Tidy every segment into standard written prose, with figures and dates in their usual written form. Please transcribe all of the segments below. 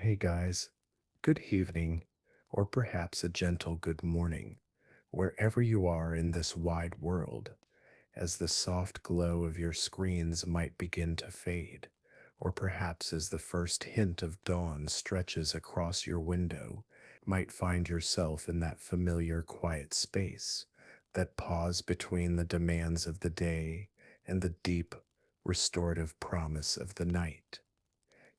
Hey guys, good evening, or perhaps a gentle good morning, wherever you are in this wide world, as the soft glow of your screens might begin to fade, or perhaps as the first hint of dawn stretches across your window, might find yourself in that familiar quiet space, that pause between the demands of the day and the deep, restorative promise of the night.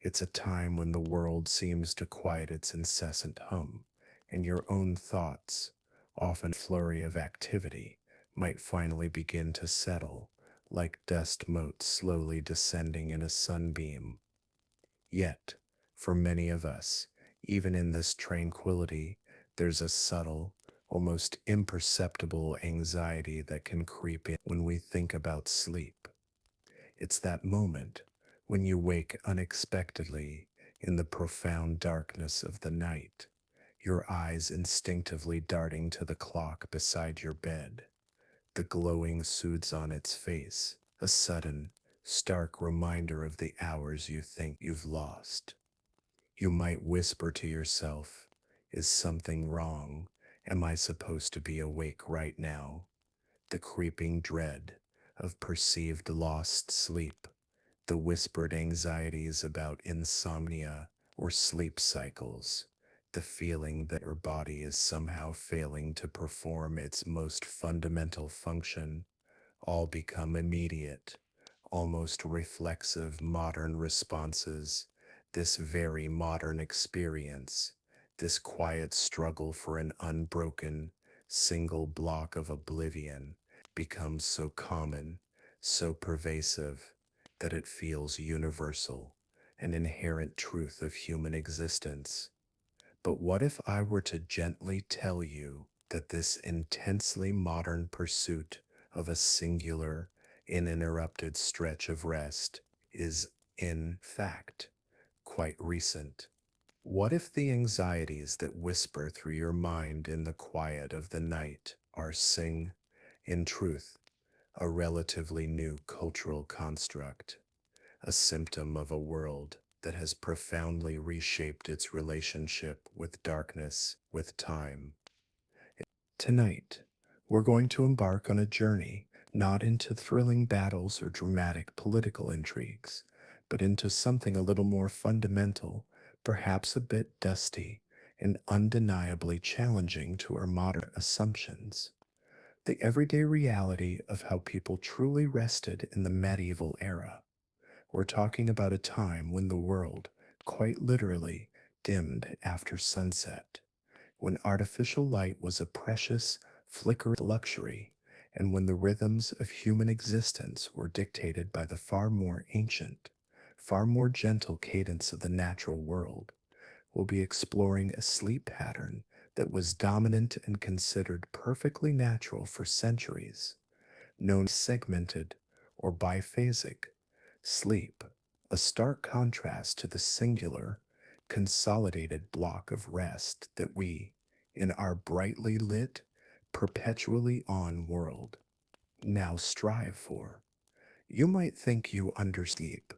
It's a time when the world seems to quiet its incessant hum, and your own thoughts, often a flurry of activity, might finally begin to settle, like dust motes slowly descending in a sunbeam. Yet, for many of us, even in this tranquility, there's a subtle, almost imperceptible anxiety that can creep in when we think about sleep. It's that moment when you wake unexpectedly in the profound darkness of the night, your eyes instinctively darting to the clock beside your bed, the glowing suds on its face, a sudden, stark reminder of the hours you think you've lost. You might whisper to yourself, "Is something wrong? Am I supposed to be awake right now?" The creeping dread of perceived lost sleep, the whispered anxieties about insomnia or sleep cycles, the feeling that your body is somehow failing to perform its most fundamental function, all become immediate, almost reflexive modern responses. This very modern experience, this quiet struggle for an unbroken, single block of oblivion, becomes so common, so pervasive, that it feels universal, an inherent truth of human existence. But what if I were to gently tell you that this intensely modern pursuit of a singular, uninterrupted stretch of rest is, in fact, quite recent? What if the anxieties that whisper through your mind in the quiet of the night are in truth, a relatively new cultural construct, a symptom of a world that has profoundly reshaped its relationship with darkness, with time? Tonight, we're going to embark on a journey not into thrilling battles or dramatic political intrigues, but into something a little more fundamental, perhaps a bit dusty, and undeniably challenging to our modern assumptions. The everyday reality of how people truly rested in the medieval era. We're talking about a time when the world, quite literally, dimmed after sunset, when artificial light was a precious, flickering luxury, and when the rhythms of human existence were dictated by the far more ancient, far more gentle cadence of the natural world. We'll be exploring a sleep pattern that was dominant and considered perfectly natural for centuries, known as segmented or biphasic sleep, a stark contrast to the singular, consolidated block of rest that we, in our brightly lit, perpetually on world, now strive for. You might think you understand sleep,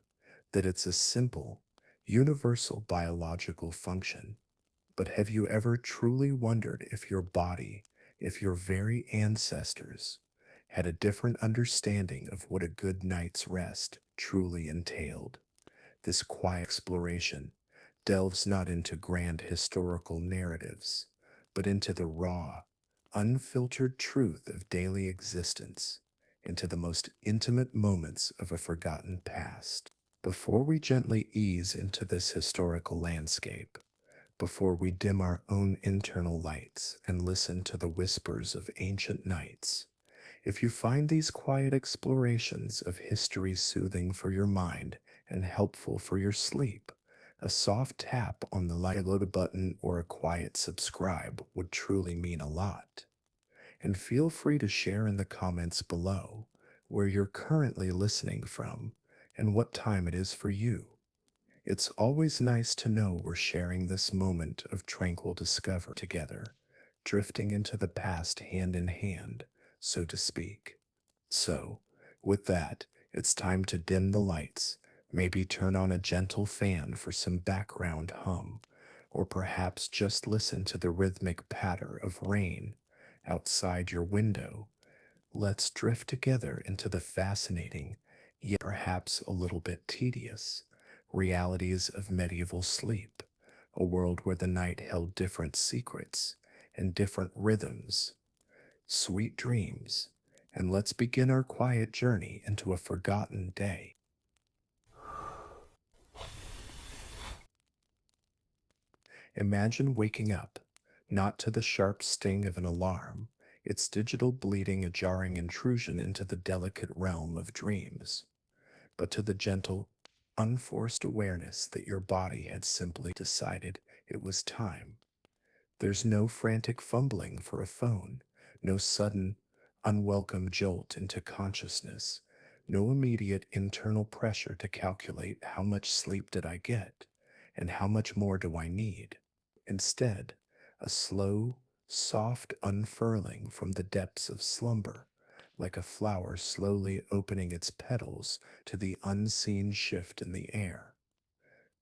that it's a simple, universal biological function. But have you ever truly wondered if your body, if your very ancestors, had a different understanding of what a good night's rest truly entailed? This quiet exploration delves not into grand historical narratives, but into the raw, unfiltered truth of daily existence, into the most intimate moments of a forgotten past. Before we gently ease into this historical landscape, before we dim our own internal lights and listen to the whispers of ancient nights, if you find these quiet explorations of history soothing for your mind and helpful for your sleep, a soft tap on the like button or a quiet subscribe would truly mean a lot. And feel free to share in the comments below where you're currently listening from and what time it is for you. It's always nice to know we're sharing this moment of tranquil discovery together, drifting into the past hand in hand, so to speak. So, with that, it's time to dim the lights, Maybe turn on a gentle fan for some background hum, or perhaps just listen to the rhythmic patter of rain outside your window. Let's drift together into the fascinating, yet perhaps a little bit tedious, realities of medieval sleep, a world where the night held different secrets and different rhythms. Sweet dreams, and let's begin our quiet journey into a forgotten day. Imagine waking up, not to the sharp sting of an alarm, its digital bleeding a jarring intrusion into the delicate realm of dreams, but to the gentle, unforced awareness that your body had simply decided it was time. There's no frantic fumbling for a phone, no sudden, unwelcome jolt into consciousness, no immediate internal pressure to calculate how much sleep did I get and how much more do I need. Instead, a slow, soft unfurling from the depths of slumber, like a flower slowly opening its petals to the unseen shift in the air.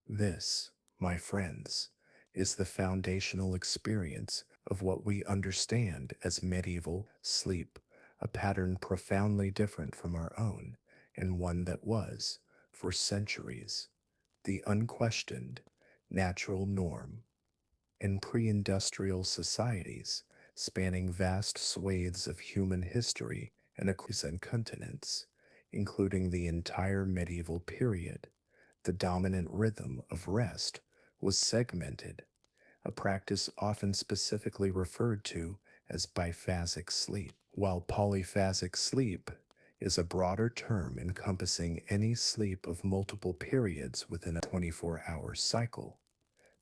This, my friends, is the foundational experience of what we understand as medieval sleep, a pattern profoundly different from our own, and one that was, for centuries, the unquestioned natural norm. In pre industrial societies, spanning vast swathes of human history and continents, including the entire medieval period, the dominant rhythm of rest was segmented, a practice often specifically referred to as biphasic sleep, while polyphasic sleep is a broader term encompassing any sleep of multiple periods within a 24-hour cycle.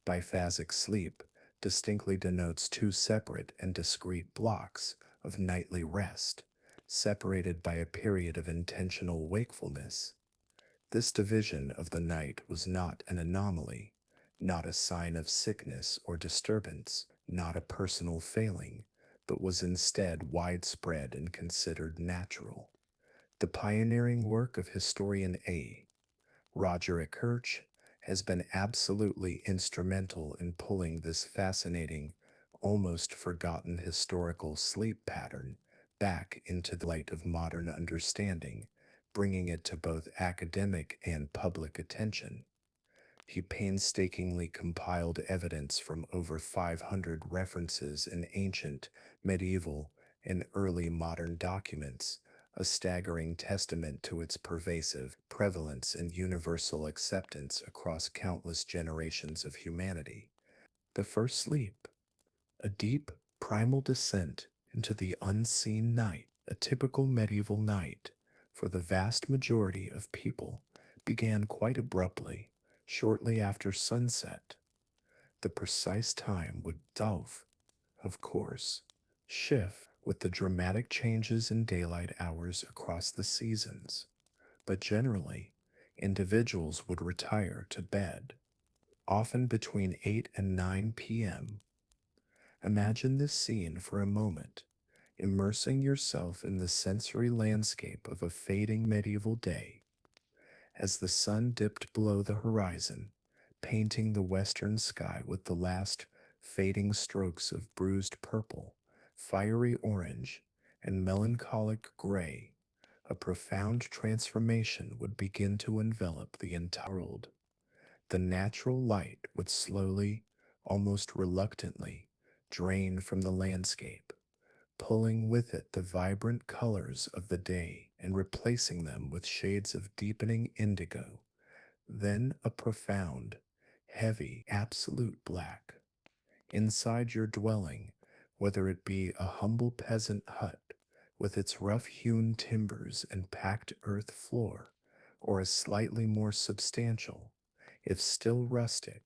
Biphasic sleep distinctly denotes two separate and discrete blocks of nightly rest, separated by a period of intentional wakefulness. This division of the night was not an anomaly, not a sign of sickness or disturbance, not a personal failing, but was instead widespread and considered natural. The pioneering work of historian A. Roderick Hirsch has been absolutely instrumental in pulling this fascinating, almost forgotten historical sleep pattern back into the light of modern understanding, bringing it to both academic and public attention. He painstakingly compiled evidence from over 500 references in ancient, medieval, and early modern documents, a staggering testament to its pervasive prevalence and universal acceptance across countless generations of humanity. The first sleep, a deep, primal descent into the unseen night, a typical medieval night for the vast majority of people, began quite abruptly, shortly after sunset. The precise time would of course, shift with the dramatic changes in daylight hours across the seasons, but generally, individuals would retire to bed, often between 8 and 9 p.m. Imagine this scene for a moment, immersing yourself in the sensory landscape of a fading medieval day. As the sun dipped below the horizon, painting the western sky with the last fading strokes of bruised purple, fiery orange, and melancholic gray, a profound transformation would begin to envelop the entire world. The natural light would slowly, almost reluctantly, drain from the landscape, pulling with it the vibrant colors of the day and replacing them with shades of deepening indigo, then a profound, heavy, absolute black. Inside your dwelling, whether it be a humble peasant hut with its rough hewn timbers and packed earth floor, or a slightly more substantial, if still rustic,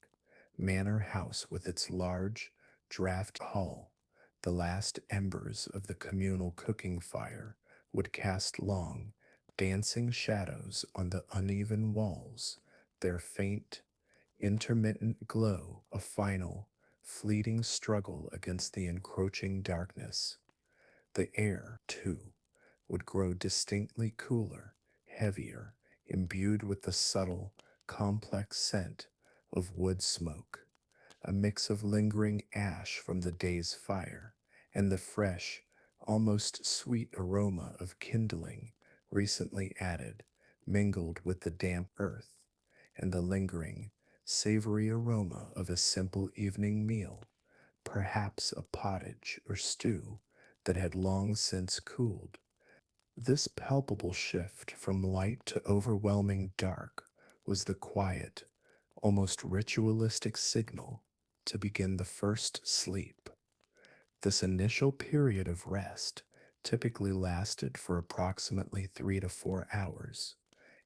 manor house with its large, draught hall, the last embers of the communal cooking fire would cast long, dancing shadows on the uneven walls, their faint, intermittent glow a final, fleeting struggle against the encroaching darkness. The air, too, would grow distinctly cooler, heavier, imbued with the subtle, complex scent of wood smoke, a mix of lingering ash from the day's fire, and the fresh, almost sweet aroma of kindling recently added, mingled with the damp earth, and the lingering, savory aroma of a simple evening meal, perhaps a pottage or stew that had long since cooled. This palpable shift from light to overwhelming dark was the quiet, almost ritualistic signal to begin the first sleep. This initial period of rest typically lasted for approximately 3 to 4 hours.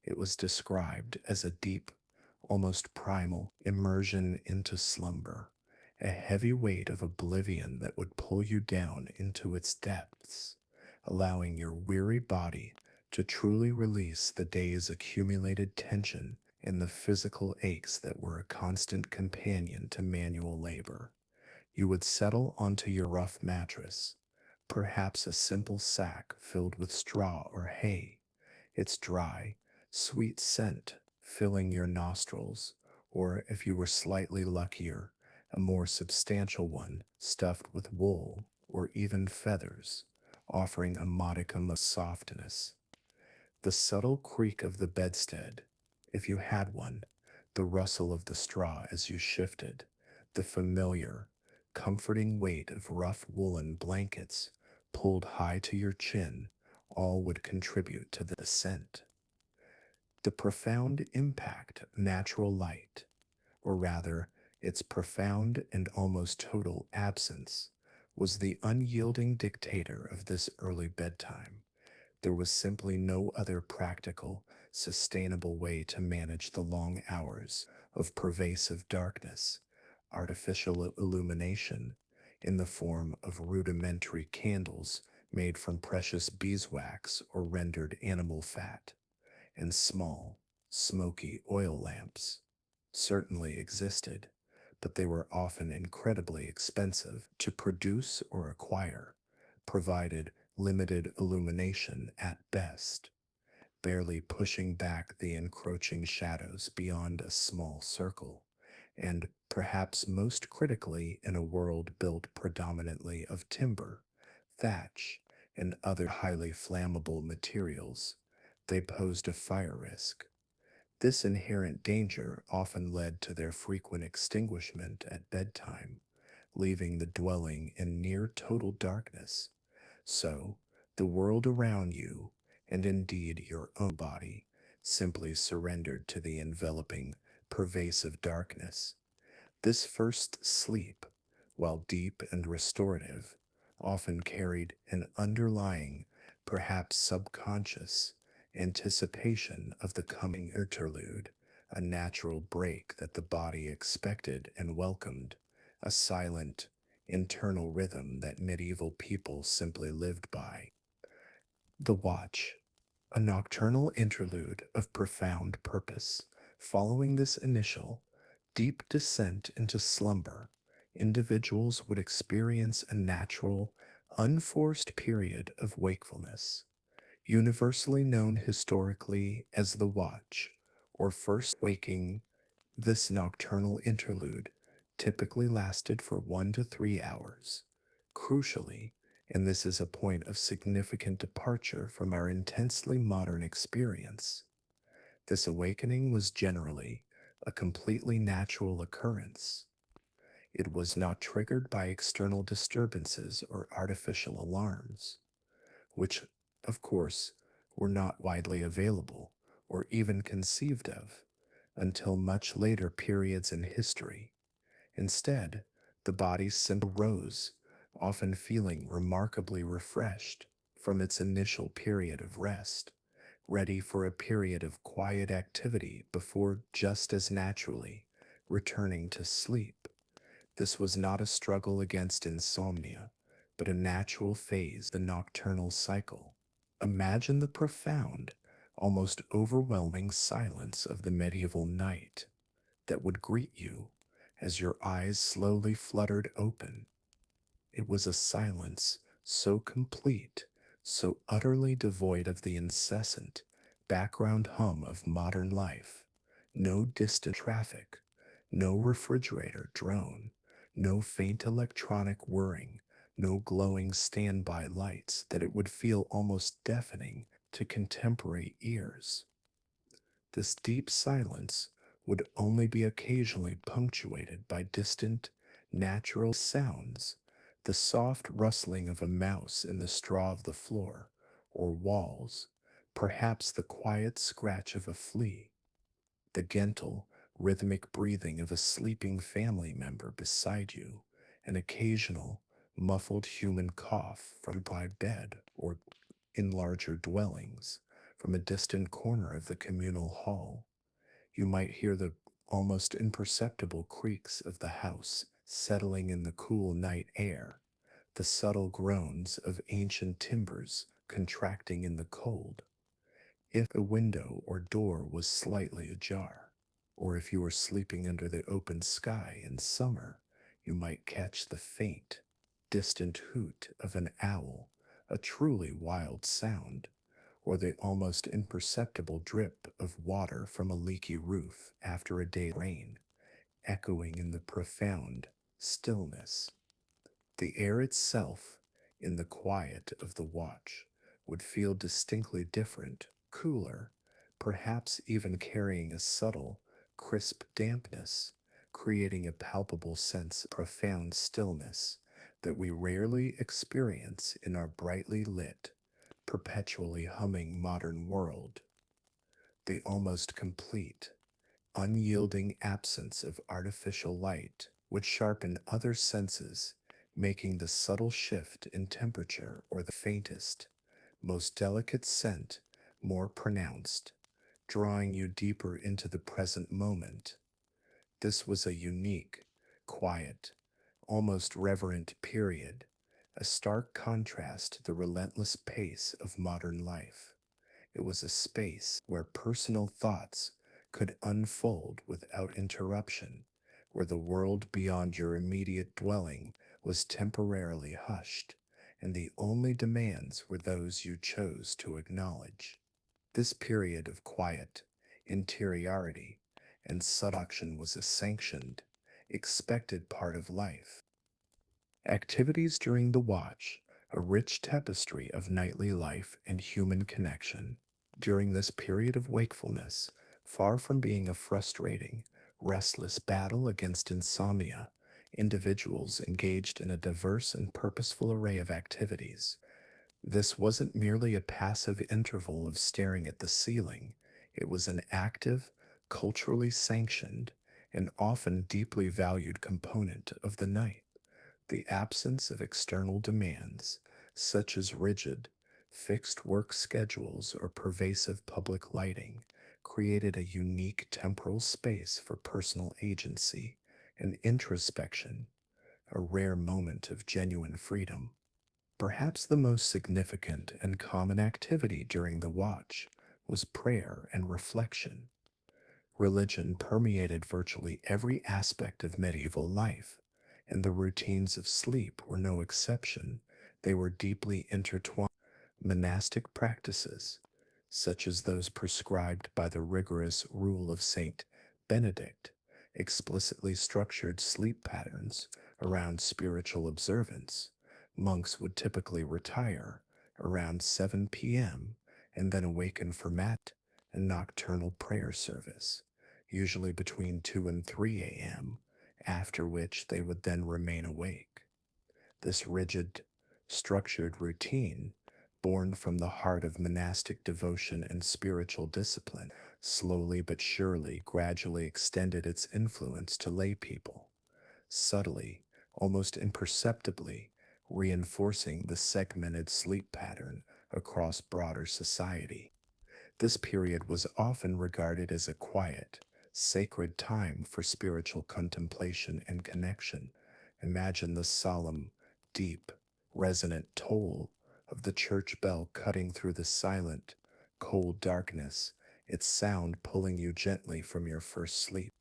It was described as a deep, almost primal immersion into slumber, a heavy weight of oblivion that would pull you down into its depths, allowing your weary body to truly release the day's accumulated tension and the physical aches that were a constant companion to manual labor. You would settle onto your rough mattress, perhaps a simple sack filled with straw or hay, its dry, sweet scent filling your nostrils, or if you were slightly luckier, a more substantial one stuffed with wool or even feathers, offering a modicum of softness. The subtle creak of the bedstead, if you had one, the rustle of the straw as you shifted, the familiar, comforting weight of rough woolen blankets pulled high to your chin, all would contribute to the scent. The profound impact of natural light, or rather, its profound and almost total absence, was the unyielding dictator of this early bedtime. There was simply no other practical, sustainable way to manage the long hours of pervasive darkness. Artificial illumination, in the form of rudimentary candles made from precious beeswax or rendered animal fat, and small, smoky oil lamps, certainly existed, but they were often incredibly expensive to produce or acquire, provided limited illumination at best, barely pushing back the encroaching shadows beyond a small circle, and perhaps most critically in a world built predominantly of timber, thatch, and other highly flammable materials, they posed a fire risk. This inherent danger often led to their frequent extinguishment at bedtime, leaving the dwelling in near total darkness. So, the world around you, and indeed your own body, simply surrendered to the enveloping, pervasive darkness. This first sleep, while deep and restorative, often carried an underlying, perhaps subconscious, anticipation of the coming interlude, a natural break that the body expected and welcomed, a silent, internal rhythm that medieval people simply lived by. The watch, a nocturnal interlude of profound purpose. Following this initial, deep descent into slumber, individuals would experience a natural, unforced period of wakefulness, universally known historically as the watch, or first waking. This nocturnal interlude typically lasted for 1 to 3 hours. Crucially, and this is a point of significant departure from our intensely modern experience, this awakening was generally a completely natural occurrence. It was not triggered by external disturbances or artificial alarms, which, of course, were not widely available or even conceived of until much later periods in history. Instead, the body simply rose, often feeling remarkably refreshed from its initial period of rest, ready for a period of quiet activity before just as naturally returning to sleep. This was not a struggle against insomnia, but a natural phase, the nocturnal cycle. Imagine the profound, almost overwhelming silence of the medieval night that would greet you as your eyes slowly fluttered open. It was a silence so complete, so utterly devoid of the incessant, background hum of modern life, no distant traffic, no refrigerator drone, no faint electronic whirring, no glowing standby lights that it would feel almost deafening to contemporary ears. This deep silence would only be occasionally punctuated by distant, natural sounds, the soft rustling of a mouse in the straw of the floor or walls, perhaps the quiet scratch of a flea, the gentle, rhythmic breathing of a sleeping family member beside you, an occasional, muffled human cough from by bed or in larger dwellings from a distant corner of the communal hall. You might hear the almost imperceptible creaks of the house settling in the cool night air, the subtle groans of ancient timbers contracting in the cold, if a window or door was slightly ajar, or if you were sleeping under the open sky in summer, you might catch the faint, distant hoot of an owl, a truly wild sound, or the almost imperceptible drip of water from a leaky roof after a day of rain, echoing in the profound stillness. The air itself, in the quiet of the watch, would feel distinctly different, cooler, perhaps even carrying a subtle, crisp dampness, creating a palpable sense of profound stillness that we rarely experience in our brightly lit, perpetually humming modern world. The almost complete, unyielding absence of artificial light would sharpen other senses, making the subtle shift in temperature or the faintest, most delicate scent more pronounced, drawing you deeper into the present moment. This was a unique, quiet, almost reverent period, a stark contrast to the relentless pace of modern life. It was a space where personal thoughts could unfold without interruption, where the world beyond your immediate dwelling was temporarily hushed, and the only demands were those you chose to acknowledge. This period of quiet, interiority, and seduction was a sanctioned, expected part of life. Activities during the watch, a rich tapestry of nightly life and human connection. During this period of wakefulness, far from being a frustrating, restless battle against insomnia, individuals engaged in a diverse and purposeful array of activities. This wasn't merely a passive interval of staring at the ceiling, it was an active, culturally sanctioned, and often deeply valued component of the night. The absence of external demands, such as rigid, fixed work schedules or pervasive public lighting, created a unique temporal space for personal agency and introspection, a rare moment of genuine freedom. Perhaps the most significant and common activity during the watch was prayer and reflection. Religion permeated virtually every aspect of medieval life, and the routines of sleep were no exception. They were deeply intertwined. Monastic practices, such as those prescribed by the rigorous rule of Saint Benedict, explicitly structured sleep patterns around spiritual observance. Monks would typically retire around 7 p.m. and then awaken for matt and nocturnal prayer service, usually between 2 and 3 a.m., after which they would then remain awake. This rigid, structured routine, born from the heart of monastic devotion and spiritual discipline, slowly but surely gradually extended its influence to lay people, subtly, almost imperceptibly, reinforcing the segmented sleep pattern across broader society. This period was often regarded as a quiet, sacred time for spiritual contemplation and connection. Imagine the solemn, deep, resonant toll of the church bell cutting through the silent, cold darkness, its sound pulling you gently from your first sleep.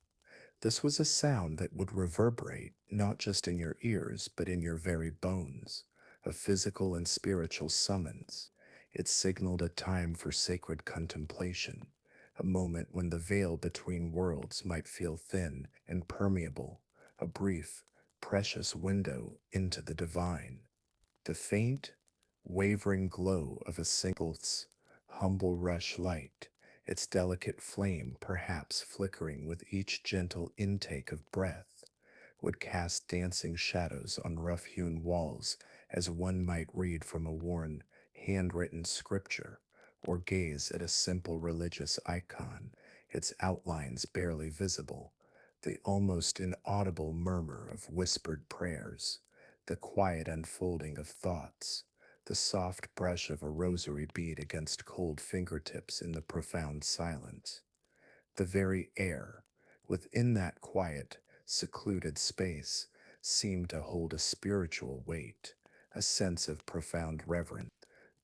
This was a sound that would reverberate not just in your ears, but in your very bones, a physical and spiritual summons. It signaled a time for sacred contemplation, a moment when the veil between worlds might feel thin and permeable, a brief, precious window into the divine. The faint, wavering glow of a single's humble rush light, its delicate flame perhaps flickering with each gentle intake of breath, would cast dancing shadows on rough-hewn walls as one might read from a worn, handwritten scripture or gaze at a simple religious icon, its outlines barely visible, the almost inaudible murmur of whispered prayers, the quiet unfolding of thoughts, the soft brush of a rosary bead against cold fingertips in the profound silence. The very air, within that quiet, secluded space, seemed to hold a spiritual weight, a sense of profound reverence,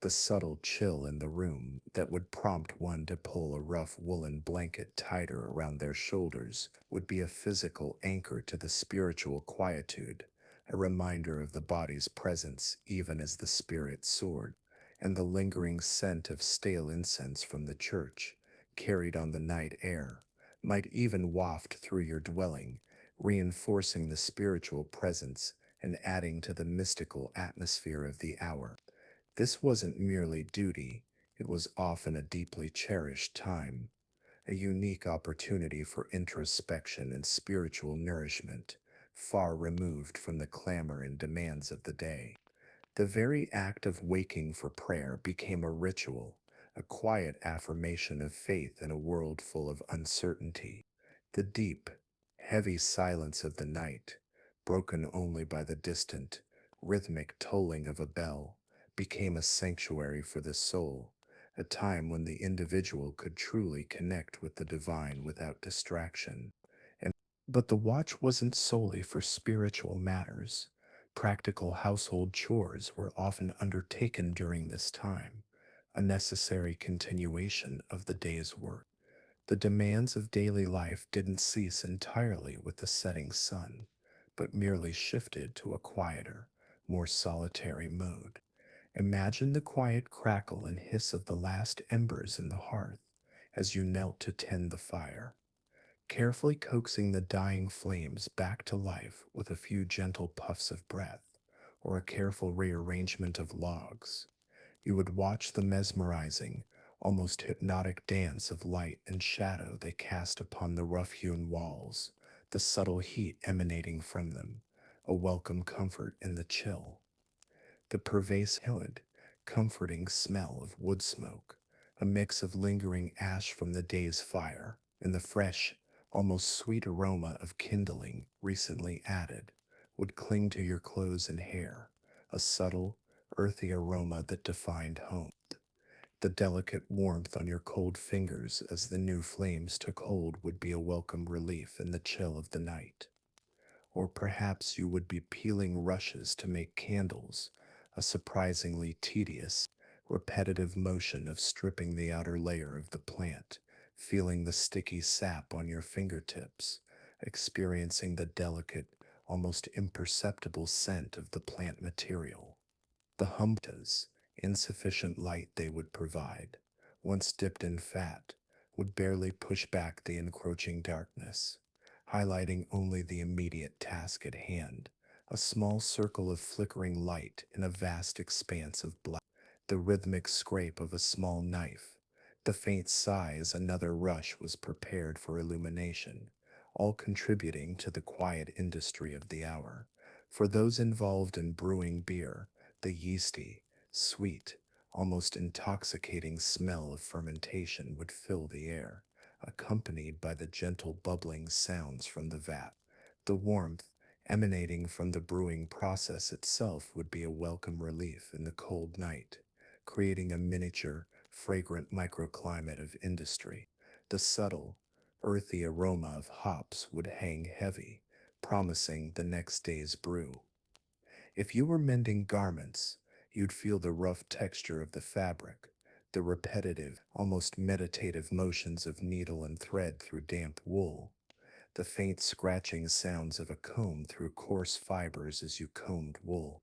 the subtle chill in the room that would prompt one to pull a rough woolen blanket tighter around their shoulders would be a physical anchor to the spiritual quietude, a reminder of the body's presence even as the spirit soared, and the lingering scent of stale incense from the church, carried on the night air, might even waft through your dwelling, reinforcing the spiritual presence and adding to the mystical atmosphere of the hour. This wasn't merely duty, it was often a deeply cherished time, a unique opportunity for introspection and spiritual nourishment, far removed from the clamor and demands of the day. The very act of waking for prayer became a ritual, a quiet affirmation of faith in a world full of uncertainty. The deep, heavy silence of the night, broken only by the distant, rhythmic tolling of a bell, became a sanctuary for the soul, a time when the individual could truly connect with the divine without distraction. But the watch wasn't solely for spiritual matters. Practical household chores were often undertaken during this time, a necessary continuation of the day's work. The demands of daily life didn't cease entirely with the setting sun, but merely shifted to a quieter, more solitary mode. Imagine the quiet crackle and hiss of the last embers in the hearth as you knelt to tend the fire, carefully coaxing the dying flames back to life with a few gentle puffs of breath or a careful rearrangement of logs. You would watch the mesmerizing, almost hypnotic dance of light and shadow they cast upon the rough-hewn walls, the subtle heat emanating from them, a welcome comfort in the chill. The pervasive, comforting smell of wood smoke, a mix of lingering ash from the day's fire, and the fresh, almost sweet aroma of kindling recently added, would cling to your clothes and hair, a subtle, earthy aroma that defined home. The delicate warmth on your cold fingers as the new flames took hold would be a welcome relief in the chill of the night. Or perhaps you would be peeling rushes to make candles, a surprisingly tedious, repetitive motion of stripping the outer layer of the plant, feeling the sticky sap on your fingertips, experiencing the delicate, almost imperceptible scent of the plant material. The humtas, insufficient light they would provide, once dipped in fat, would barely push back the encroaching darkness, highlighting only the immediate task at hand, a small circle of flickering light in a vast expanse of black, the rhythmic scrape of a small knife, the faint sigh as another rush was prepared for illumination, all contributing to the quiet industry of the hour. For those involved in brewing beer, the yeasty, sweet, almost intoxicating smell of fermentation would fill the air, accompanied by the gentle bubbling sounds from the vat. The warmth emanating from the brewing process itself would be a welcome relief in the cold night, creating a miniature, fragrant microclimate of industry. The subtle, earthy aroma of hops would hang heavy, promising the next day's brew. If you were mending garments, you'd feel the rough texture of the fabric, the repetitive, almost meditative motions of needle and thread through damp wool, the faint scratching sounds of a comb through coarse fibers as you combed wool,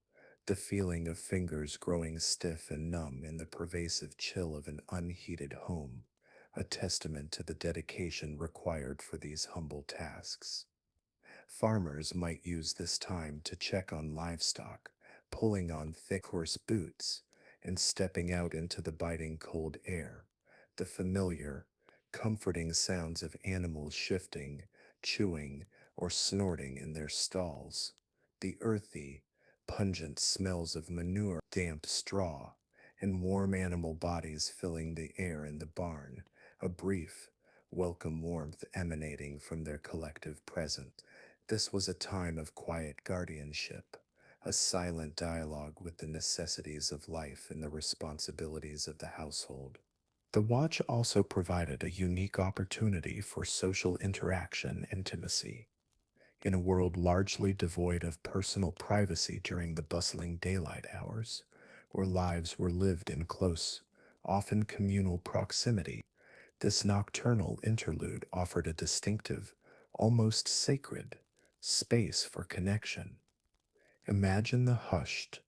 the feeling of fingers growing stiff and numb in the pervasive chill of an unheated home, a testament to the dedication required for these humble tasks. Farmers might use this time to check on livestock, pulling on thick horse boots and stepping out into the biting cold air. The familiar, comforting sounds of animals shifting, chewing, or snorting in their stalls. The earthy, pungent smells of manure, damp straw, and warm animal bodies filling the air in the barn. A brief, welcome warmth emanating from their collective presence. This was a time of quiet guardianship, a silent dialogue with the necessities of life and the responsibilities of the household. The watch also provided a unique opportunity for social interaction and intimacy. In a world largely devoid of personal privacy during the bustling daylight hours, where lives were lived in close, often communal proximity, this nocturnal interlude offered a distinctive, almost sacred, space for connection. Imagine the hushed,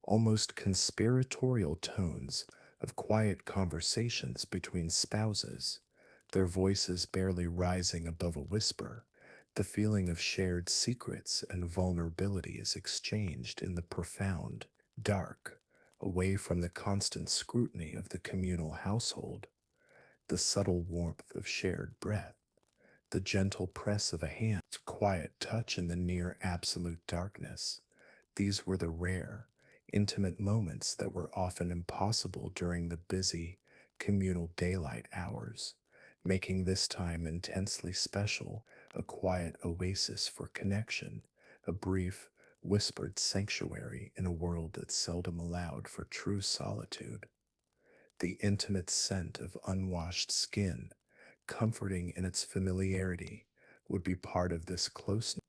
almost conspiratorial tones of quiet conversations between spouses, their voices barely rising above a whisper. The feeling of shared secrets and vulnerability is exchanged in the profound, dark, away from the constant scrutiny of the communal household. The subtle warmth of shared breath, the gentle press of a hand, quiet touch in the near absolute darkness. These were the rare, intimate moments that were often impossible during the busy, communal daylight hours, making this time intensely special, a quiet oasis for connection, a brief, whispered sanctuary in a world that seldom allowed for true solitude. The intimate scent of unwashed skin, comforting in its familiarity, would be part of this closeness.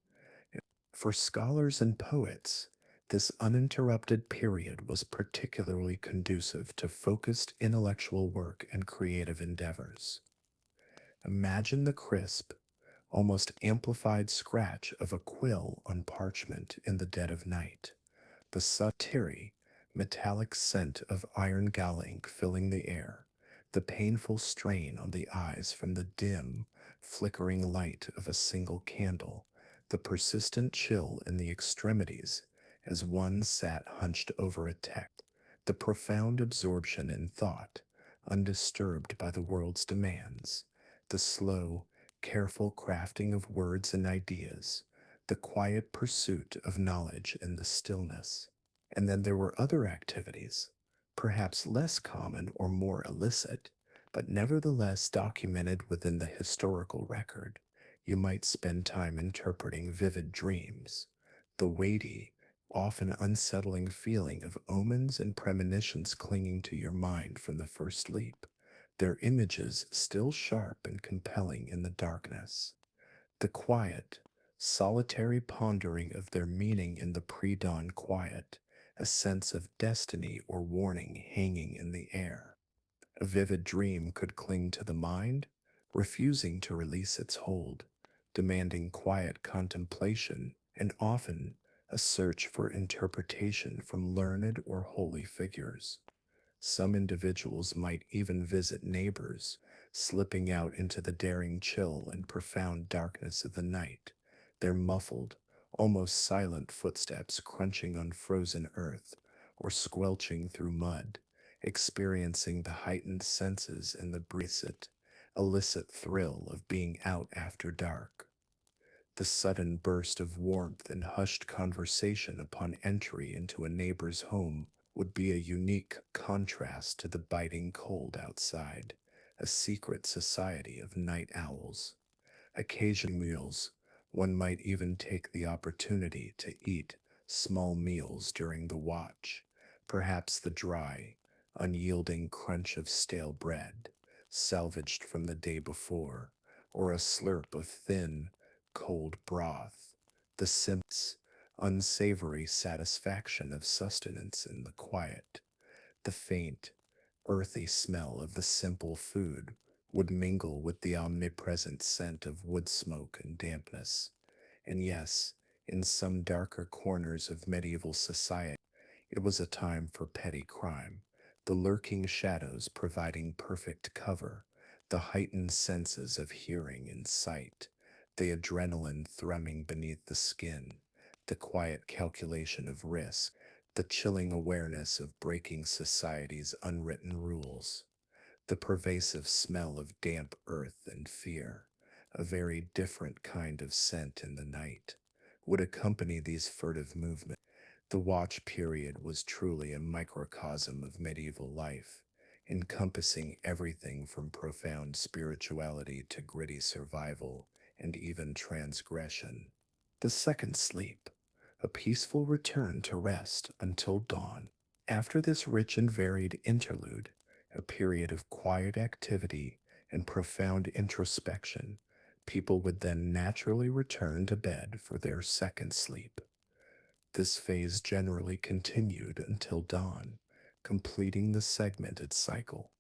For scholars and poets, this uninterrupted period was particularly conducive to focused intellectual work and creative endeavors. Imagine the crisp, almost amplified scratch of a quill on parchment in the dead of night, the subtle, metallic scent of iron gall ink filling the air, the painful strain on the eyes from the dim, flickering light of a single candle, the persistent chill in the extremities as one sat hunched over a text, the profound absorption in thought, undisturbed by the world's demands, the slow, careful crafting of words and ideas, the quiet pursuit of knowledge in the stillness. And then there were other activities, perhaps less common or more illicit, but nevertheless documented within the historical record. You might spend time interpreting vivid dreams, the weighty, often unsettling feeling of omens and premonitions clinging to your mind from the first sleep, their images still sharp and compelling in the darkness. The quiet, solitary pondering of their meaning in the pre dawn quiet, a sense of destiny or warning hanging in the air. A vivid dream could cling to the mind, refusing to release its hold, demanding quiet contemplation and often a search for interpretation from learned or holy figures. Some individuals might even visit neighbors, slipping out into the daring chill and profound darkness of the night, their muffled, almost silent footsteps crunching on frozen earth or squelching through mud, experiencing the heightened senses and the illicit thrill of being out after dark. The sudden burst of warmth and hushed conversation upon entry into a neighbor's home would be a unique contrast to the biting cold outside, a secret society of night owls. Occasional meals, one might even take the opportunity to eat small meals during the watch, perhaps the dry, unyielding crunch of stale bread, salvaged from the day before, or a slurp of thin, cold broth, the simple, unsavory satisfaction of sustenance in the quiet. The faint, earthy smell of the simple food would mingle with the omnipresent scent of wood smoke and dampness. And yes, in some darker corners of medieval society, It was a time for petty crime, the lurking shadows providing perfect cover, the heightened senses of hearing and sight, the adrenaline thrumming beneath the skin, the quiet calculation of risk, the chilling awareness of breaking society's unwritten rules, the pervasive smell of damp earth and fear, a very different kind of scent in the night, would accompany these furtive movements. The watch period was truly a microcosm of medieval life, encompassing everything from profound spirituality to gritty survival and even transgression. The second sleep, a peaceful return to rest until dawn. After this rich and varied interlude, a period of quiet activity and profound introspection, people would then naturally return to bed for their second sleep. This phase generally continued until dawn, completing the segmented cycle.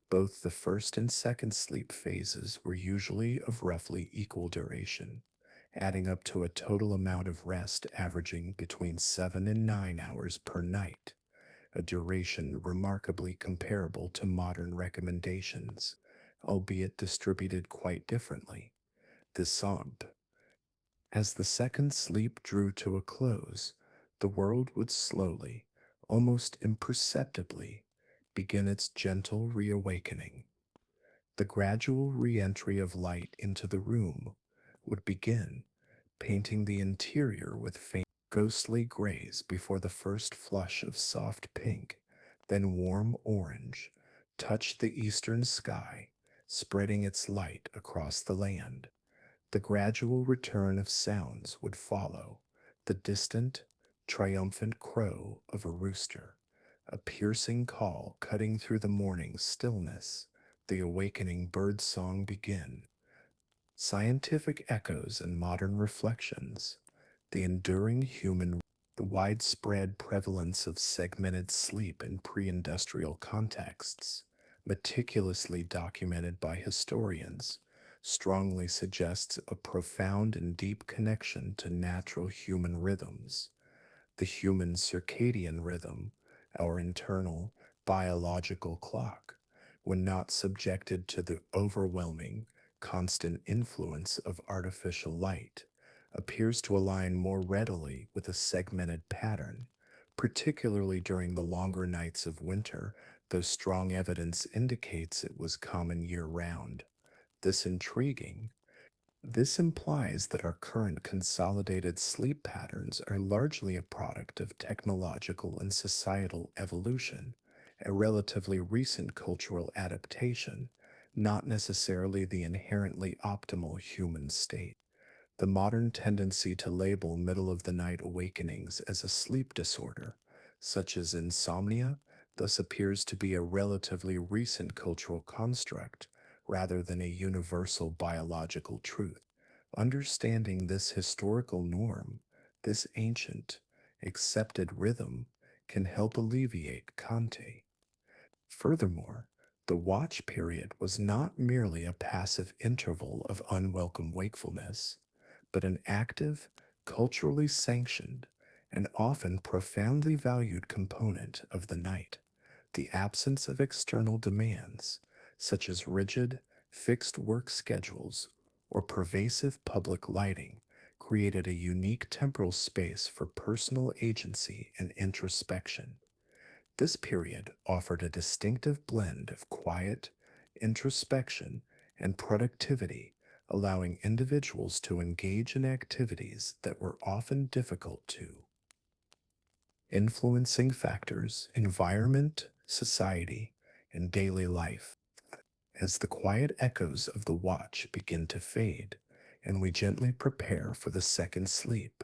Both the first and second sleep phases were usually of roughly equal duration, adding up to a total amount of rest averaging between 7 and 9 hours per night, a duration remarkably comparable to modern recommendations, albeit distributed quite differently. This song as the second sleep drew to a close, the world would slowly, almost imperceptibly, begin its gentle reawakening. The gradual re entry of light into the room would begin, painting the interior with faint ghostly grays before the first flush of soft pink, then warm orange, touched the eastern sky, spreading its light across the land. The gradual return of sounds would follow, the distant, triumphant crow of a rooster, a piercing call cutting through the morning stillness, the awakening bird song begin, scientific echoes and modern reflections, the enduring human, the widespread prevalence of segmented sleep in pre industrial contexts, meticulously documented by historians, strongly suggests a profound and deep connection to natural human rhythms. The human circadian rhythm, our internal biological clock, when not subjected to the overwhelming, constant influence of artificial light, appears to align more readily with a segmented pattern, particularly during the longer nights of winter, though strong evidence indicates it was common year round. This intriguing, this implies that our current consolidated sleep patterns are largely a product of technological and societal evolution, a relatively recent cultural adaptation, not necessarily the inherently optimal human state. The modern tendency to label middle of the night awakenings as a sleep disorder, such as insomnia, thus appears to be a relatively recent cultural construct rather than a universal biological truth. Understanding this historical norm, this ancient, accepted rhythm, can help alleviate Kante. Furthermore, the watch period was not merely a passive interval of unwelcome wakefulness, but an active, culturally sanctioned, and often profoundly valued component of the night. The absence of external demands, such as rigid, fixed work schedules or pervasive public lighting, created a unique temporal space for personal agency and introspection. This period offered a distinctive blend of quiet, introspection, and productivity, allowing individuals to engage in activities that were often difficult to. Influencing factors, environment, society, and daily life. As the quiet echoes of the watch begin to fade, and we gently prepare for the second sleep,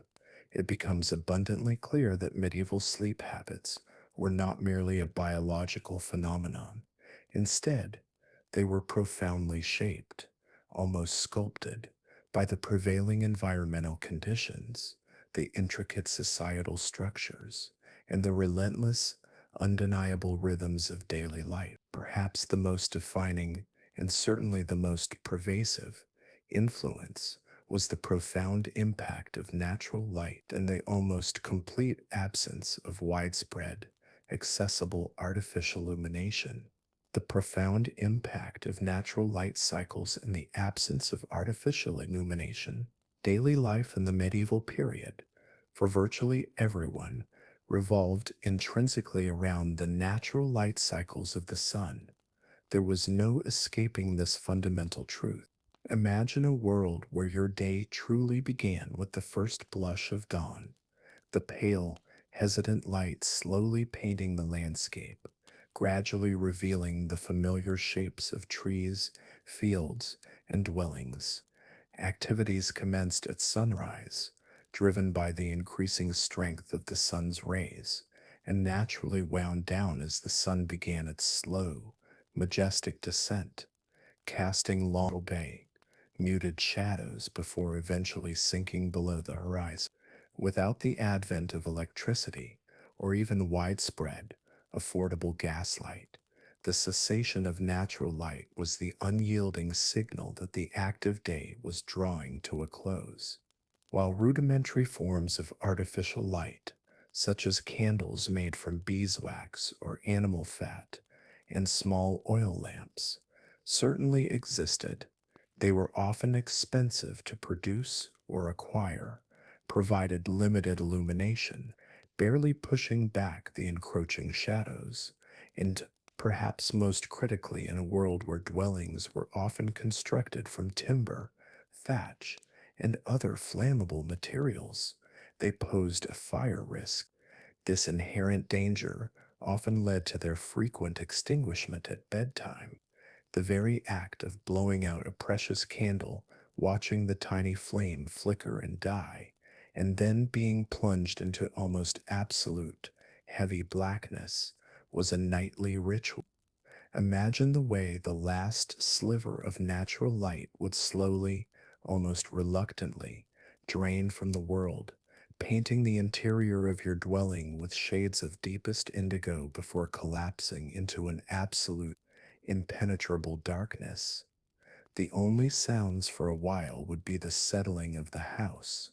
it becomes abundantly clear that medieval sleep habits were not merely a biological phenomenon. Instead, they were profoundly shaped, almost sculpted, by the prevailing environmental conditions, the intricate societal structures, and the relentless, undeniable rhythms of daily life. Perhaps the most defining and certainly the most pervasive influence was the profound impact of natural light and the almost complete absence of widespread, accessible artificial illumination. The profound impact of natural light cycles and the absence of artificial illumination. Daily life in the medieval period, for virtually everyone, revolved intrinsically around the natural light cycles of the sun. There was no escaping this fundamental truth. Imagine a world where your day truly began with the first blush of dawn, the pale, hesitant light slowly painting the landscape, gradually revealing the familiar shapes of trees, fields, and dwellings. Activities commenced at sunrise, driven by the increasing strength of the sun's rays, and naturally wound down as the sun began its slow, majestic descent, casting long bay, muted shadows before eventually sinking below the horizon. Without the advent of electricity, or even widespread, affordable gaslight, the cessation of natural light was the unyielding signal that the active day was drawing to a close. While rudimentary forms of artificial light, such as candles made from beeswax or animal fat and small oil lamps, certainly existed, they were often expensive to produce or acquire, provided limited illumination, barely pushing back the encroaching shadows, and perhaps most critically in a world where dwellings were often constructed from timber, thatch, and other flammable materials, they posed a fire risk. This inherent danger often led to their frequent extinguishment at bedtime. The very act of blowing out a precious candle, watching the tiny flame flicker and die, and then being plunged into almost absolute, heavy blackness, was a nightly ritual. Imagine the way the last sliver of natural light would slowly, almost reluctantly, drain from the world, painting the interior of your dwelling with shades of deepest indigo before collapsing into an absolute, impenetrable darkness. The only sounds for a while would be the settling of the house,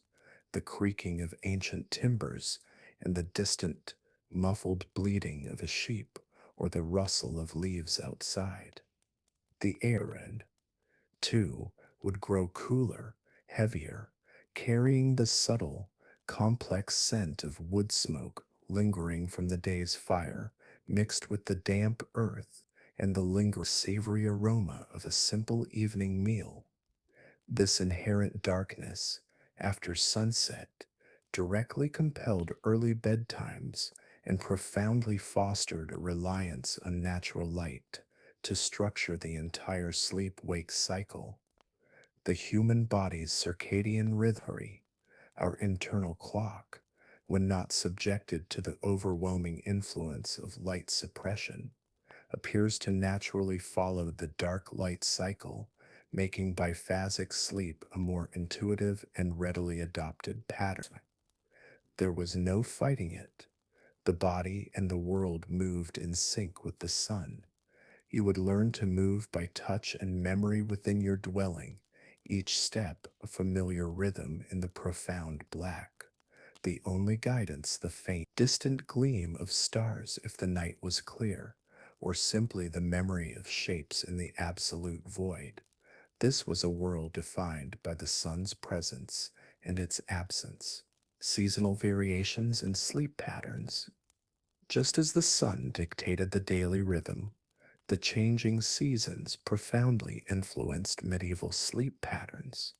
the creaking of ancient timbers, and the distant, muffled bleating of a sheep or the rustle of leaves outside. The air, too, would grow cooler, heavier, carrying the subtle, complex scent of wood smoke lingering from the day's fire, mixed with the damp earth and the lingering savory aroma of a simple evening meal. This inherent darkness, after sunset, directly compelled early bedtimes and profoundly fostered a reliance on natural light to structure the entire sleep wake cycle. The human body's circadian rhythm, our internal clock, when not subjected to the overwhelming influence of light suppression, appears to naturally follow the dark light cycle, making biphasic sleep a more intuitive and readily adopted pattern. There was no fighting it. The body and the world moved in sync with the sun. You would learn to move by touch and memory within your dwelling, each step a familiar rhythm in the profound black. The only guidance the faint, distant gleam of stars if the night was clear, or simply the memory of shapes in the absolute void. This was a world defined by the sun's presence and its absence. Seasonal variations in sleep patterns. Just as the sun dictated the daily rhythm, the changing seasons profoundly influenced medieval sleep patterns.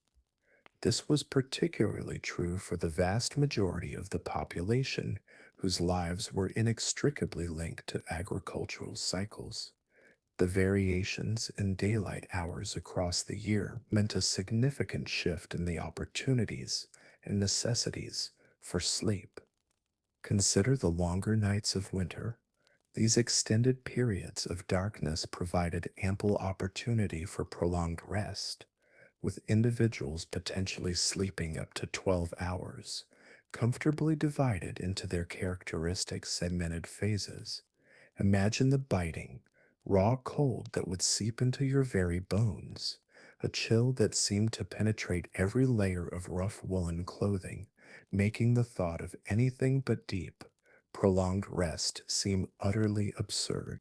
This was particularly true for the vast majority of the population whose lives were inextricably linked to agricultural cycles. The variations in daylight hours across the year meant a significant shift in the opportunities and necessities for sleep. Consider the longer nights of winter. These extended periods of darkness provided ample opportunity for prolonged rest, with individuals potentially sleeping up to 12 hours, comfortably divided into their characteristic segmented phases. Imagine the biting, raw cold that would seep into your very bones, a chill that seemed to penetrate every layer of rough woolen clothing, making the thought of anything but deep, prolonged rest seem utterly absurd.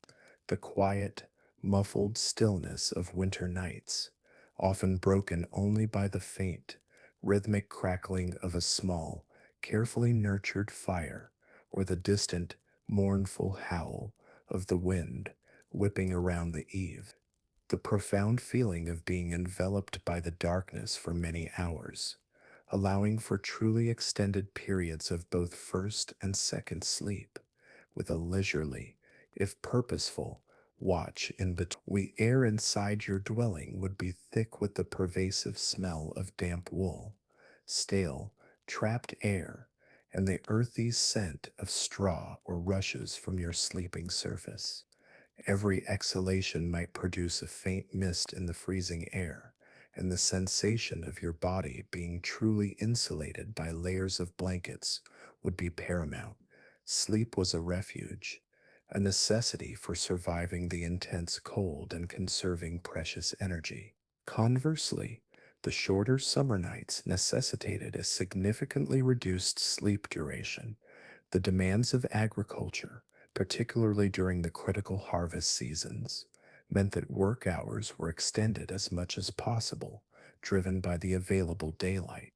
The quiet, muffled stillness of winter nights, often broken only by the faint, rhythmic crackling of a small, carefully nurtured fire, or the distant, mournful howl of the wind whipping around the eave. The profound feeling of being enveloped by the darkness for many hours, allowing for truly extended periods of both first and second sleep, with a leisurely, if purposeful, watch in between. The air inside your dwelling would be thick with the pervasive smell of damp wool, stale, trapped air, and the earthy scent of straw or rushes from your sleeping surface. Every exhalation might produce a faint mist in the freezing air, and the sensation of your body being truly insulated by layers of blankets would be paramount. Sleep was a refuge, a necessity for surviving the intense cold and conserving precious energy. Conversely, the shorter summer nights necessitated a significantly reduced sleep duration. The demands of agriculture, particularly during the critical harvest seasons, meant that work hours were extended as much as possible, driven by the available daylight.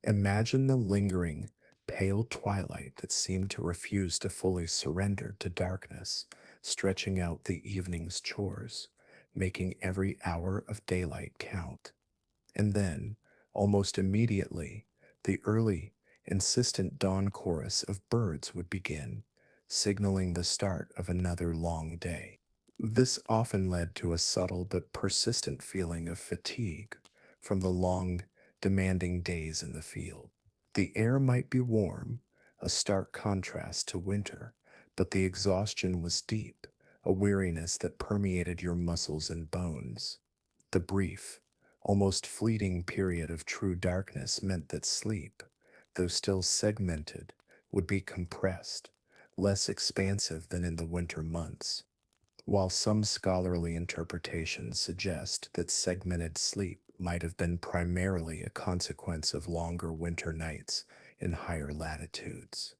Imagine the lingering, pale twilight that seemed to refuse to fully surrender to darkness, stretching out the evening's chores, making every hour of daylight count. And then, almost immediately, the early, insistent dawn chorus of birds would begin, signaling the start of another long day. This often led to a subtle but persistent feeling of fatigue from the long, demanding days in the field. The air might be warm, a stark contrast to winter, but the exhaustion was deep, a weariness that permeated your muscles and bones. The brief, almost fleeting period of true darkness meant that sleep, though still segmented, would be compressed, less expansive than in the winter months. While some scholarly interpretations suggest that segmented sleep might have been primarily a consequence of longer winter nights in higher latitudes,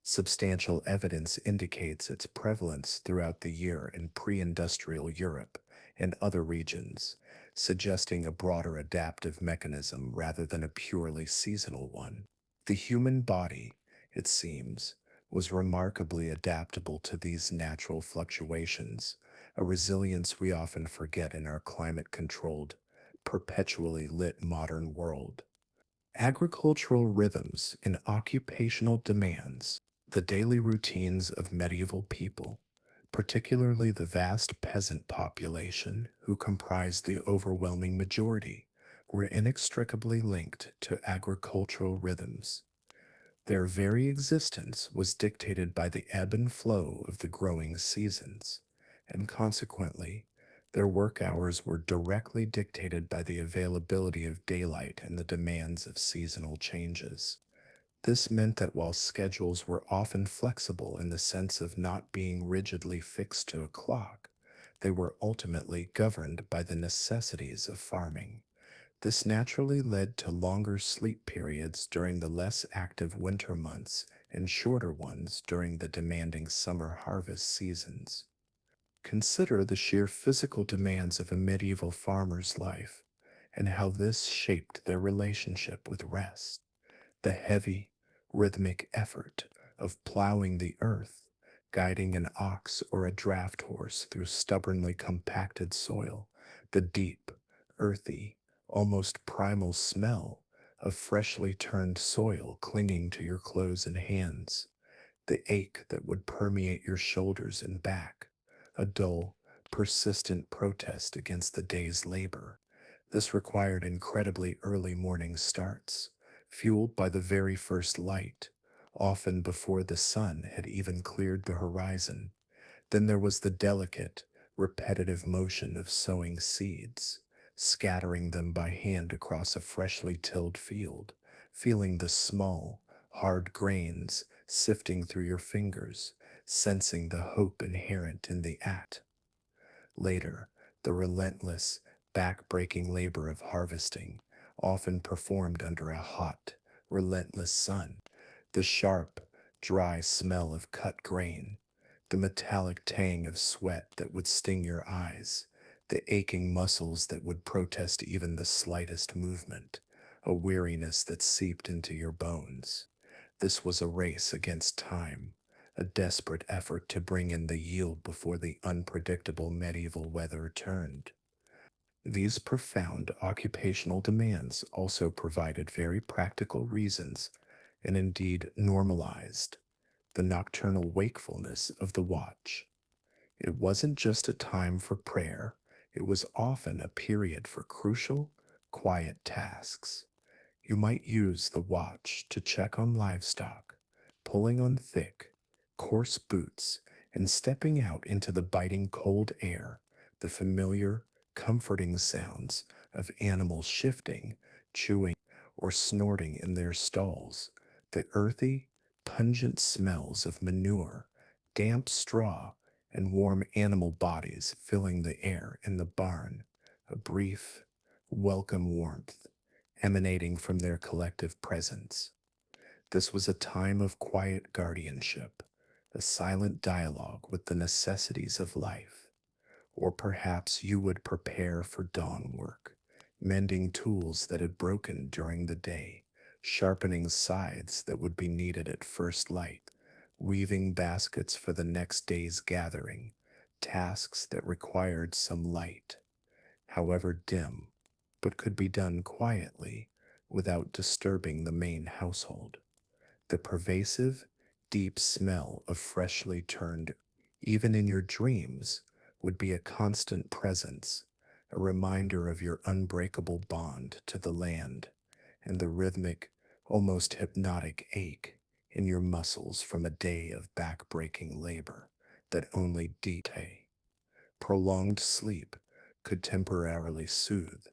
substantial evidence indicates its prevalence throughout the year in pre industrial Europe and other regions, suggesting a broader adaptive mechanism rather than a purely seasonal one. The human body, it seems, was remarkably adaptable to these natural fluctuations, a resilience we often forget in our climate controlled, perpetually lit modern world. Agricultural rhythms and occupational demands, the daily routines of medieval people, particularly the vast peasant population who comprised the overwhelming majority, were inextricably linked to agricultural rhythms. Their very existence was dictated by the ebb and flow of the growing seasons, and consequently, their work hours were directly dictated by the availability of daylight and the demands of seasonal changes. This meant that while schedules were often flexible in the sense of not being rigidly fixed to a clock, they were ultimately governed by the necessities of farming. This naturally led to longer sleep periods during the less active winter months and shorter ones during the demanding summer harvest seasons. Consider the sheer physical demands of a medieval farmer's life and how this shaped their relationship with rest. The heavy, rhythmic effort of plowing the earth, guiding an ox or a draft horse through stubbornly compacted soil, the deep, earthy, almost primal smell of freshly turned soil clinging to your clothes and hands, the ache that would permeate your shoulders and back, a dull, persistent protest against the day's labor. This required incredibly early morning starts, fueled by the very first light, often before the sun had even cleared the horizon. Then there was the delicate, repetitive motion of sowing seeds, scattering them by hand across a freshly tilled field, feeling the small, hard grains sifting through your fingers, sensing the hope inherent in the act. Later, the relentless, back-breaking labor of harvesting, often performed under a hot, relentless sun, the sharp, dry smell of cut grain, the metallic tang of sweat that would sting your eyes, the aching muscles that would protest even the slightest movement, a weariness that seeped into your bones. This was a race against time, a desperate effort to bring in the yield before the unpredictable medieval weather turned. These profound occupational demands also provided very practical reasons and indeed normalized the nocturnal wakefulness of the watch. It wasn't just a time for prayer, it was often a period for crucial, quiet tasks. You might use the watch to check on livestock, pulling on thick, coarse boots, and stepping out into the biting cold air, the familiar, comforting sounds of animals shifting, chewing, or snorting in their stalls, the earthy, pungent smells of manure, damp straw, and warm animal bodies filling the air in the barn, a brief, welcome warmth emanating from their collective presence. This was a time of quiet guardianship, a silent dialogue with the necessities of life. Or perhaps you would prepare for dawn work, mending tools that had broken during the day, sharpening scythes that would be needed at first light, weaving baskets for the next day's gathering, tasks that required some light, however dim, but could be done quietly without disturbing the main household. The pervasive, deep smell of freshly turned, even in your dreams, would be a constant presence, a reminder of your unbreakable bond to the land, and the rhythmic, almost hypnotic ache in your muscles from a day of back-breaking labor that only prolonged sleep could temporarily soothe.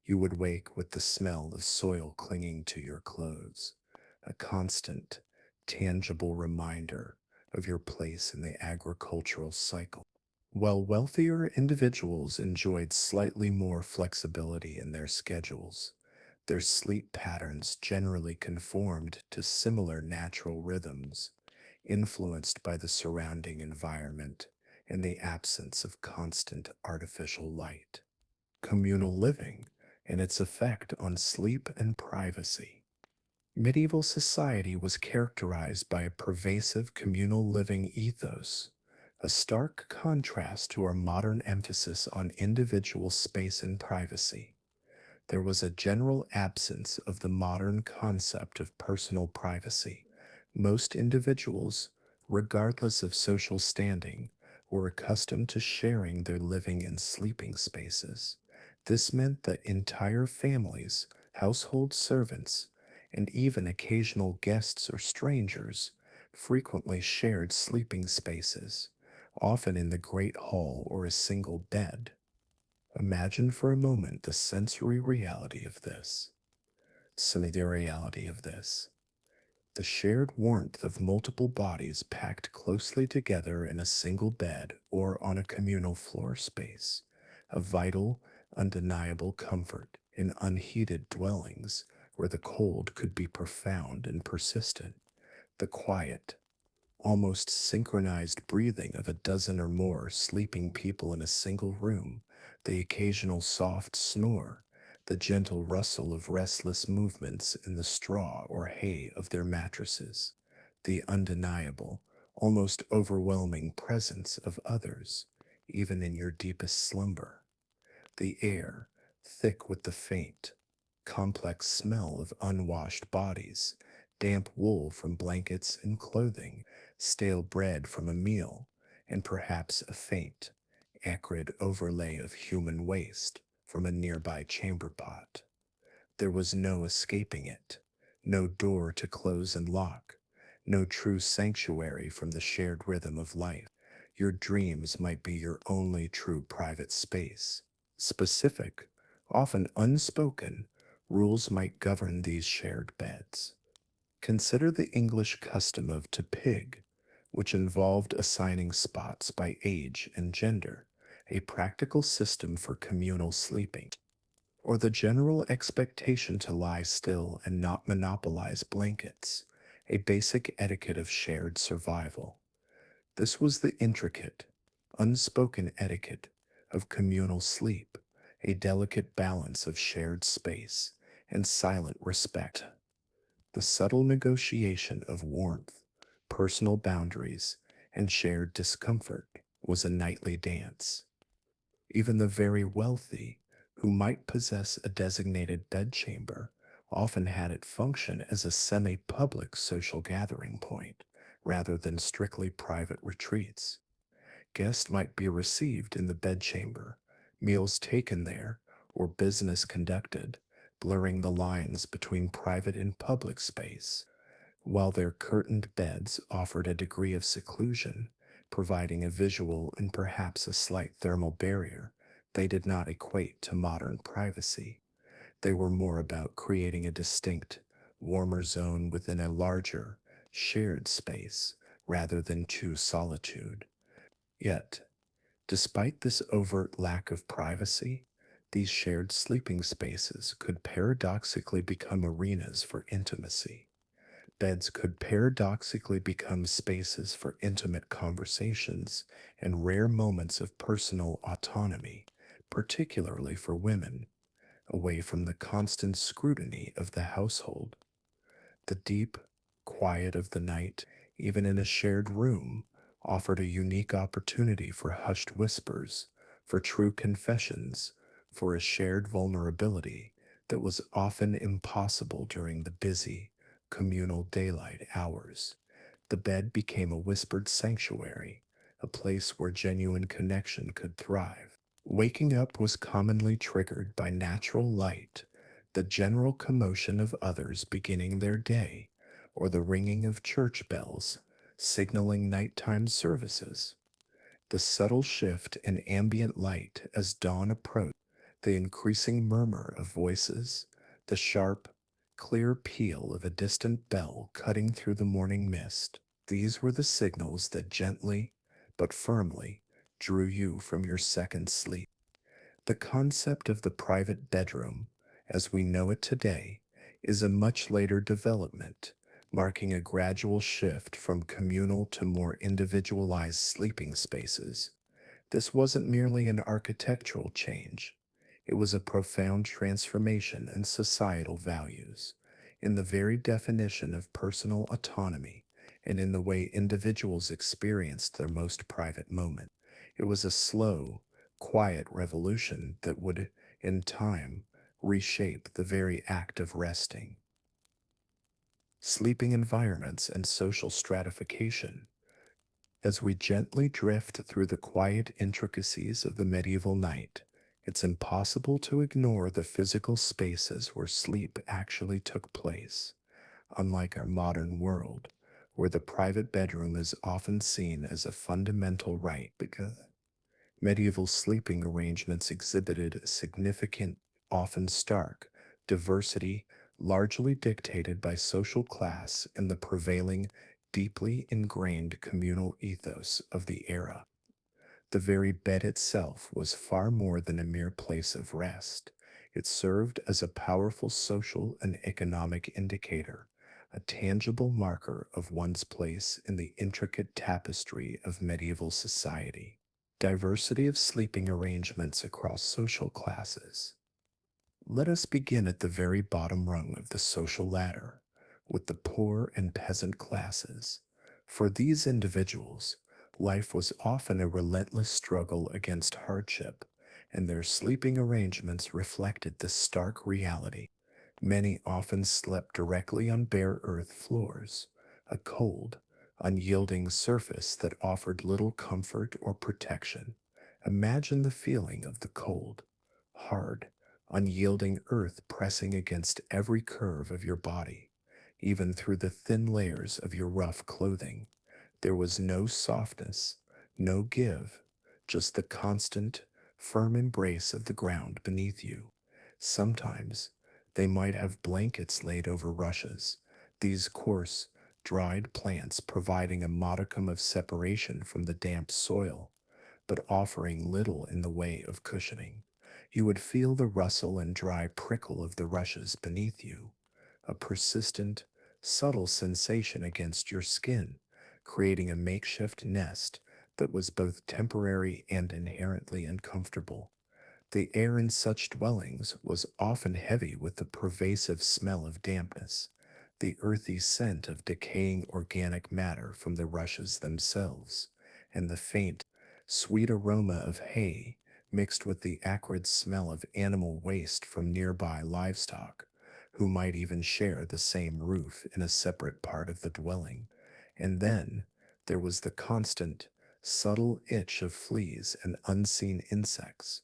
You would wake with the smell of soil clinging to your clothes, a constant, tangible reminder of your place in the agricultural cycle. While wealthier individuals enjoyed slightly more flexibility in their schedules, their sleep patterns generally conformed to similar natural rhythms, influenced by the surrounding environment and the absence of constant artificial light. Communal living and its effect on sleep and privacy. Medieval society was characterized by a pervasive communal living ethos, a stark contrast to our modern emphasis on individual space and privacy. There was a general absence of the modern concept of personal privacy. Most individuals, regardless of social standing, were accustomed to sharing their living and sleeping spaces. This meant that entire families, household servants, and even occasional guests or strangers frequently shared sleeping spaces, often in the great hall or a single bed. Imagine for a moment the sensory reality of this. The reality of this. The shared warmth of multiple bodies packed closely together in a single bed or on a communal floor space. A vital, undeniable comfort in unheated dwellings where the cold could be profound and persistent. The quiet, almost synchronized breathing of a dozen or more sleeping people in a single room, the occasional soft snore, the gentle rustle of restless movements in the straw or hay of their mattresses, the undeniable, almost overwhelming presence of others, even in your deepest slumber. The air, thick with the faint, complex smell of unwashed bodies, damp wool from blankets and clothing, stale bread from a meal, and perhaps a faint, acrid overlay of human waste from a nearby chamber pot. There was no escaping it, no door to close and lock, no true sanctuary from the shared rhythm of life. Your dreams might be your only true private space. Specific, often unspoken, rules might govern these shared beds. Consider the English custom of to pig, which involved assigning spots by age and gender, a practical system for communal sleeping, or the general expectation to lie still and not monopolize blankets, a basic etiquette of shared survival. This was the intricate, unspoken etiquette of communal sleep, a delicate balance of shared space and silent respect. The subtle negotiation of warmth, personal boundaries, and shared discomfort was a nightly dance. Even the very wealthy, who might possess a designated bedchamber, often had it function as a semi public social gathering point rather than strictly private retreats. Guests might be received in the bedchamber, meals taken there, or business conducted, blurring the lines between private and public space, while their curtained beds offered a degree of seclusion, providing a visual and perhaps a slight thermal barrier. They did not equate to modern privacy. They were more about creating a distinct, warmer zone within a larger, shared space rather than true solitude. Yet, despite this overt lack of privacy, these shared sleeping spaces could paradoxically become arenas for intimacy. Beds could paradoxically become spaces for intimate conversations and rare moments of personal autonomy, particularly for women, away from the constant scrutiny of the household. The deep quiet of the night, even in a shared room, offered a unique opportunity for hushed whispers, for true confessions, for a shared vulnerability that was often impossible during the busy, communal daylight hours. The bed became a whispered sanctuary, a place where genuine connection could thrive. Waking up was commonly triggered by natural light, the general commotion of others beginning their day, or the ringing of church bells, signaling nighttime services. The subtle shift in ambient light as dawn approached, the increasing murmur of voices, the sharp, clear peal of a distant bell cutting through the morning mist. These were the signals that gently, but firmly, drew you from your second sleep. The concept of the private bedroom, as we know it today, is a much later development, marking a gradual shift from communal to more individualized sleeping spaces. This wasn't merely an architectural change, it was a profound transformation in societal values, in the very definition of personal autonomy, and in the way individuals experienced their most private moment. It was a slow, quiet revolution that would, in time, reshape the very act of resting. Sleeping environments and social stratification. As we gently drift through the quiet intricacies of the medieval night, it's impossible to ignore the physical spaces where sleep actually took place. Unlike our modern world, where the private bedroom is often seen as a fundamental right, because medieval sleeping arrangements exhibited a significant, often stark, diversity largely dictated by social class and the prevailing, deeply ingrained communal ethos of the era. The very bed itself was far more than a mere place of rest. It served as a powerful social and economic indicator, a tangible marker of one's place in the intricate tapestry of medieval society. Diversity of sleeping arrangements across social classes. Let us begin at the very bottom rung of the social ladder, with the poor and peasant classes. For these individuals, life was often a relentless struggle against hardship, and their sleeping arrangements reflected this stark reality. Many often slept directly on bare earth floors, a cold, unyielding surface that offered little comfort or protection. Imagine the feeling of the cold, hard, unyielding earth pressing against every curve of your body, even through the thin layers of your rough clothing. There was no softness, no give, just the constant, firm embrace of the ground beneath you. Sometimes they might have blankets laid over rushes, these coarse, dried plants providing a modicum of separation from the damp soil, but offering little in the way of cushioning. You would feel the rustle and dry prickle of the rushes beneath you, a persistent, subtle sensation against your skin, creating a makeshift nest that was both temporary and inherently uncomfortable. The air in such dwellings was often heavy with the pervasive smell of dampness, the earthy scent of decaying organic matter from the rushes themselves, and the faint, sweet aroma of hay mixed with the acrid smell of animal waste from nearby livestock, who might even share the same roof in a separate part of the dwelling. And then there was the constant, subtle itch of fleas and unseen insects,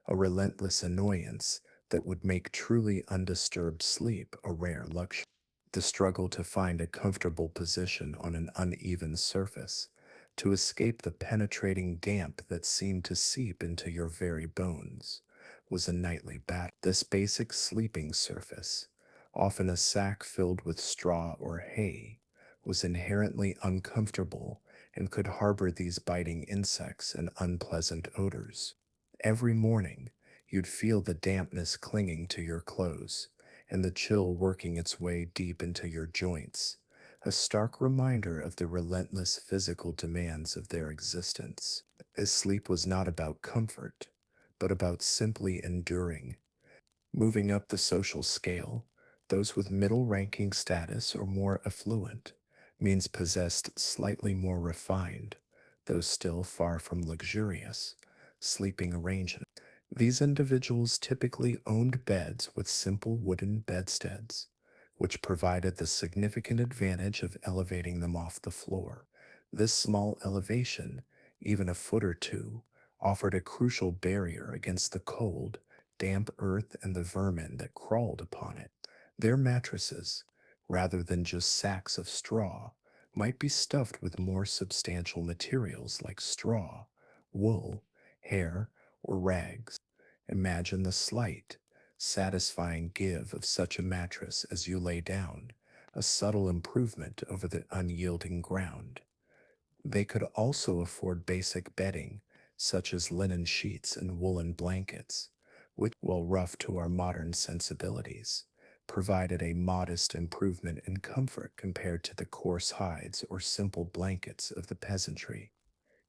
a relentless annoyance that would make truly undisturbed sleep a rare luxury. The struggle to find a comfortable position on an uneven surface, to escape the penetrating damp that seemed to seep into your very bones, was a nightly battle. This basic sleeping surface, often a sack filled with straw or hay, was inherently uncomfortable and could harbor these biting insects and unpleasant odors. Every morning, you'd feel the dampness clinging to your clothes and the chill working its way deep into your joints, a stark reminder of the relentless physical demands of their existence. As sleep was not about comfort, but about simply enduring. Moving up the social scale, those with middle ranking status or more affluent means possessed slightly more refined, though still far from luxurious, sleeping arrangements. These individuals typically owned beds with simple wooden bedsteads, which provided the significant advantage of elevating them off the floor. This small elevation, even a foot or two, offered a crucial barrier against the cold, damp earth and the vermin that crawled upon it. Their mattresses, rather than just sacks of straw, might be stuffed with more substantial materials like straw, wool, hair, or rags. Imagine the slight, satisfying give of such a mattress as you lay down, a subtle improvement over the unyielding ground. They could also afford basic bedding, such as linen sheets and woolen blankets, which, while rough to our modern sensibilities, provided a modest improvement in comfort compared to the coarse hides or simple blankets of the peasantry.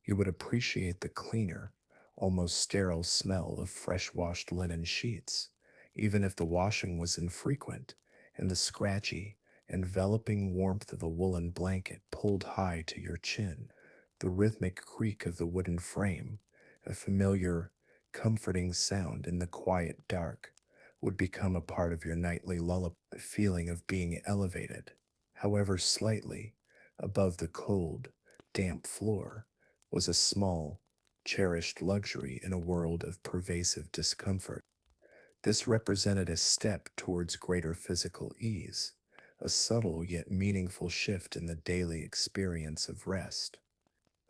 You would appreciate the cleaner, almost sterile smell of fresh washed linen sheets, even if the washing was infrequent, and the scratchy, enveloping warmth of a woolen blanket pulled high to your chin, the rhythmic creak of the wooden frame, a familiar, comforting sound in the quiet dark, would become a part of your nightly lullaby, the feeling of being elevated, however slightly, above the cold, damp floor was a small, cherished luxury in a world of pervasive discomfort. This represented a step towards greater physical ease, a subtle yet meaningful shift in the daily experience of rest.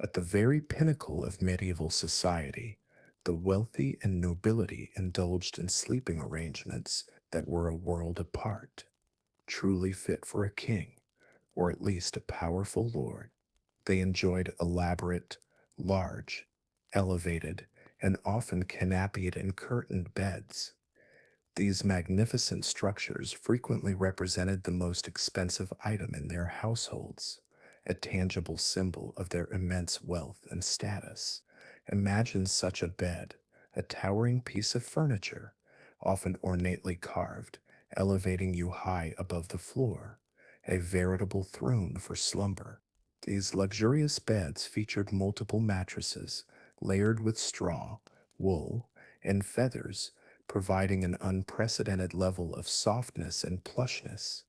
At the very pinnacle of medieval society, the wealthy and nobility indulged in sleeping arrangements that were a world apart, truly fit for a king, or at least a powerful lord. They enjoyed elaborate, large, elevated, and often canopied and curtained beds. These magnificent structures frequently represented the most expensive item in their households, a tangible symbol of their immense wealth and status. Imagine such a bed, a towering piece of furniture, often ornately carved, elevating you high above the floor, a veritable throne for slumber. These luxurious beds featured multiple mattresses layered with straw, wool, and feathers, providing an unprecedented level of softness and plushness.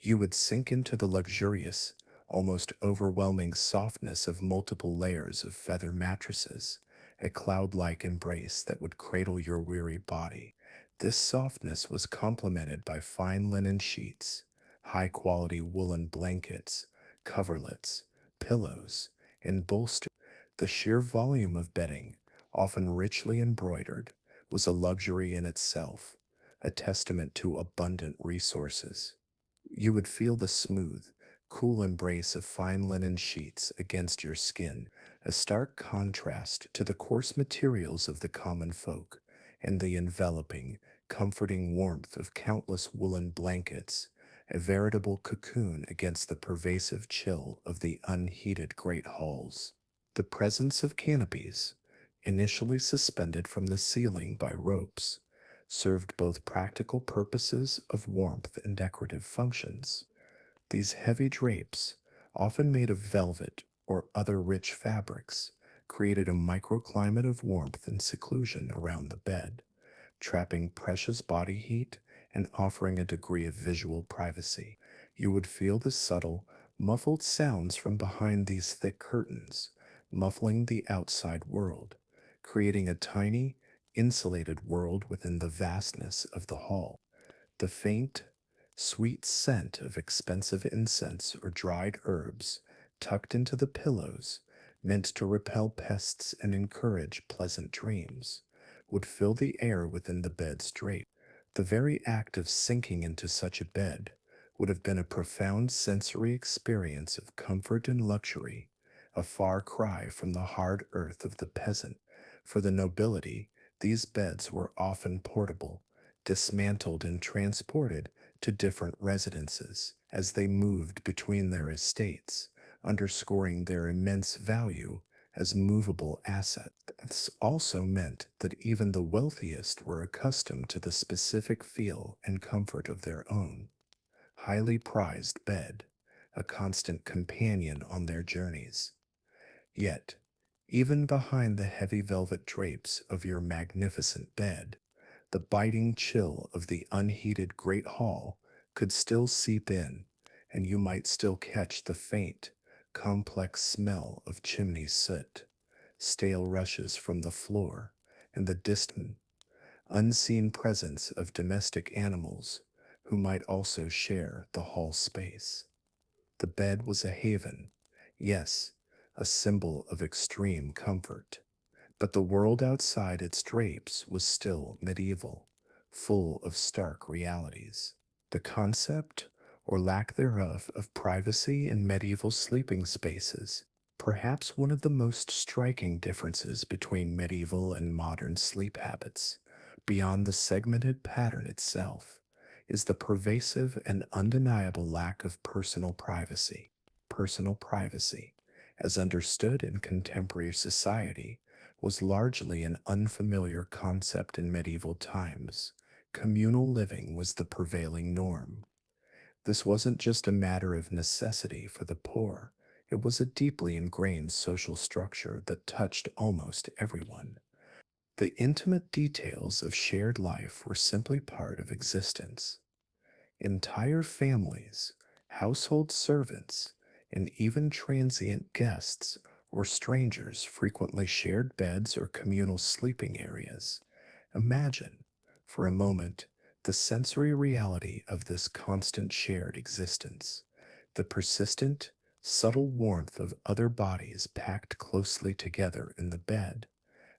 You would sink into the luxurious, almost overwhelming softness of multiple layers of feather mattresses, a cloud like embrace that would cradle your weary body. This softness was complemented by fine linen sheets, high quality woolen blankets, coverlets, pillows, and bolsters. The sheer volume of bedding, often richly embroidered, was a luxury in itself, a testament to abundant resources. You would feel the smooth, cool embrace of fine linen sheets against your skin, a stark contrast to the coarse materials of the common folk, and the enveloping, comforting warmth of countless woolen blankets, a veritable cocoon against the pervasive chill of the unheated great halls. The presence of canopies, initially suspended from the ceiling by ropes, served both practical purposes of warmth and decorative functions. These heavy drapes, often made of velvet or other rich fabrics, created a microclimate of warmth and seclusion around the bed, trapping precious body heat and offering a degree of visual privacy. You would feel the subtle, muffled sounds from behind these thick curtains, muffling the outside world, creating a tiny, insulated world within the vastness of the hall. The faint, sweet scent of expensive incense or dried herbs tucked into the pillows, meant to repel pests and encourage pleasant dreams, would fill the air within the bed's drape. The very act of sinking into such a bed would have been a profound sensory experience of comfort and luxury, a far cry from the hard earth of the peasant. For the nobility, these beds were often portable, dismantled and transported to different residences as they moved between their estates, underscoring their immense value as movable assets. This also meant that even the wealthiest were accustomed to the specific feel and comfort of their own highly prized bed, a constant companion on their journeys. Yet, even behind the heavy velvet drapes of your magnificent bed, the biting chill of the unheated great hall could still seep in, and you might still catch the faint, complex smell of chimney soot, stale rushes from the floor, and the distant, unseen presence of domestic animals who might also share the hall space. The bed was a haven, yes, a symbol of extreme comfort. But the world outside its drapes was still medieval, full of stark realities. The concept, or lack thereof, of privacy in medieval sleeping spaces, perhaps one of the most striking differences between medieval and modern sleep habits, beyond the segmented pattern itself, is the pervasive and undeniable lack of personal privacy. Personal privacy, as understood in contemporary society, was largely an unfamiliar concept in medieval times. Communal living was the prevailing norm. This wasn't just a matter of necessity for the poor, it was a deeply ingrained social structure that touched almost everyone. The intimate details of shared life were simply part of existence. Entire families, household servants, and even transient guests or strangers frequently shared beds or communal sleeping areas. Imagine, for a moment, the sensory reality of this constant shared existence, the persistent, subtle warmth of other bodies packed closely together in the bed,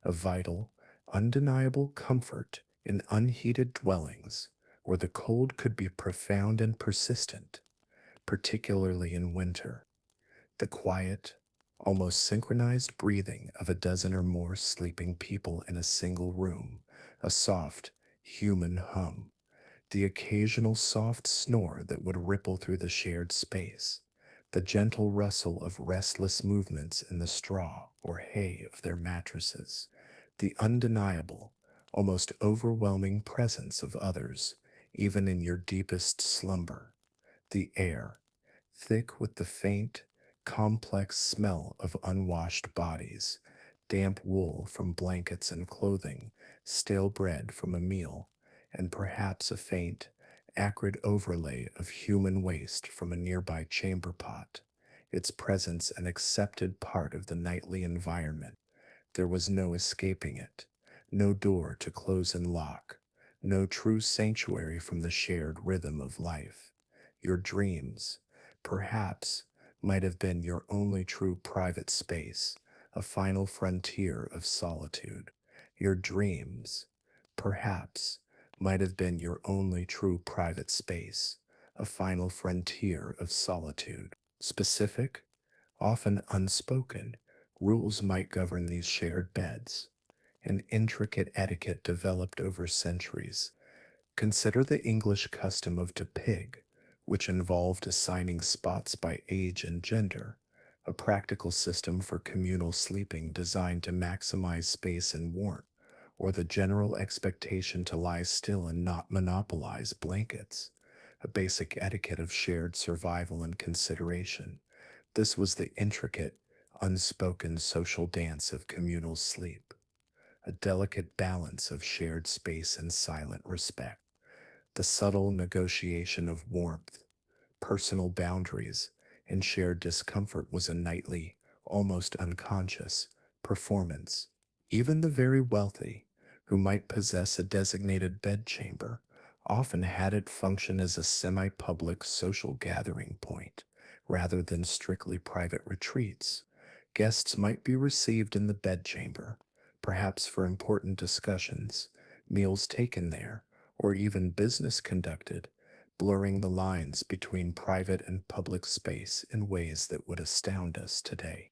a vital, undeniable comfort in unheated dwellings where the cold could be profound and persistent, particularly in winter. The quiet, almost synchronized breathing of a dozen or more sleeping people in a single room, a soft, human hum, the occasional soft snore that would ripple through the shared space, the gentle rustle of restless movements in the straw or hay of their mattresses, the undeniable, almost overwhelming presence of others, even in your deepest slumber, the air, thick with the faint, complex smell of unwashed bodies, damp wool from blankets and clothing, stale bread from a meal, and perhaps a faint, acrid overlay of human waste from a nearby chamber pot, its presence an accepted part of the nightly environment. There was no escaping it, no door to close and lock, no true sanctuary from the shared rhythm of life. Your dreams, perhaps, might have been your only true private space, a final frontier of solitude. Your dreams, perhaps, might have been your only true private space, a final frontier of solitude. Specific, often unspoken, rules might govern these shared beds. An intricate etiquette developed over centuries. Consider the English custom of to pig, which involved assigning spots by age and gender, a practical system for communal sleeping designed to maximize space and warmth, or the general expectation to lie still and not monopolize blankets, a basic etiquette of shared survival and consideration. This was the intricate, unspoken social dance of communal sleep, a delicate balance of shared space and silent respect. The subtle negotiation of warmth, personal boundaries, and shared discomfort was a nightly, almost unconscious, performance. Even the very wealthy, who might possess a designated bedchamber, often had it function as a semi public social gathering point rather than strictly private retreats. Guests might be received in the bedchamber, perhaps for important discussions, meals taken there, or even business conducted, blurring the lines between private and public space in ways that would astound us today.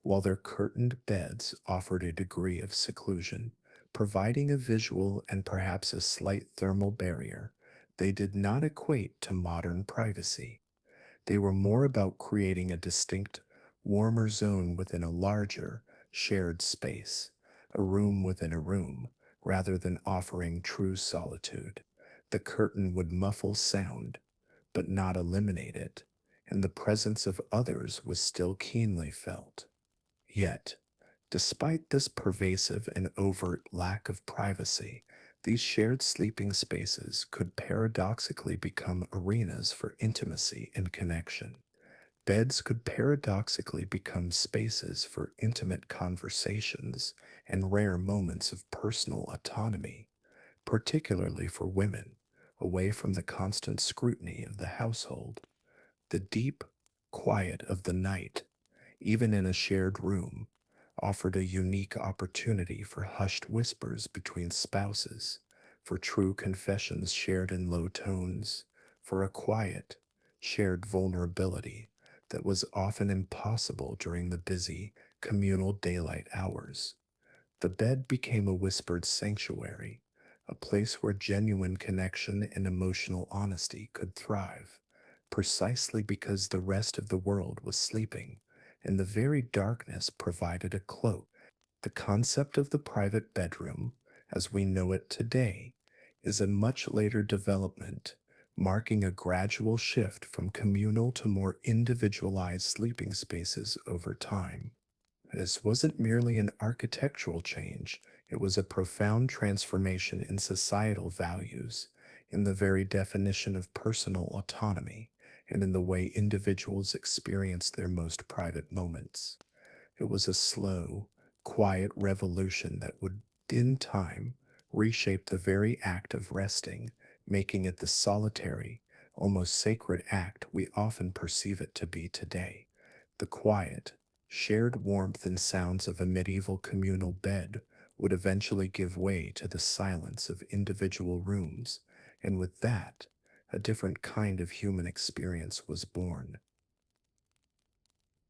While their curtained beds offered a degree of seclusion, providing a visual and perhaps a slight thermal barrier, they did not equate to modern privacy. They were more about creating a distinct, warmer zone within a larger, shared space, a room within a room, rather than offering true solitude. The curtain would muffle sound, but not eliminate it, and the presence of others was still keenly felt. Yet, despite this pervasive and overt lack of privacy, these shared sleeping spaces could paradoxically become arenas for intimacy and connection. Beds could paradoxically become spaces for intimate conversations and rare moments of personal autonomy, particularly for women, away from the constant scrutiny of the household. The deep quiet of the night, even in a shared room, offered a unique opportunity for hushed whispers between spouses, for true confessions shared in low tones, for a quiet, shared vulnerability that was often impossible during the busy, communal daylight hours. The bed became a whispered sanctuary, a place where genuine connection and emotional honesty could thrive, precisely because the rest of the world was sleeping, and the very darkness provided a cloak. The concept of the private bedroom, as we know it today, is a much later development, marking a gradual shift from communal to more individualized sleeping spaces over time. This wasn't merely an architectural change, it was a profound transformation in societal values, in the very definition of personal autonomy, and in the way individuals experience their most private moments. It was a slow, quiet revolution that would, in time, reshape the very act of resting, making it the solitary, almost sacred act we often perceive it to be today. The quiet, shared warmth and sounds of a medieval communal bed would eventually give way to the silence of individual rooms, and with that, a different kind of human experience was born.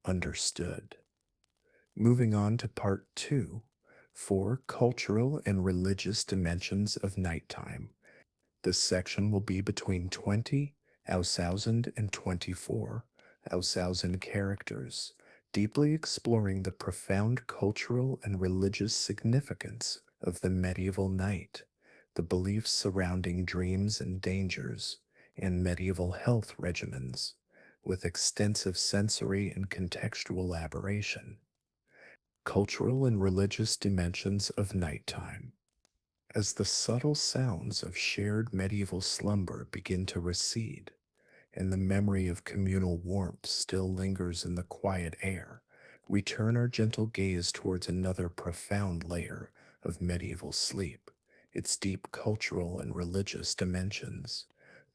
Understood. Moving on to part two, four cultural and religious dimensions of nighttime. This section will be between 20 thousand and 24,000 characters, deeply exploring the profound cultural and religious significance of the medieval night, the beliefs surrounding dreams and dangers, and medieval health regimens, with extensive sensory and contextual elaboration. Cultural and religious dimensions of nighttime. As the subtle sounds of shared medieval slumber begin to recede, and the memory of communal warmth still lingers in the quiet air, we turn our gentle gaze towards another profound layer of medieval sleep, its deep cultural and religious dimensions.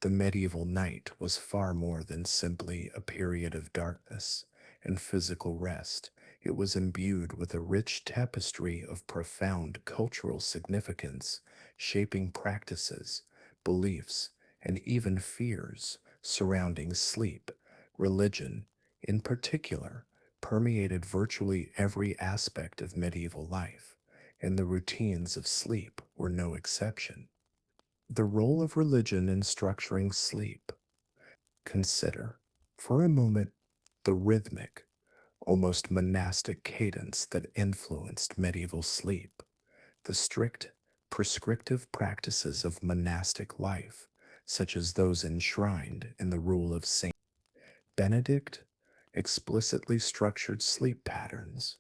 The medieval night was far more than simply a period of darkness and physical rest. It was imbued with a rich tapestry of profound cultural significance, shaping practices, beliefs, and even fears surrounding sleep, religion, in particular, permeated virtually every aspect of medieval life, and the routines of sleep were no exception. The role of religion in structuring sleep. Consider, for a moment, the rhythmic, almost monastic cadence that influenced medieval sleep. The strict, prescriptive practices of monastic life, such as those enshrined in the rule of Saint Benedict, explicitly structured sleep patterns.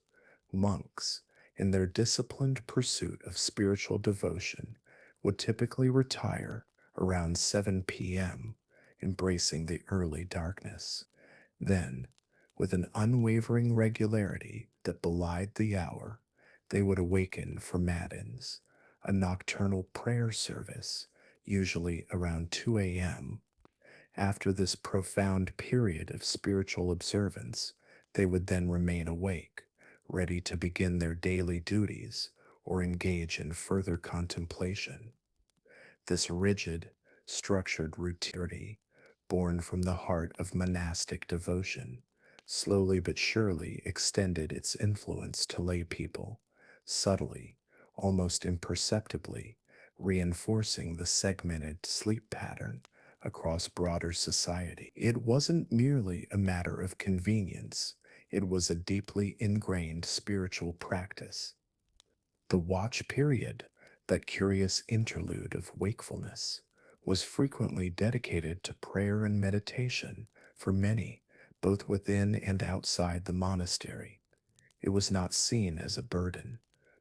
Monks, in their disciplined pursuit of spiritual devotion, would typically retire around 7 p.m., embracing the early darkness. Then, with an unwavering regularity that belied the hour, they would awaken for matins, a nocturnal prayer service, usually around 2 a.m. After this profound period of spiritual observance, they would then remain awake, ready to begin their daily duties or engage in further contemplation. This rigid, structured routine, born from the heart of monastic devotion, slowly but surely extended its influence to lay people, subtly, almost imperceptibly, reinforcing the segmented sleep pattern across broader society. It wasn't merely a matter of convenience, it was a deeply ingrained spiritual practice. The watch period, that curious interlude of wakefulness, was frequently dedicated to prayer and meditation for many, both within and outside the monastery. It was not seen as a burden,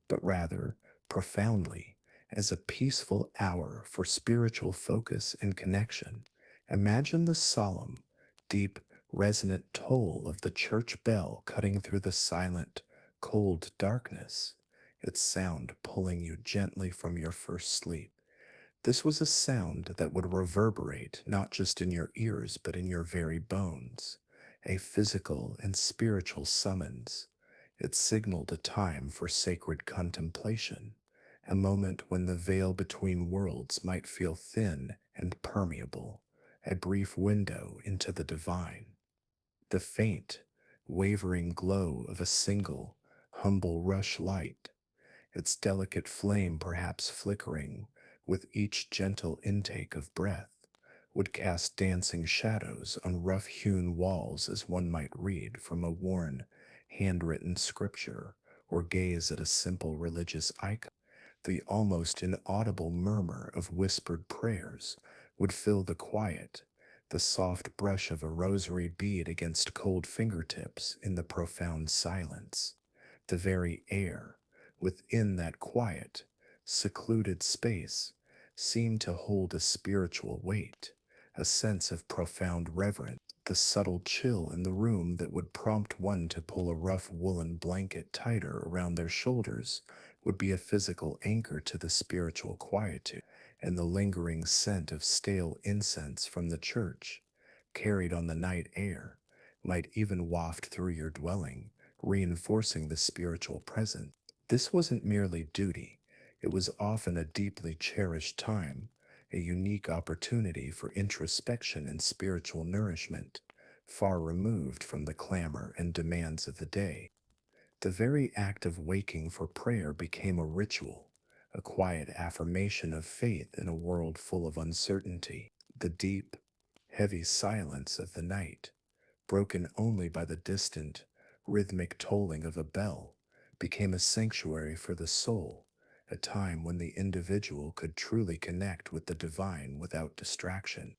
but rather, profoundly, as a peaceful hour for spiritual focus and connection. Imagine the solemn, deep, resonant toll of the church bell cutting through the silent, cold darkness, its sound pulling you gently from your first sleep. This was a sound that would reverberate not just in your ears but in your very bones, a physical and spiritual summons. It signaled a time for sacred contemplation, a moment when the veil between worlds might feel thin and permeable, a brief window into the divine. The faint, wavering glow of a single, humble rush light, its delicate flame perhaps flickering with each gentle intake of breath, would cast dancing shadows on rough hewn walls as one might read from a worn, handwritten scripture or gaze at a simple religious icon. The almost inaudible murmur of whispered prayers would fill the quiet, the soft brush of a rosary bead against cold fingertips in the profound silence. The very air, within that quiet, secluded space, seemed to hold a spiritual weight, a sense of profound reverence. The subtle chill in the room that would prompt one to pull a rough woolen blanket tighter around their shoulders would be a physical anchor to the spiritual quietude, and the lingering scent of stale incense from the church, carried on the night air, might even waft through your dwelling, reinforcing the spiritual presence. This wasn't merely duty, it was often a deeply cherished time, a unique opportunity for introspection and spiritual nourishment, far removed from the clamor and demands of the day. The very act of waking for prayer became a ritual, a quiet affirmation of faith in a world full of uncertainty. The deep, heavy silence of the night, broken only by the distant, rhythmic tolling of a bell, became a sanctuary for the soul, a time when the individual could truly connect with the divine without distraction.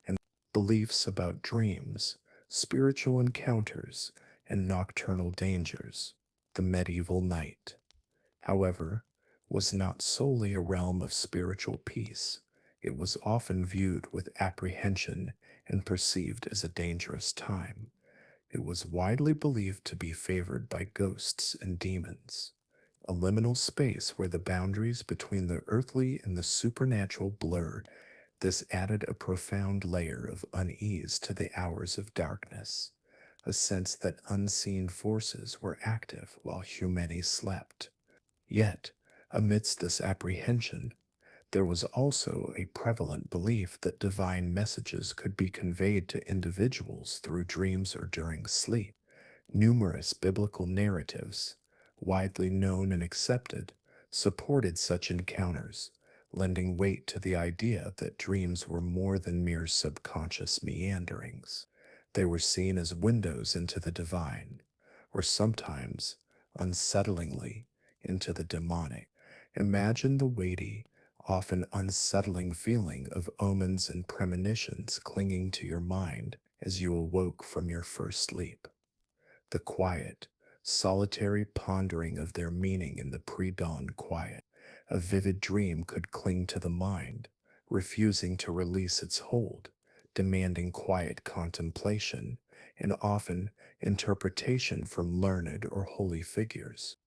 And beliefs about dreams, spiritual encounters, and nocturnal dangers. The medieval night, however, was not solely a realm of spiritual peace. It was often viewed with apprehension and perceived as a dangerous time. It was widely believed to be favored by ghosts and demons, a liminal space where the boundaries between the earthly and the supernatural blurred. This added a profound layer of unease to the hours of darkness, a sense that unseen forces were active while humanity slept. Yet, amidst this apprehension, There was also a prevalent belief that divine messages could be conveyed to individuals through dreams or during sleep. Numerous biblical narratives, widely known and accepted, supported such encounters, lending weight to the idea that dreams were more than mere subconscious meanderings. They were seen as windows into the divine, or sometimes, unsettlingly, into the demonic. Imagine the weighty, often unsettling feeling of omens and premonitions clinging to your mind as you awoke from your first sleep. The quiet, solitary pondering of their meaning in the pre dawn quiet. A vivid dream could cling to the mind, refusing to release its hold, demanding quiet contemplation and often interpretation from learned or holy figures.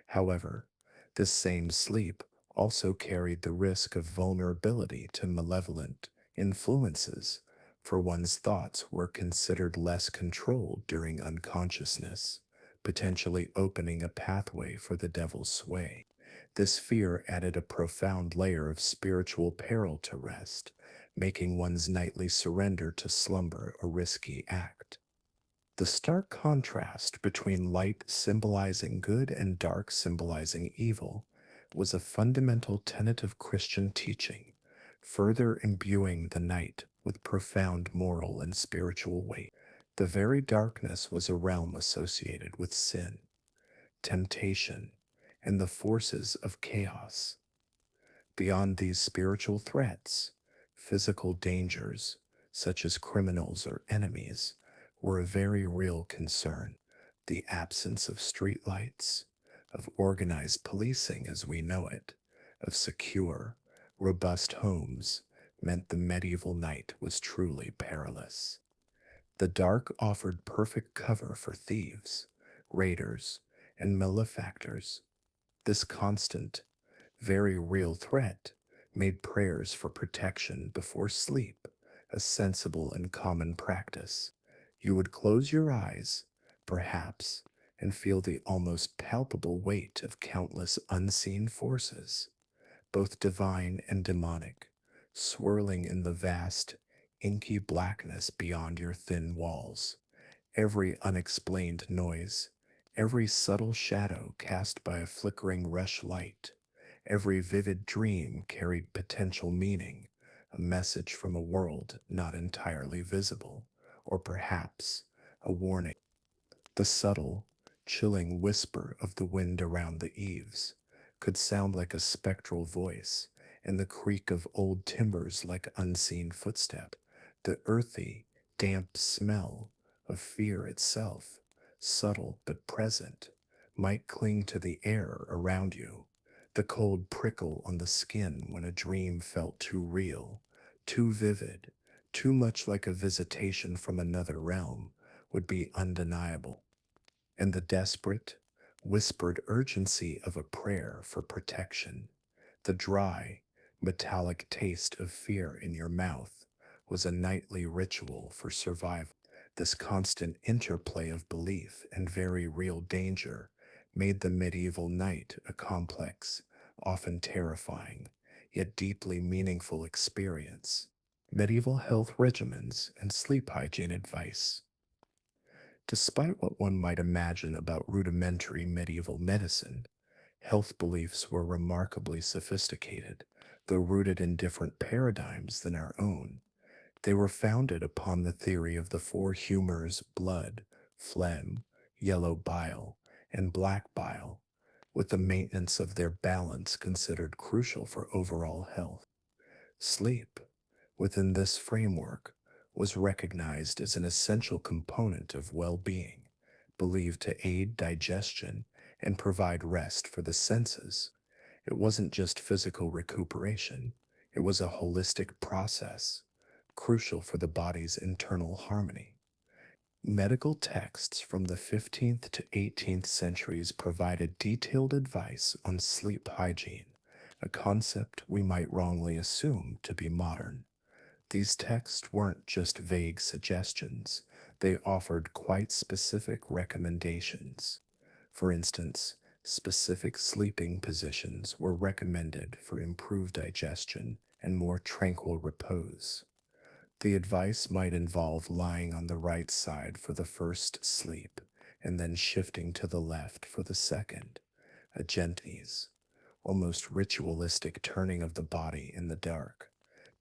However, this same sleep also carried the risk of vulnerability to malevolent influences, for one's thoughts were considered less controlled during unconsciousness, potentially opening a pathway for the devil's sway. This fear added a profound layer of spiritual peril to rest, making one's nightly surrender to slumber a risky act. The stark contrast between light symbolizing good and dark symbolizing evil was a fundamental tenet of Christian teaching, further imbuing the night with profound moral and spiritual weight. The very darkness was a realm associated with sin, temptation, and the forces of chaos. Beyond these spiritual threats, physical dangers, such as criminals or enemies, were a very real concern. The absence of streetlights, of organized policing as we know it, of secure, robust homes, meant the medieval night was truly perilous. The dark offered perfect cover for thieves, raiders, and malefactors. This constant, very real threat made prayers for protection before sleep a sensible and common practice. You would close your eyes, perhaps, and feel the almost palpable weight of countless unseen forces, both divine and demonic, swirling in the vast, inky blackness beyond your thin walls. Every unexplained noise, every subtle shadow cast by a flickering rush light, every vivid dream carried potential meaning, a message from a world not entirely visible, or perhaps a warning. The subtle, chilling whisper of the wind around the eaves could sound like a spectral voice, and the creak of old timbers like unseen footstep. The earthy, damp smell of fear itself, subtle but present, might cling to the air around you. The cold prickle on the skin when a dream felt too real, too vivid, too much like a visitation from another realm would be undeniable, and the desperate, whispered urgency of a prayer for protection. The dry, metallic taste of fear in your mouth was a nightly ritual for survival. This constant interplay of belief and very real danger made the medieval night a complex, often terrifying, yet deeply meaningful experience. Medieval health regimens and sleep hygiene advice. Despite what one might imagine about rudimentary medieval medicine, health beliefs were remarkably sophisticated, though rooted in different paradigms than our own. They were founded upon the theory of the four humors blood, phlegm, yellow bile, and black bile, with the maintenance of their balance considered crucial for overall health. Sleep, within this framework, was recognized as an essential component of well being, believed to aid digestion and provide rest for the senses. It wasn't just physical recuperation, it was a holistic process, crucial for the body's internal harmony. Medical texts from the 15th to 18th centuries provided detailed advice on sleep hygiene, a concept we might wrongly assume to be modern. These texts weren't just vague suggestions, they offered quite specific recommendations. For instance, Specific sleeping positions were recommended for improved digestion and more tranquil repose. The advice might involve lying on the right side for the first sleep and then shifting to the left for the second, a gentles, almost ritualistic turning of the body in the dark,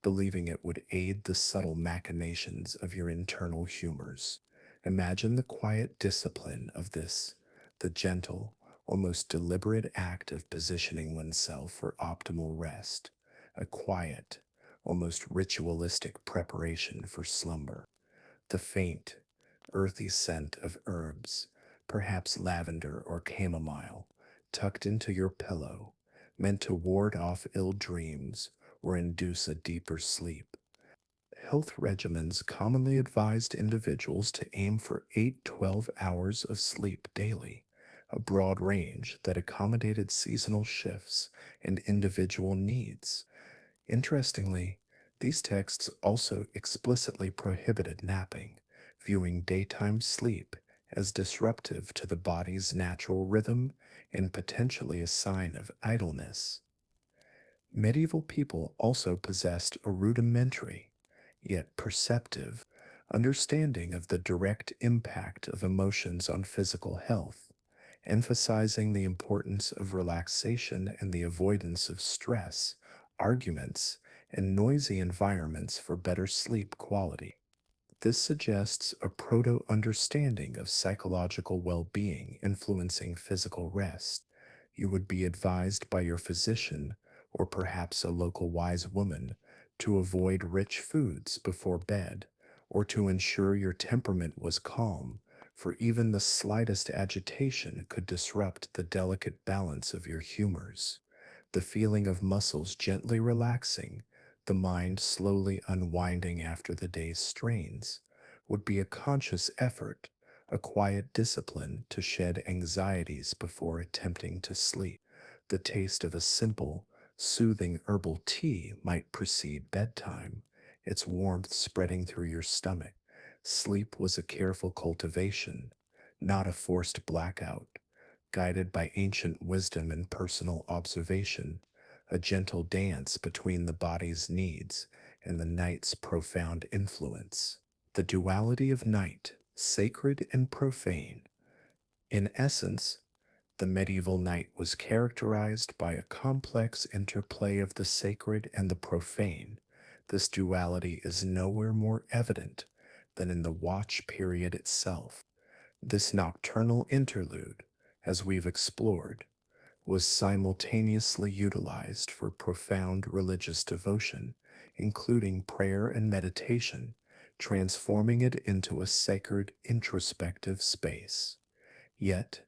believing it would aid the subtle machinations of your internal humors. Imagine the quiet discipline of this, the gentle, almost deliberate act of positioning oneself for optimal rest, a quiet, almost ritualistic preparation for slumber. The faint, earthy scent of herbs, perhaps lavender or chamomile, tucked into your pillow, meant to ward off ill dreams or induce a deeper sleep. Health regimens commonly advised individuals to aim for 8-12 hours of sleep daily, a broad range that accommodated seasonal shifts and individual needs. Interestingly, these texts also explicitly prohibited napping, viewing daytime sleep as disruptive to the body's natural rhythm and potentially a sign of idleness. Medieval people also possessed a rudimentary, yet perceptive, understanding of the direct impact of emotions on physical health, emphasizing the importance of relaxation and the avoidance of stress, arguments, and noisy environments for better sleep quality. This suggests a proto understanding of psychological well being influencing physical rest. You would be advised by your physician, or perhaps a local wise woman, to avoid rich foods before bed, or to ensure your temperament was calm, for even the slightest agitation could disrupt the delicate balance of your humors. The feeling of muscles gently relaxing, the mind slowly unwinding after the day's strains, would be a conscious effort, a quiet discipline to shed anxieties before attempting to sleep. The taste of a simple, soothing herbal tea might precede bedtime, its warmth spreading through your stomach. Sleep was a careful cultivation, not a forced blackout, guided by ancient wisdom and personal observation, a gentle dance between the body's needs and the night's profound influence. The duality of night, sacred and profane. In essence, the medieval night was characterized by a complex interplay of the sacred and the profane. This duality is nowhere more evident than in the watch period itself. This nocturnal interlude, as we've explored, was simultaneously utilized for profound religious devotion, including prayer and meditation, transforming it into a sacred introspective space. Yet,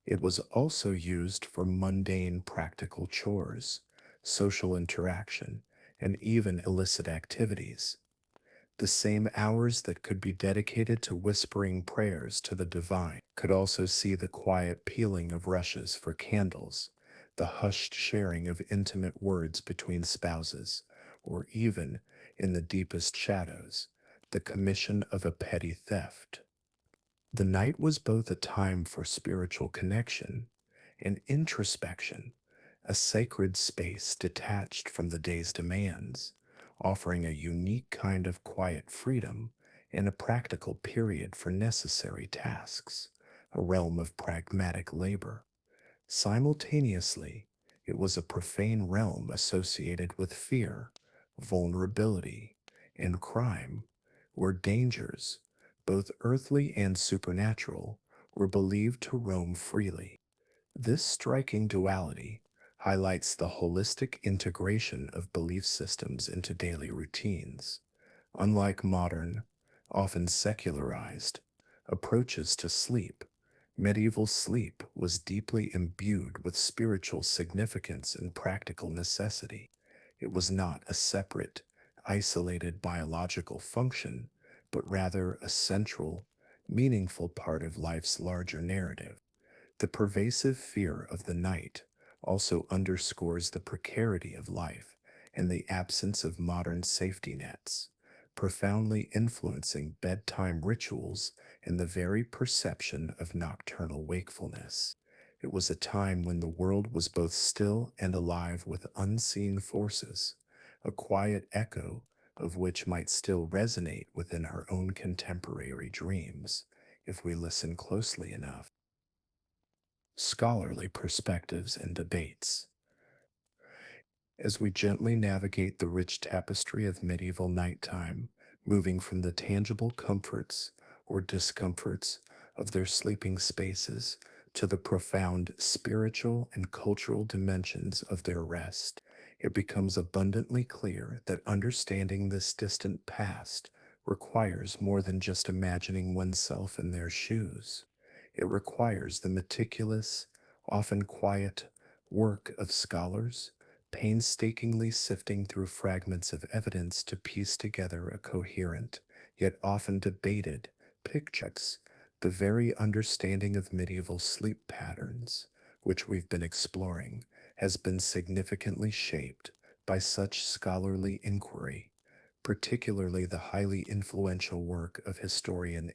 it was also used for mundane practical chores, social interaction, and even illicit activities. The same hours that could be dedicated to whispering prayers to the divine could also see the quiet peeling of rushes for candles, the hushed sharing of intimate words between spouses, or even, in the deepest shadows, the commission of a petty theft. The night was both a time for spiritual connection and introspection, a sacred space detached from the day's demands, offering a unique kind of quiet freedom and a practical period for necessary tasks, a realm of pragmatic labor. Simultaneously, it was a profane realm associated with fear, vulnerability, and crime, where dangers, both earthly and supernatural, were believed to roam freely. This striking duality highlights the holistic integration of belief systems into daily routines. Unlike modern, often secularized, approaches to sleep, medieval sleep was deeply imbued with spiritual significance and practical necessity. It was not a separate, isolated biological function, but rather a central, meaningful part of life's larger narrative. The pervasive fear of the night also underscores the precarity of life and the absence of modern safety nets, profoundly influencing bedtime rituals and the very perception of nocturnal wakefulness. It was a time when the world was both still and alive with unseen forces, a quiet echo of which might still resonate within our own contemporary dreams if we listen closely enough. Scholarly perspectives and debates. As we gently navigate the rich tapestry of medieval nighttime, moving from the tangible comforts or discomforts of their sleeping spaces to the profound spiritual and cultural dimensions of their rest, it becomes abundantly clear that understanding this distant past requires more than just imagining oneself in their shoes. It requires the meticulous, often quiet work of scholars painstakingly sifting through fragments of evidence to piece together a coherent, yet often debated, pictures, the very understanding of medieval sleep patterns, which we've been exploring, has been significantly shaped by such scholarly inquiry, particularly the highly influential work of historian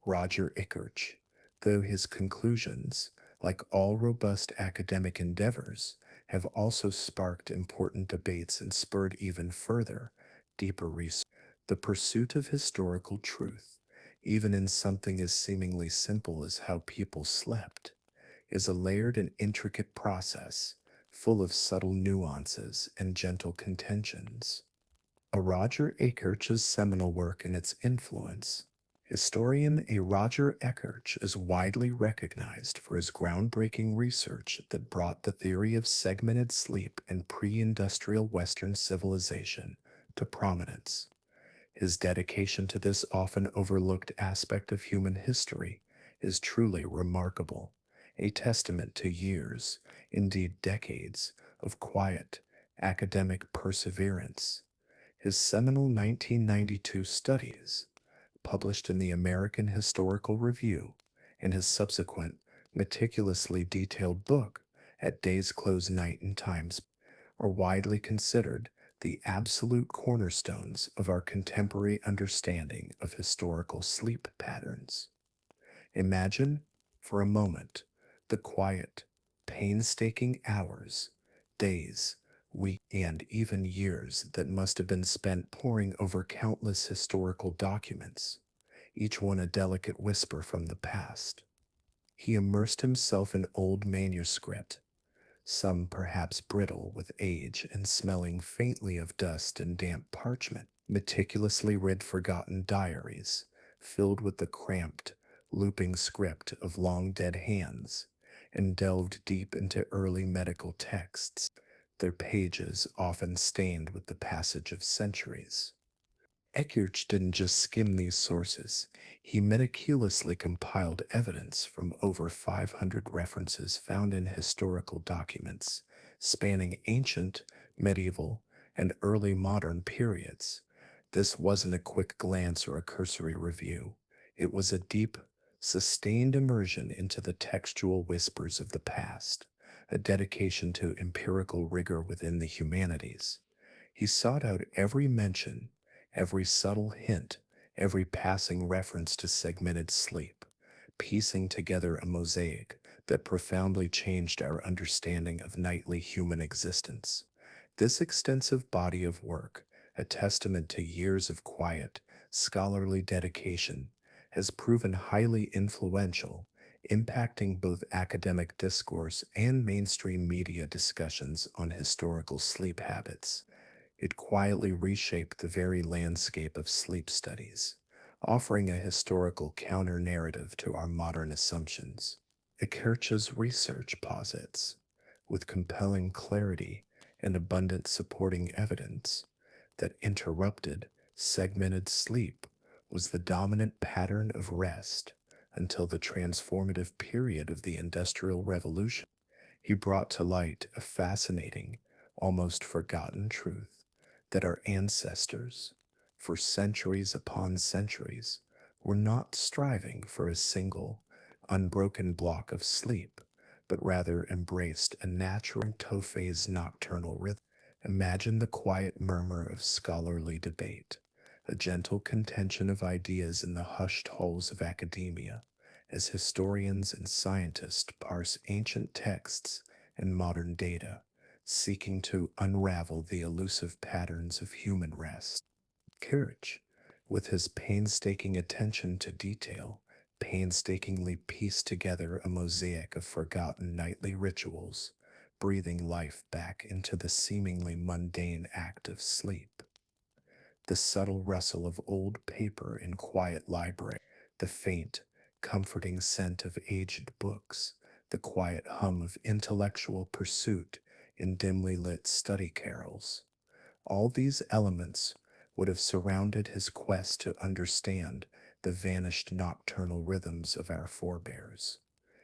Roger Ickert, though his conclusions, like all robust academic endeavors, have also sparked important debates and spurred even further, deeper research. The pursuit of historical truth, even in something as seemingly simple as how people slept, is a layered and intricate process, full of subtle nuances and gentle contentions. A Roger Eckert's seminal work and its influence. Historian A. Roger Eckhart is widely recognized for his groundbreaking research that brought the theory of segmented sleep in pre-industrial Western civilization to prominence. His dedication to this often overlooked aspect of human history is truly remarkable, a testament to years, indeed decades, of quiet, academic perseverance. His seminal 1992 studies, published in the American Historical Review, and his subsequent, meticulously detailed book, At Day's Close Night and Times, are widely considered the absolute cornerstones of our contemporary understanding of historical sleep patterns. Imagine, for a moment, the quiet, painstaking hours, days, weeks, and even years that must have been spent poring over countless historical documents, each one a delicate whisper from the past. He immersed himself in old manuscript, some perhaps brittle with age and smelling faintly of dust and damp parchment, meticulously read forgotten diaries, filled with the cramped, looping script of long dead hands, and delved deep into early medical texts, their pages often stained with the passage of centuries. Eckert didn't just skim these sources, he meticulously compiled evidence from over 500 references found in historical documents spanning ancient, medieval, and early modern periods. This wasn't a quick glance or a cursory review. It was a deep, sustained immersion into the textual whispers of the past, a dedication to empirical rigor within the humanities. He sought out every mention, every subtle hint, every passing reference to segmented sleep, piecing together a mosaic that profoundly changed our understanding of nightly human existence. This extensive body of work, a testament to years of quiet, scholarly dedication, has proven highly influential, impacting both academic discourse and mainstream media discussions on historical sleep habits. It quietly reshaped the very landscape of sleep studies, offering a historical counter narrative to our modern assumptions. Ekercha's research posits, with compelling clarity and abundant supporting evidence, that interrupted, segmented sleep was the dominant pattern of rest until the transformative period of the Industrial Revolution. He brought to light a fascinating, almost forgotten truth that our ancestors, for centuries upon centuries, were not striving for a single, unbroken block of sleep, but rather embraced a natural two-phase nocturnal rhythm. Imagine the quiet murmur of scholarly debate, a gentle contention of ideas in the hushed halls of academia, as historians and scientists parse ancient texts and modern data, seeking to unravel the elusive patterns of human rest. Courage, with his painstaking attention to detail, painstakingly pieced together a mosaic of forgotten nightly rituals, breathing life back into the seemingly mundane act of sleep. The subtle rustle of old paper in quiet library, the faint, comforting scent of aged books, the quiet hum of intellectual pursuit in dimly lit study carols. All these elements would have surrounded his quest to understand the vanished nocturnal rhythms of our forebears.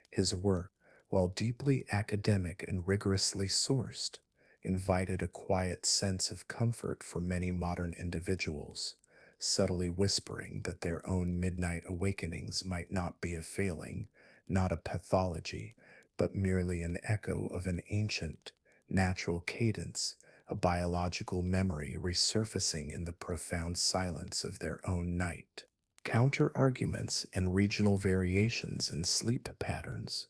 His work, while deeply academic and rigorously sourced, invited a quiet sense of comfort for many modern individuals, subtly whispering that their own midnight awakenings might not be a failing, not a pathology, but merely an echo of an ancient, natural cadence, a biological memory resurfacing in the profound silence of their own night. Counter arguments and regional variations in sleep patterns.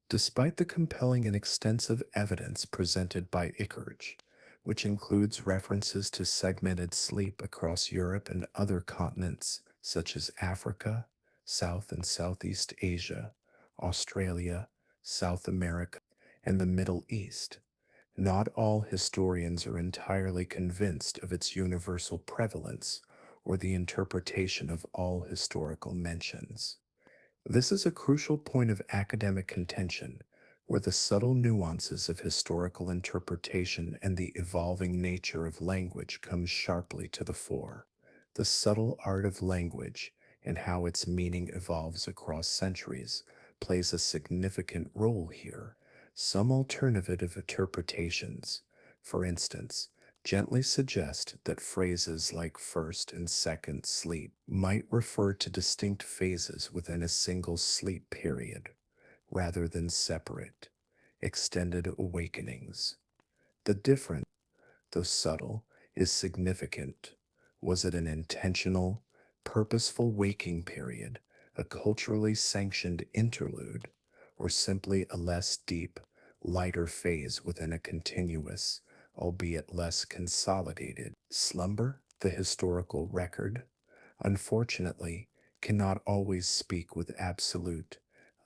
Despite the compelling and extensive evidence presented by Icarage, which includes references to segmented sleep across Europe and other continents such as Africa, South and Southeast Asia, Australia, South America, and the Middle East, not all historians are entirely convinced of its universal prevalence or the interpretation of all historical mentions. This is a crucial point of academic contention, where the subtle nuances of historical interpretation and the evolving nature of language come sharply to the fore. The subtle art of language and how its meaning evolves across centuries plays a significant role here. Some alternative interpretations, for instance, gently suggest that phrases like first and second sleep might refer to distinct phases within a single sleep period, rather than separate, extended awakenings. The difference, though subtle, is significant. Was it an intentional, purposeful waking period, a culturally sanctioned interlude, or simply a less deep, lighter phase within a continuous, albeit less consolidated, slumber? The historical record, unfortunately, cannot always speak with absolute,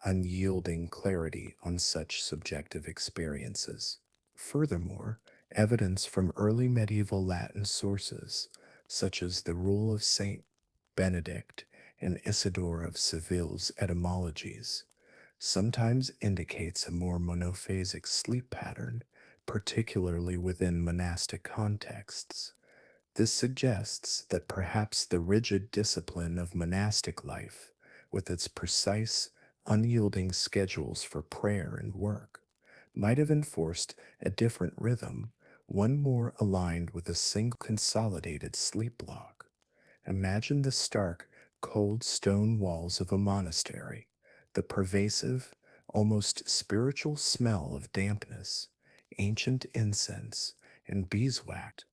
unyielding clarity on such subjective experiences. Furthermore, evidence from early medieval Latin sources, such as the Rule of Saint Benedict and Isidore of Seville's etymologies, sometimes indicates a more monophasic sleep pattern, particularly within monastic contexts. This suggests that perhaps the rigid discipline of monastic life, with its precise, unyielding schedules for prayer and work, might have enforced a different rhythm, one more aligned with a single consolidated sleep block. Imagine the stark, cold stone walls of a monastery, the pervasive, almost spiritual smell of dampness, ancient incense, and beeswax,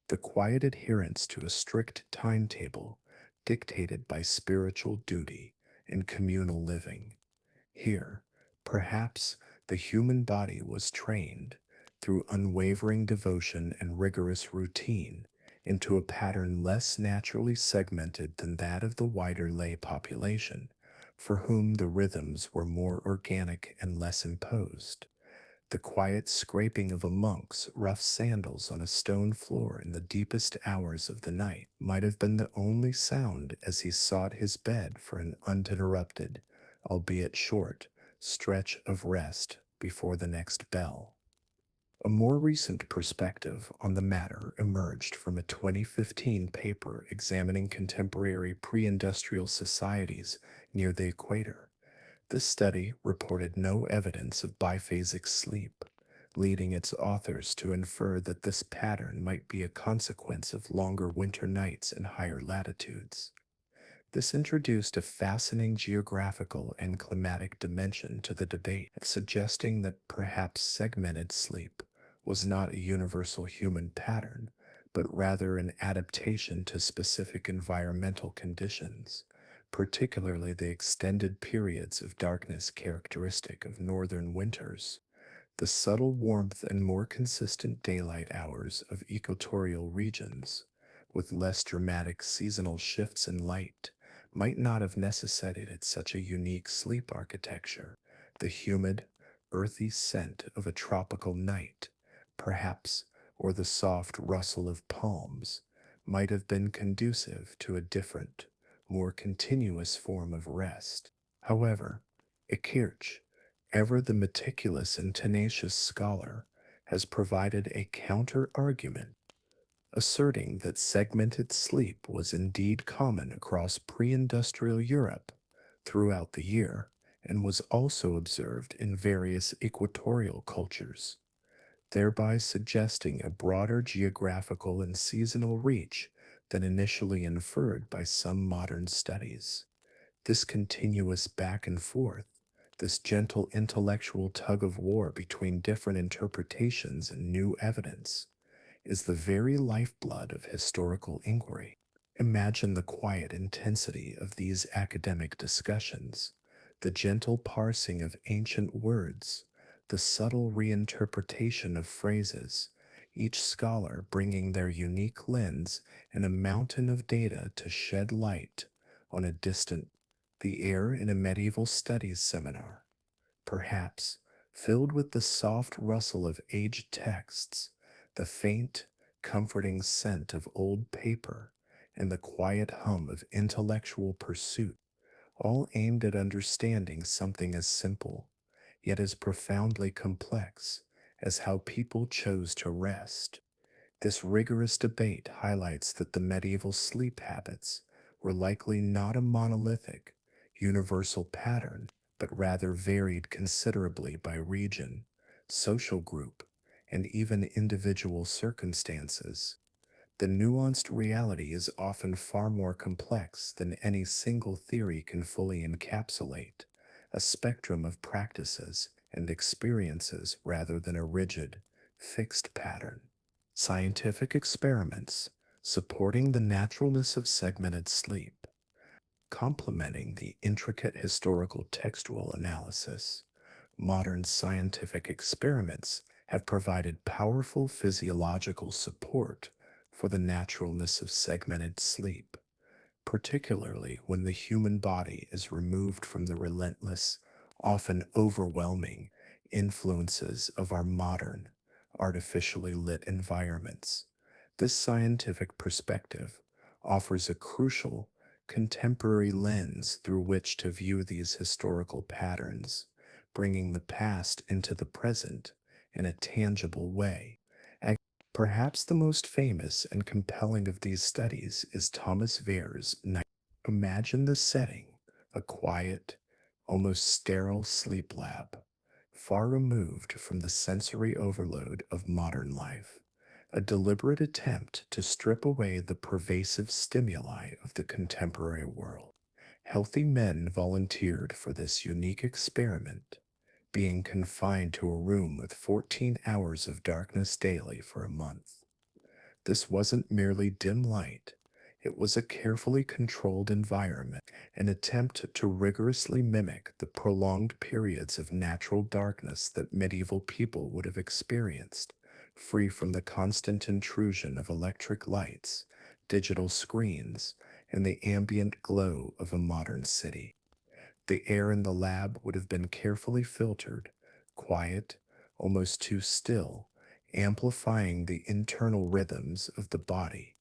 the quiet adherence to a strict timetable dictated by spiritual duty and communal living. Here, perhaps, the human body was trained, through unwavering devotion and rigorous routine, into a pattern less naturally segmented than that of the wider lay population, for whom the rhythms were more organic and less imposed. The quiet scraping of a monk's rough sandals on a stone floor in the deepest hours of the night might have been the only sound as he sought his bed for an uninterrupted, albeit short, stretch of rest before the next bell. A more recent perspective on the matter emerged from a 2015 paper examining contemporary pre industrial societies near the equator. This study reported no evidence of biphasic sleep, leading its authors to infer that this pattern might be a consequence of longer winter nights in higher latitudes. This introduced a fascinating geographical and climatic dimension to the debate, suggesting that perhaps segmented sleep was not a universal human pattern, but rather an adaptation to specific environmental conditions, particularly the extended periods of darkness characteristic of northern winters. The subtle warmth and more consistent daylight hours of equatorial regions, with less dramatic seasonal shifts in light, might not have necessitated such a unique sleep architecture. The humid, earthy scent of a tropical night, perhaps, or the soft rustle of palms, might have been conducive to a different, more continuous form of rest. However, Ekirch, ever the meticulous and tenacious scholar, has provided a counter argument, asserting that segmented sleep was indeed common across pre industrial Europe throughout the year and was also observed in various equatorial cultures, thereby suggesting a broader geographical and seasonal reach than initially inferred by some modern studies. This continuous back and forth, this gentle intellectual tug of war between different interpretations and new evidence, is the very lifeblood of historical inquiry. Imagine the quiet intensity of these academic discussions, the gentle parsing of ancient words, the subtle reinterpretation of phrases, each scholar bringing their unique lens and a mountain of data to shed light on a distant, the air in a medieval studies seminar, perhaps filled with the soft rustle of aged texts, the faint, comforting scent of old paper, and the quiet hum of intellectual pursuit, all aimed at understanding something as simple, yet as profoundly complex, as how people chose to rest. This rigorous debate highlights that the medieval sleep habits were likely not a monolithic, universal pattern, but rather varied considerably by region, social group, and even individual circumstances. The nuanced reality is often far more complex than any single theory can fully encapsulate, a spectrum of practices and experiences rather than a rigid, fixed pattern. Scientific experiments supporting the naturalness of segmented sleep, complementing the intricate historical textual analysis. Modern scientific experiments have provided powerful physiological support for the naturalness of segmented sleep, particularly when the human body is removed from the relentless, often overwhelming influences of our modern, artificially lit environments. This scientific perspective offers a crucial, contemporary lens through which to view these historical patterns, bringing the past into the present in a tangible way. Perhaps the most famous and compelling of these studies is Thomas Wehr's Night. Imagine the setting, a quiet, almost sterile sleep lab, far removed from the sensory overload of modern life, a deliberate attempt to strip away the pervasive stimuli of the contemporary world. Healthy men volunteered for this unique experiment, being confined to a room with 14 hours of darkness daily for a month. This wasn't merely dim light, it was a carefully controlled environment, an attempt to rigorously mimic the prolonged periods of natural darkness that medieval people would have experienced, free from the constant intrusion of electric lights, digital screens, and the ambient glow of a modern city. The air in the lab would have been carefully filtered, quiet, almost too still, amplifying the internal rhythms of the body.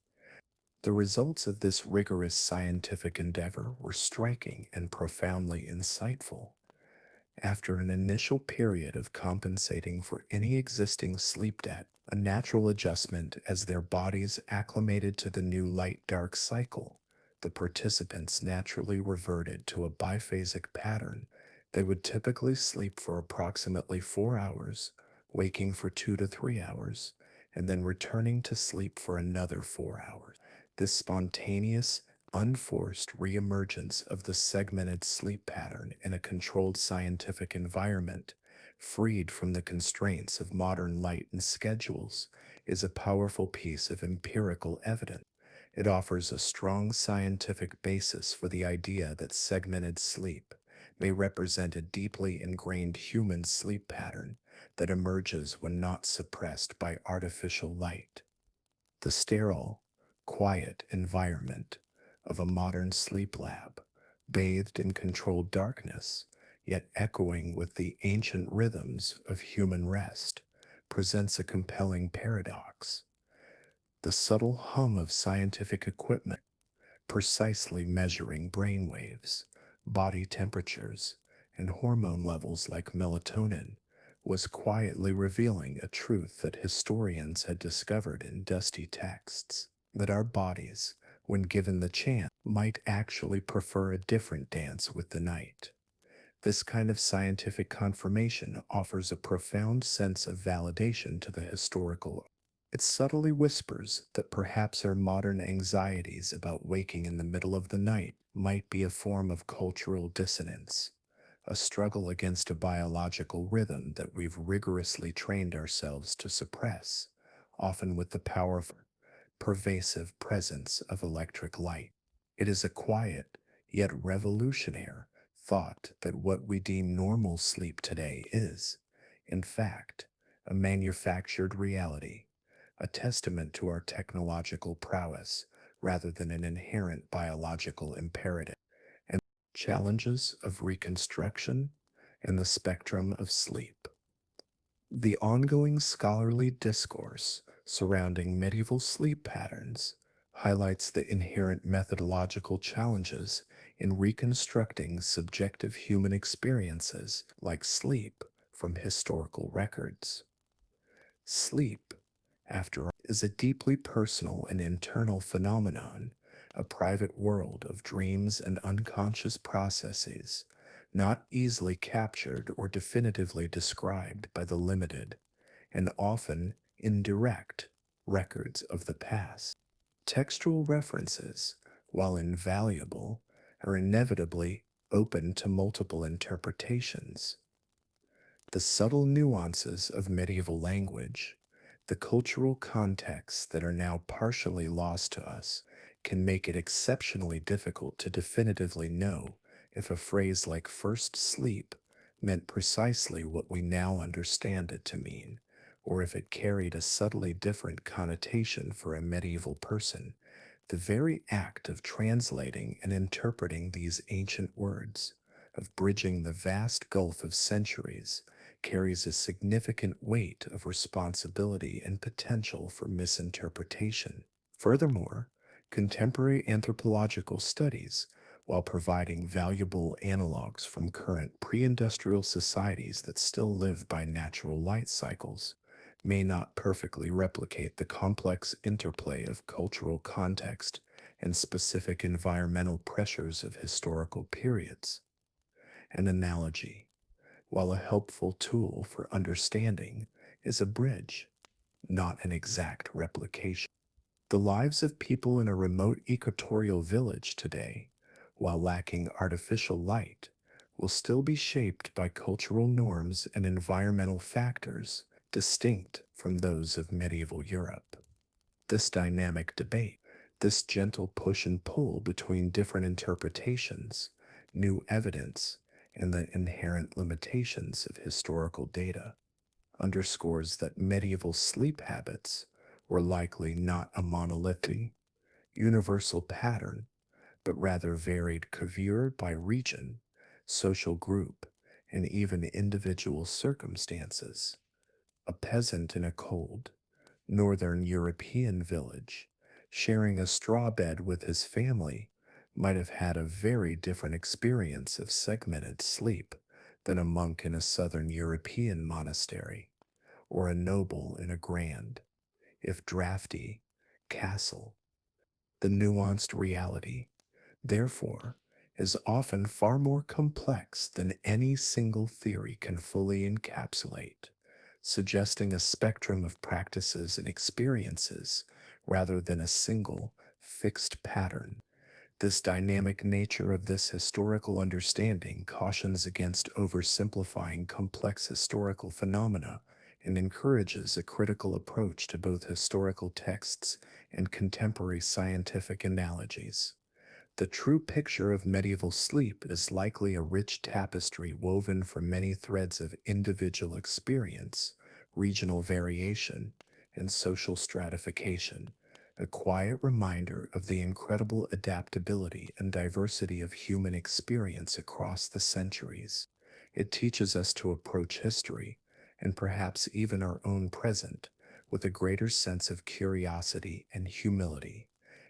The results of this rigorous scientific endeavor were striking and profoundly insightful. After an initial period of compensating for any existing sleep debt, a natural adjustment as their bodies acclimated to the new light dark cycle, the participants naturally reverted to a biphasic pattern. They would typically sleep for approximately 4 hours, waking for 2 to 3 hours, and then returning to sleep for another 4 hours. This spontaneous, unforced reemergence of the segmented sleep pattern in a controlled scientific environment, freed from the constraints of modern light and schedules, is a powerful piece of empirical evidence. It offers a strong scientific basis for the idea that segmented sleep may represent a deeply ingrained human sleep pattern that emerges when not suppressed by artificial light. The sterile, quiet environment of a modern sleep lab, bathed in controlled darkness, yet echoing with the ancient rhythms of human rest, presents a compelling paradox. The subtle hum of scientific equipment, precisely measuring brain waves, body temperatures, and hormone levels like melatonin, was quietly revealing a truth that historians had discovered in dusty texts, that our bodies, when given the chance, might actually prefer a different dance with the night. This kind of scientific confirmation offers a profound sense of validation to the historical. It subtly whispers that perhaps our modern anxieties about waking in the middle of the night might be a form of cultural dissonance, a struggle against a biological rhythm that we've rigorously trained ourselves to suppress, often with the powerful, pervasive presence of electric light. It is a quiet, yet revolutionary, thought that what we deem normal sleep today is, in fact, a manufactured reality, a testament to our technological prowess rather than an inherent biological imperative. And challenges of reconstruction and the spectrum of sleep. The ongoing scholarly discourse surrounding medieval sleep patterns highlights the inherent methodological challenges in reconstructing subjective human experiences like sleep from historical records. Sleep, after all, is a deeply personal and internal phenomenon, a private world of dreams and unconscious processes, not easily captured or definitively described by the limited and often indirect records of the past. Textual references, while invaluable, are inevitably open to multiple interpretations. The subtle nuances of medieval language, the cultural contexts that are now partially lost to us, can make it exceptionally difficult to definitively know if a phrase like first sleep meant precisely what we now understand it to mean, or if it carried a subtly different connotation for a medieval person. The very act of translating and interpreting these ancient words, of bridging the vast gulf of centuries, carries a significant weight of responsibility and potential for misinterpretation. Furthermore, contemporary anthropological studies, while providing valuable analogs from current pre industrial societies that still live by natural light cycles, may not perfectly replicate the complex interplay of cultural context and specific environmental pressures of historical periods. An analogy, while a helpful tool for understanding, is a bridge, not an exact replication. The lives of people in a remote equatorial village today, while lacking artificial light, will still be shaped by cultural norms and environmental factors distinct from those of medieval Europe. This dynamic debate, this gentle push and pull between different interpretations, new evidence, and the inherent limitations of historical data, underscores that medieval sleep habits were likely not a monolithic, universal pattern, but rather varied covered by region, social group, and even individual circumstances. A peasant in a cold, northern European village, sharing a straw bed with his family, might have had a very different experience of segmented sleep than a monk in a southern European monastery, or a noble in a grand, if drafty, castle. The nuanced reality, therefore, is often far more complex than any single theory can fully encapsulate, suggesting a spectrum of practices and experiences rather than a single, fixed pattern. This dynamic nature of this historical understanding cautions against oversimplifying complex historical phenomena and encourages a critical approach to both historical texts and contemporary scientific analogies. The true picture of medieval sleep is likely a rich tapestry woven from many threads of individual experience, regional variation, and social stratification, a quiet reminder of the incredible adaptability and diversity of human experience across the centuries. It teaches us to approach history, and perhaps even our own present, with a greater sense of curiosity and humility,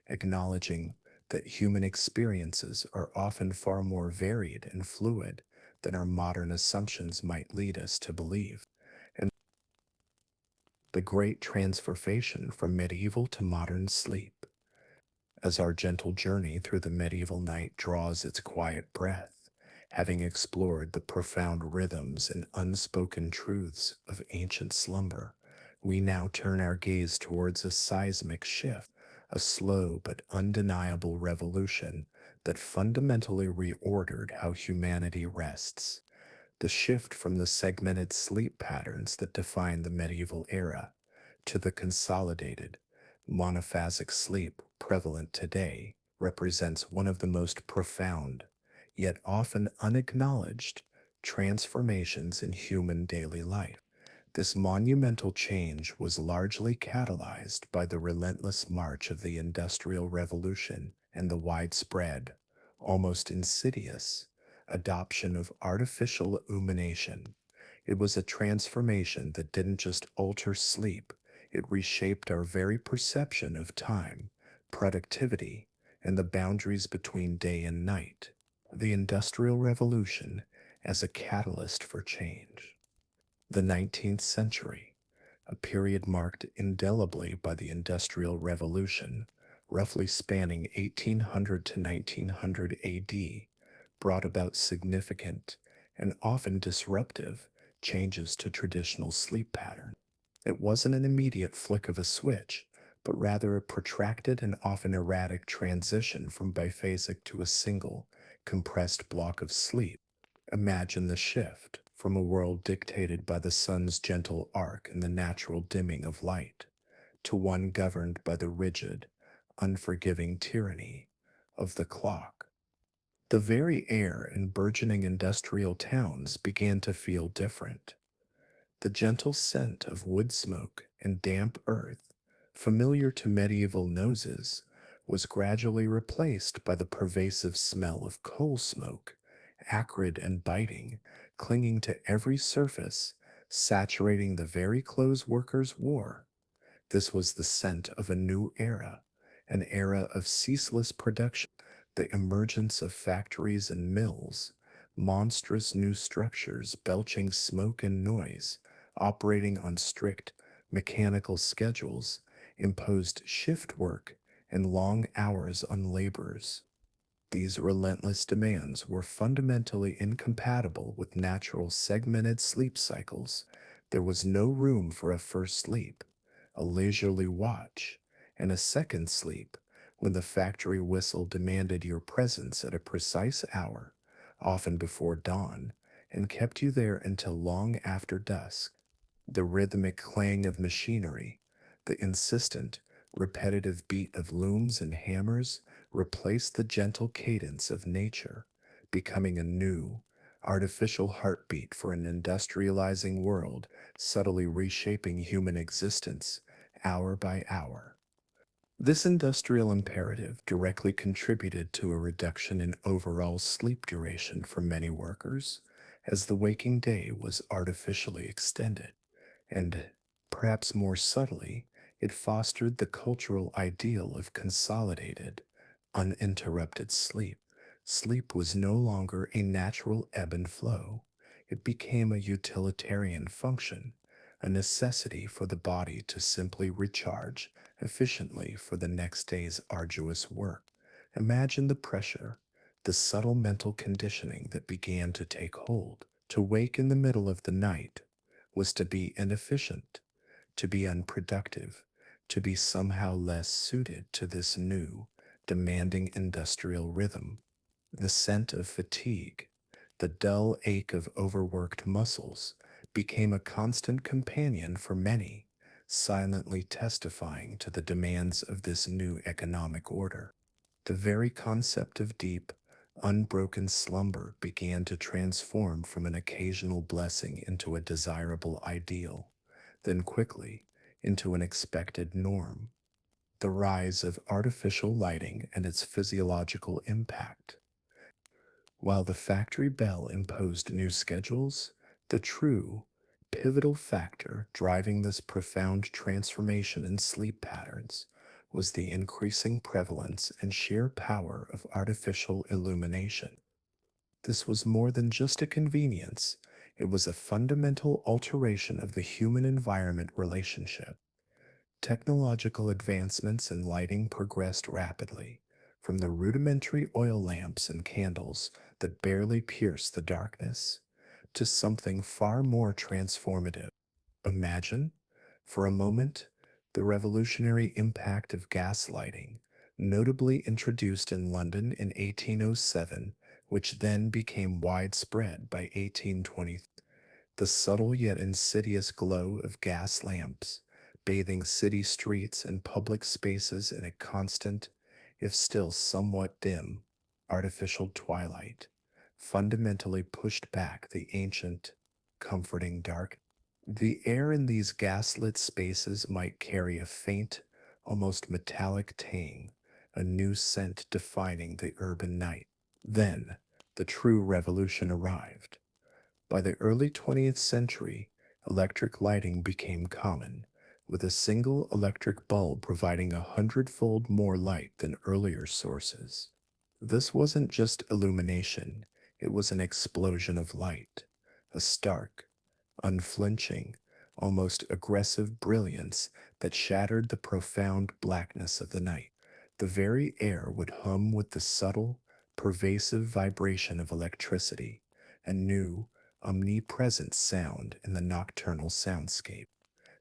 acknowledging that human experiences are often far more varied and fluid than our modern assumptions might lead us to believe. And the great transformation from medieval to modern sleep, as our gentle journey through the medieval night draws its quiet breath, having explored the profound rhythms and unspoken truths of ancient slumber, we now turn our gaze towards a seismic shift, a slow but undeniable revolution that fundamentally reordered how humanity rests. The shift from the segmented sleep patterns that defined the medieval era to the consolidated, monophasic sleep prevalent today represents one of the most profound, yet often unacknowledged, transformations in human daily life. This monumental change was largely catalyzed by the relentless march of the Industrial Revolution and the widespread, almost insidious, adoption of artificial illumination. It was a transformation that didn't just alter sleep, it reshaped our very perception of time, productivity, and the boundaries between day and night. The Industrial Revolution as a catalyst for change. The 19th century, a period marked indelibly by the Industrial Revolution, roughly spanning 1800 to 1900 AD, brought about significant and often disruptive changes to traditional sleep patterns. It wasn't an immediate flick of a switch, but rather a protracted and often erratic transition from biphasic to a single, compressed block of sleep. Imagine the shift from a world dictated by the sun's gentle arc and the natural dimming of light to one governed by the rigid, unforgiving tyranny of the clock. The very air in burgeoning industrial towns began to feel different. The gentle scent of wood smoke and damp earth, familiar to medieval noses, was gradually replaced by the pervasive smell of coal smoke, acrid and biting, clinging to every surface, saturating the very clothes workers wore. This was the scent of a new era, an era of ceaseless production, the emergence of factories and mills, monstrous new structures belching smoke and noise, operating on strict mechanical schedules, imposed shift work and long hours on laborers. These relentless demands were fundamentally incompatible with natural segmented sleep cycles. There was no room for a first sleep, a leisurely watch, and a second sleep when the factory whistle demanded your presence at a precise hour, often before dawn, and kept you there until long after dusk. The rhythmic clang of machinery, the insistent, repetitive beat of looms and hammers replaced the gentle cadence of nature, becoming a new, artificial heartbeat for an industrializing world, subtly reshaping human existence hour by hour. This industrial imperative directly contributed to a reduction in overall sleep duration for many workers, as the waking day was artificially extended. And perhaps more subtly, it fostered the cultural ideal of consolidated, uninterrupted sleep. Sleep was no longer a natural ebb and flow. It became a utilitarian function, a necessity for the body to simply recharge efficiently for the next day's arduous work. Imagine the pressure, the subtle mental conditioning that began to take hold. To wake in the middle of the night was to be inefficient, to be unproductive, to be somehow less suited to this new, demanding industrial rhythm. The scent of fatigue, the dull ache of overworked muscles became a constant companion for many, silently testifying to the demands of this new economic order. The very concept of deep, unbroken slumber began to transform from an occasional blessing into a desirable ideal, then quickly into an expected norm. The rise of artificial lighting and its physiological impact. While the factory bell imposed new schedules, the true, pivotal factor driving this profound transformation in sleep patterns was the increasing prevalence and sheer power of artificial illumination. This was more than just a convenience, it was a fundamental alteration of the human environment relationship. Technological advancements in lighting progressed rapidly, from the rudimentary oil lamps and candles that barely pierce the darkness, to something far more transformative. Imagine, for a moment, the revolutionary impact of gas lighting, notably introduced in London in 1807, which then became widespread by 1820. The subtle yet insidious glow of gas lamps, bathing city streets and public spaces in a constant, if still somewhat dim, artificial twilight, fundamentally pushed back the ancient, comforting dark. The air in these gaslit spaces might carry a faint, almost metallic tang, a new scent defining the urban night. Then, the true revolution arrived. By the early 20th century, electric lighting became common, with a single electric bulb providing 100-fold more light than earlier sources. This wasn't just illumination, it was an explosion of light, a stark, unflinching, almost aggressive brilliance that shattered the profound blackness of the night. The very air would hum with the subtle, pervasive vibration of electricity, a new, omnipresent sound in the nocturnal soundscape.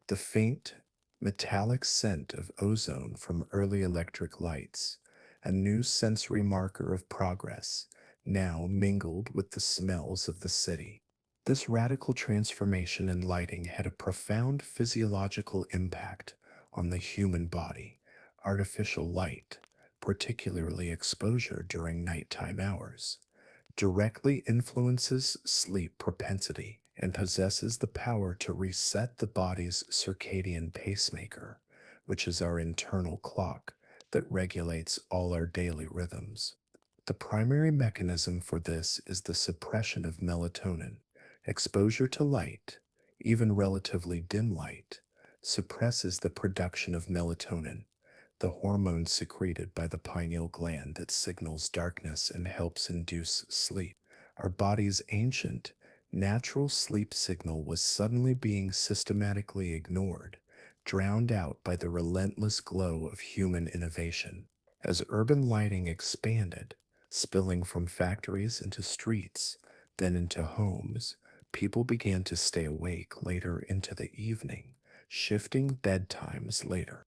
The faint, metallic scent of ozone from early electric lights, a new sensory marker of progress, now mingled with the smells of the city. This radical transformation in lighting had a profound physiological impact on the human body. Artificial light, particularly exposure during nighttime hours, directly influences sleep propensity and possesses the power to reset the body's circadian pacemaker, which is our internal clock that regulates all our daily rhythms. The primary mechanism for this is the suppression of melatonin. Exposure to light, even relatively dim light, suppresses the production of melatonin, the hormone secreted by the pineal gland that signals darkness and helps induce sleep. Our body's ancient, natural sleep signal was suddenly being systematically ignored, drowned out by the relentless glow of human innovation. As urban lighting expanded, spilling from factories into streets, then into homes, people began to stay awake later into the evening, shifting bedtimes later.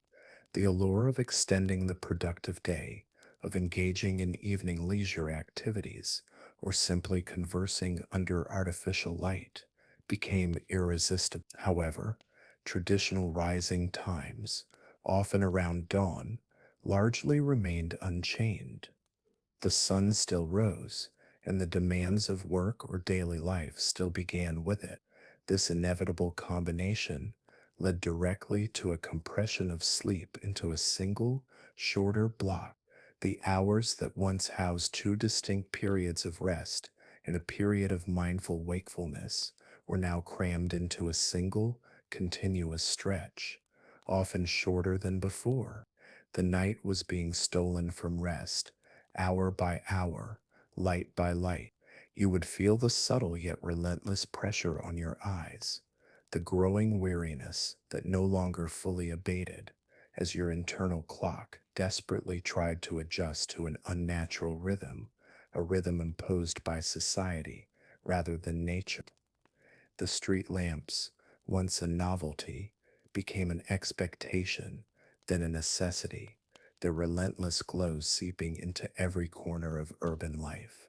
The allure of extending the productive day, of engaging in evening leisure activities, or simply conversing under artificial light became irresistible. However, traditional rising times, often around dawn, largely remained unchanged. The sun still rose, and the demands of work or daily life still began with it. This inevitable combination led directly to a compression of sleep into a single, shorter block. The hours that once housed two distinct periods of rest and a period of mindful wakefulness were now crammed into a single, continuous stretch, often shorter than before. The night was being stolen from rest, hour by hour, light by light. You would feel the subtle yet relentless pressure on your eyes, the growing weariness that no longer fully abated as your internal clock desperately tried to adjust to an unnatural rhythm, a rhythm imposed by society rather than nature. The street lamps, once a novelty, became an expectation, then a necessity, their relentless glow seeping into every corner of urban life.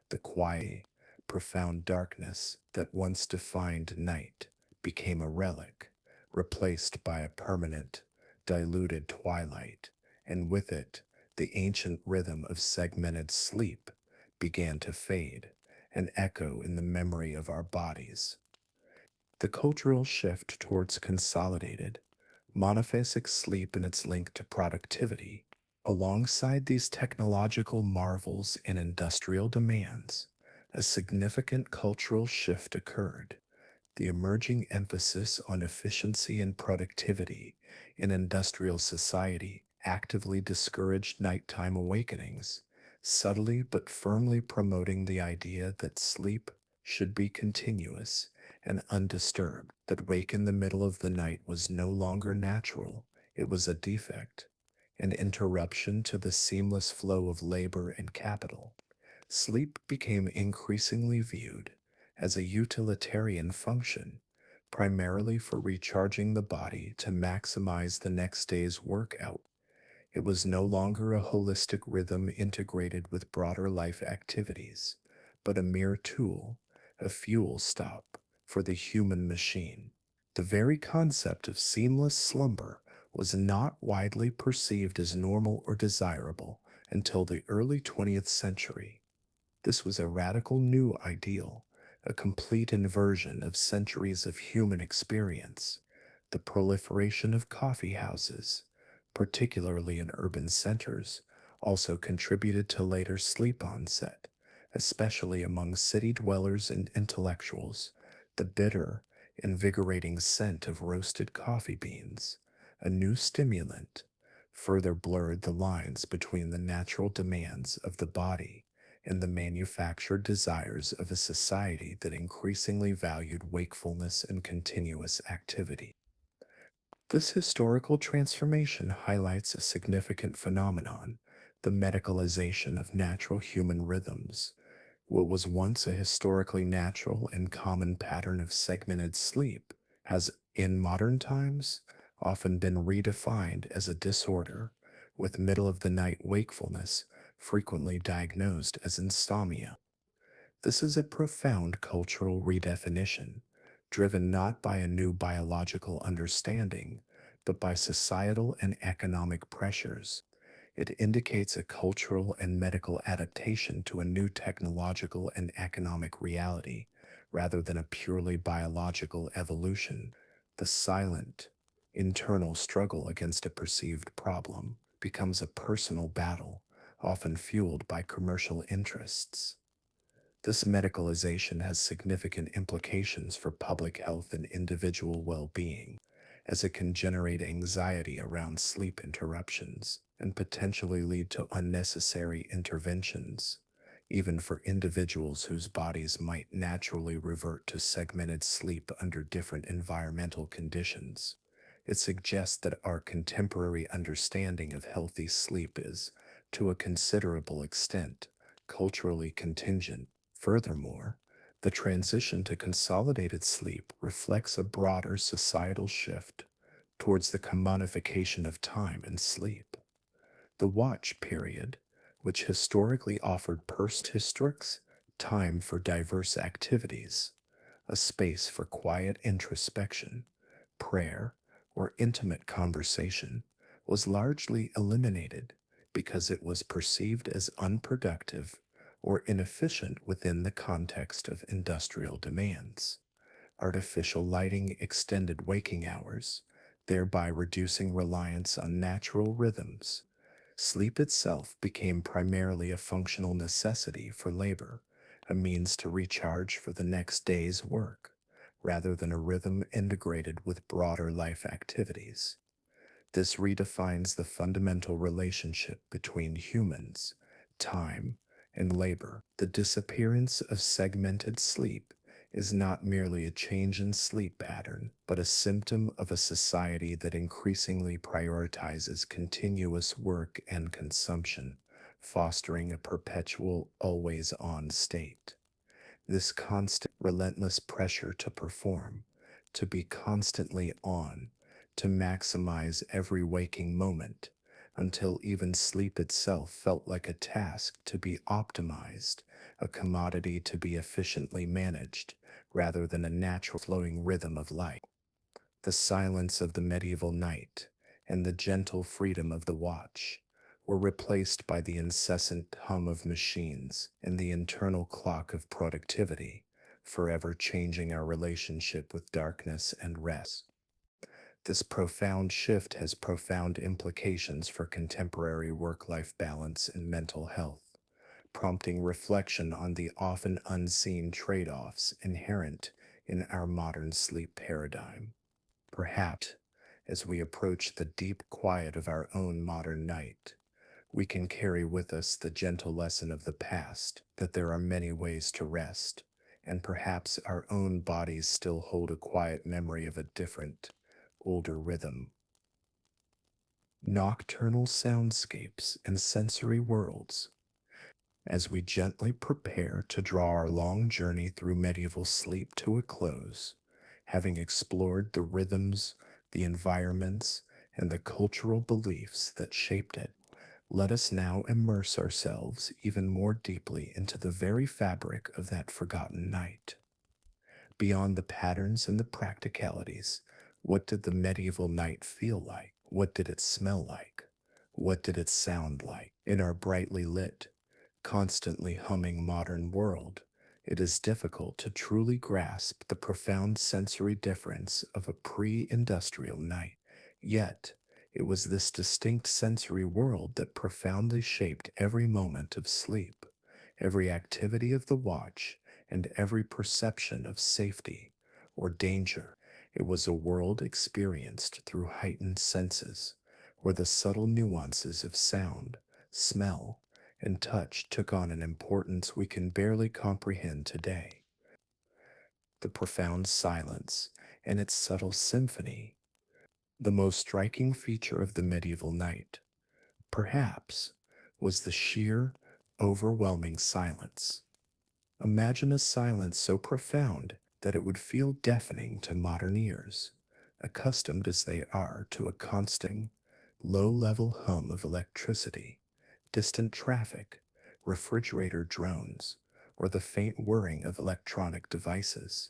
The quiet, profound darkness that once defined night became a relic, replaced by a permanent, diluted twilight, and with it, the ancient rhythm of segmented sleep began to fade and echo in the memory of our bodies. The cultural shift towards consolidated, monophasic sleep and its link to productivity, alongside these technological marvels and industrial demands, a significant cultural shift occurred. The emerging emphasis on efficiency and productivity in industrial society actively discouraged nighttime awakenings, subtly but firmly promoting the idea that sleep should be continuous and undisturbed, that wake in the middle of the night was no longer natural, it was a defect, an interruption to the seamless flow of labor and capital. Sleep became increasingly viewed as a utilitarian function, primarily for recharging the body to maximize the next day's workout. It was no longer a holistic rhythm integrated with broader life activities, but a mere tool, a fuel stop for the human machine. The very concept of seamless slumber was not widely perceived as normal or desirable until the early 20th century. This was a radical new ideal, a complete inversion of centuries of human experience. The proliferation of coffee houses, particularly in urban centers, also contributed to later sleep onset, especially among city dwellers and intellectuals. The bitter, invigorating scent of roasted coffee beans, a new stimulant, further blurred the lines between the natural demands of the body and the manufactured desires of a society that increasingly valued wakefulness and continuous activity. This historical transformation highlights a significant phenomenon, the medicalization of natural human rhythms. What was once a historically natural and common pattern of segmented sleep has, in modern times, often been redefined as a disorder, with middle of the night wakefulness frequently diagnosed as insomnia. This is a profound cultural redefinition, driven not by a new biological understanding, but by societal and economic pressures. It indicates a cultural and medical adaptation to a new technological and economic reality, rather than a purely biological evolution. The silent, internal struggle against a perceived problem becomes a personal battle, often fueled by commercial interests. This medicalization has significant implications for public health and individual well being, as it can generate anxiety around sleep interruptions and potentially lead to unnecessary interventions, even for individuals whose bodies might naturally revert to segmented sleep under different environmental conditions. It suggests that our contemporary understanding of healthy sleep is, to a considerable extent, culturally contingent. Furthermore, the transition to consolidated sleep reflects a broader societal shift towards the commodification of time and sleep. The watch period, which historically offered historics, time for diverse activities, a space for quiet introspection, prayer, or intimate conversation, was largely eliminated because it was perceived as unproductive or inefficient within the context of industrial demands. Artificial lighting extended waking hours, thereby reducing reliance on natural rhythms. Sleep itself became primarily a functional necessity for labor, a means to recharge for the next day's work, rather than a rhythm integrated with broader life activities. This redefines the fundamental relationship between humans, time, and labor. The disappearance of segmented sleep is not merely a change in sleep pattern, but a symptom of a society that increasingly prioritizes continuous work and consumption, fostering a perpetual, always on state. This constant, relentless pressure to perform, to be constantly on, to maximize every waking moment, until even sleep itself felt like a task to be optimized, a commodity to be efficiently managed, rather than a natural flowing rhythm of life. The silence of the medieval night and the gentle freedom of the watch were replaced by the incessant hum of machines and the internal clock of productivity, forever changing our relationship with darkness and rest. This profound shift has profound implications for contemporary work life balance and mental health, prompting reflection on the often unseen trade offs inherent in our modern sleep paradigm. Perhaps, as we approach the deep quiet of our own modern night, we can carry with us the gentle lesson of the past that there are many ways to rest, and perhaps our own bodies still hold a quiet memory of a different, older rhythm. Nocturnal soundscapes and sensory worlds. As we gently prepare to draw our long journey through medieval sleep to a close, having explored the rhythms, the environments, and the cultural beliefs that shaped it, let us now immerse ourselves even more deeply into the very fabric of that forgotten night. Beyond the patterns and the practicalities, what did the medieval night feel like? What did it smell like? What did it sound like? In our brightly lit, constantly humming modern world, it is difficult to truly grasp the profound sensory difference of a pre industrial night. Yet, it was this distinct sensory world that profoundly shaped every moment of sleep, every activity of the watch, and every perception of safety or danger. It was a world experienced through heightened senses, where the subtle nuances of sound, smell, and touch took on an importance we can barely comprehend today. The profound silence and its subtle symphony, the most striking feature of the medieval night, perhaps, was the sheer, overwhelming silence. Imagine a silence so profound that it would feel deafening to modern ears, accustomed as they are to a constant, low level hum of electricity, distant traffic, refrigerator drones, or the faint whirring of electronic devices.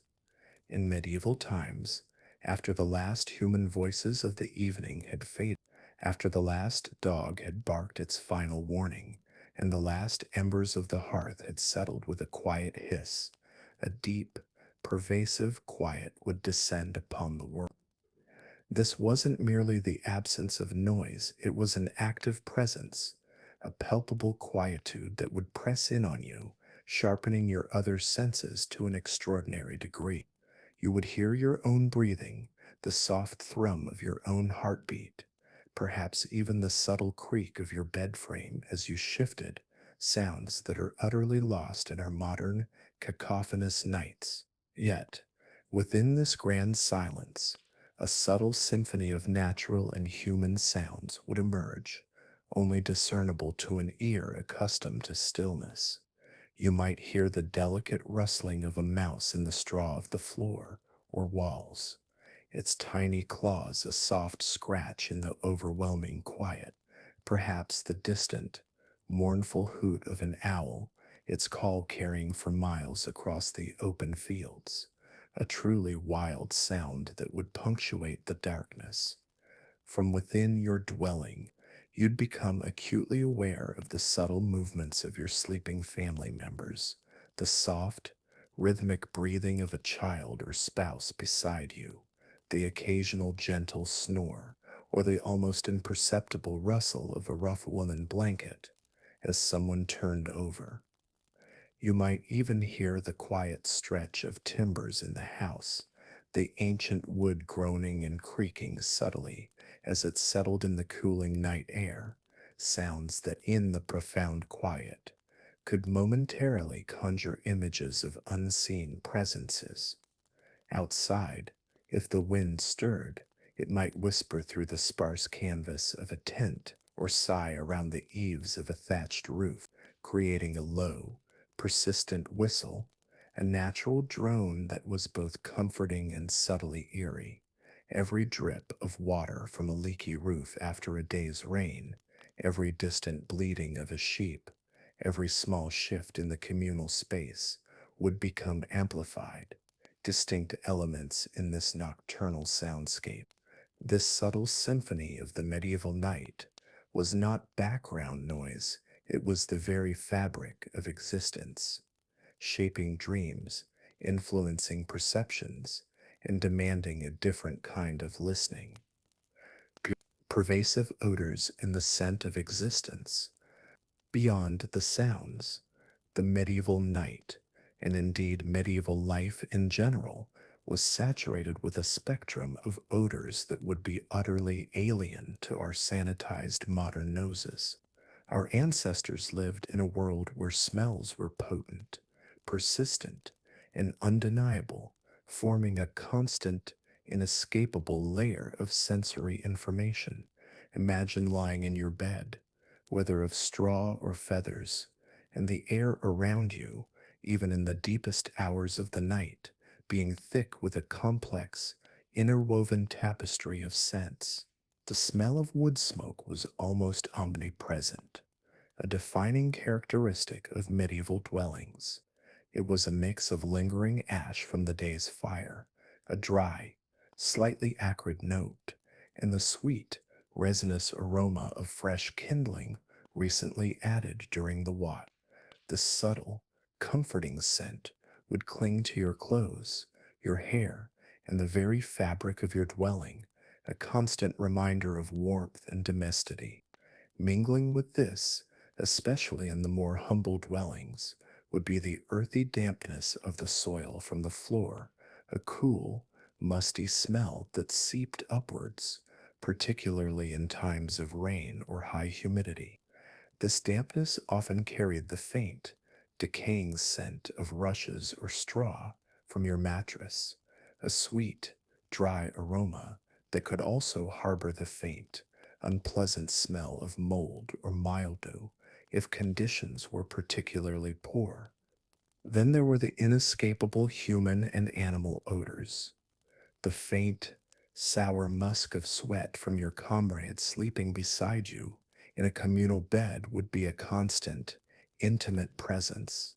In medieval times, after the last human voices of the evening had faded, after the last dog had barked its final warning, and the last embers of the hearth had settled with a quiet hiss, a deep, pervasive quiet would descend upon the world. This wasn't merely the absence of noise, it was an active presence, a palpable quietude that would press in on you, sharpening your other senses to an extraordinary degree. You would hear your own breathing, the soft thrum of your own heartbeat, perhaps even the subtle creak of your bed frame as you shifted, sounds that are utterly lost in our modern, cacophonous nights. Yet, within this grand silence, a subtle symphony of natural and human sounds would emerge, only discernible to an ear accustomed to stillness. You might hear the delicate rustling of a mouse in the straw of the floor or walls, its tiny claws a soft scratch in the overwhelming quiet, perhaps the distant, mournful hoot of an owl, its call carrying for miles across the open fields, a truly wild sound that would punctuate the darkness. From within your dwelling, you'd become acutely aware of the subtle movements of your sleeping family members, the soft, rhythmic breathing of a child or spouse beside you, the occasional gentle snore, or the almost imperceptible rustle of a rough woolen blanket as someone turned over. You might even hear the quiet stretch of timbers in the house, the ancient wood groaning and creaking subtly as it settled in the cooling night air, sounds that in the profound quiet could momentarily conjure images of unseen presences. Outside, if the wind stirred, it might whisper through the sparse canvas of a tent or sigh around the eaves of a thatched roof, creating a low, persistent whistle, a natural drone that was both comforting and subtly eerie. Every drip of water from a leaky roof after a day's rain, Every distant bleating of a sheep, every small shift in the communal space would become amplified, distinct elements in this nocturnal soundscape. This subtle symphony of the medieval night was not background noise, it was the very fabric of existence, shaping dreams, influencing perceptions, and demanding a different kind of listening. Pervasive odors in the scent of existence. Beyond the sounds, the medieval night, and indeed medieval life in general, was saturated with a spectrum of odors that would be utterly alien to our sanitized modern noses. Our ancestors lived in a world where smells were potent, persistent, and undeniable, forming a constant, inescapable layer of sensory information. Imagine lying in your bed, whether of straw or feathers, and the air around you, even in the deepest hours of the night, being thick with a complex, interwoven tapestry of scents. The smell of wood smoke was almost omnipresent, a defining characteristic of medieval dwellings. It was a mix of lingering ash from the day's fire, a dry, slightly acrid note, and the sweet, resinous aroma of fresh kindling recently added during the watch. The subtle, comforting scent would cling to your clothes, your hair, and the very fabric of your dwelling, a constant reminder of warmth and domesticity. Mingling with this, especially in the more humble dwellings, would be the earthy dampness of the soil from the floor, a cool, musty smell that seeped upwards, particularly in times of rain or high humidity. This dampness often carried the faint, decaying scent of rushes or straw from your mattress, a sweet, dry aroma that could also harbor the faint, unpleasant smell of mold or mildew if conditions were particularly poor. Then there were the inescapable human and animal odors, the faint, sour musk of sweat from your comrade sleeping beside you in a communal bed would be a constant, intimate presence.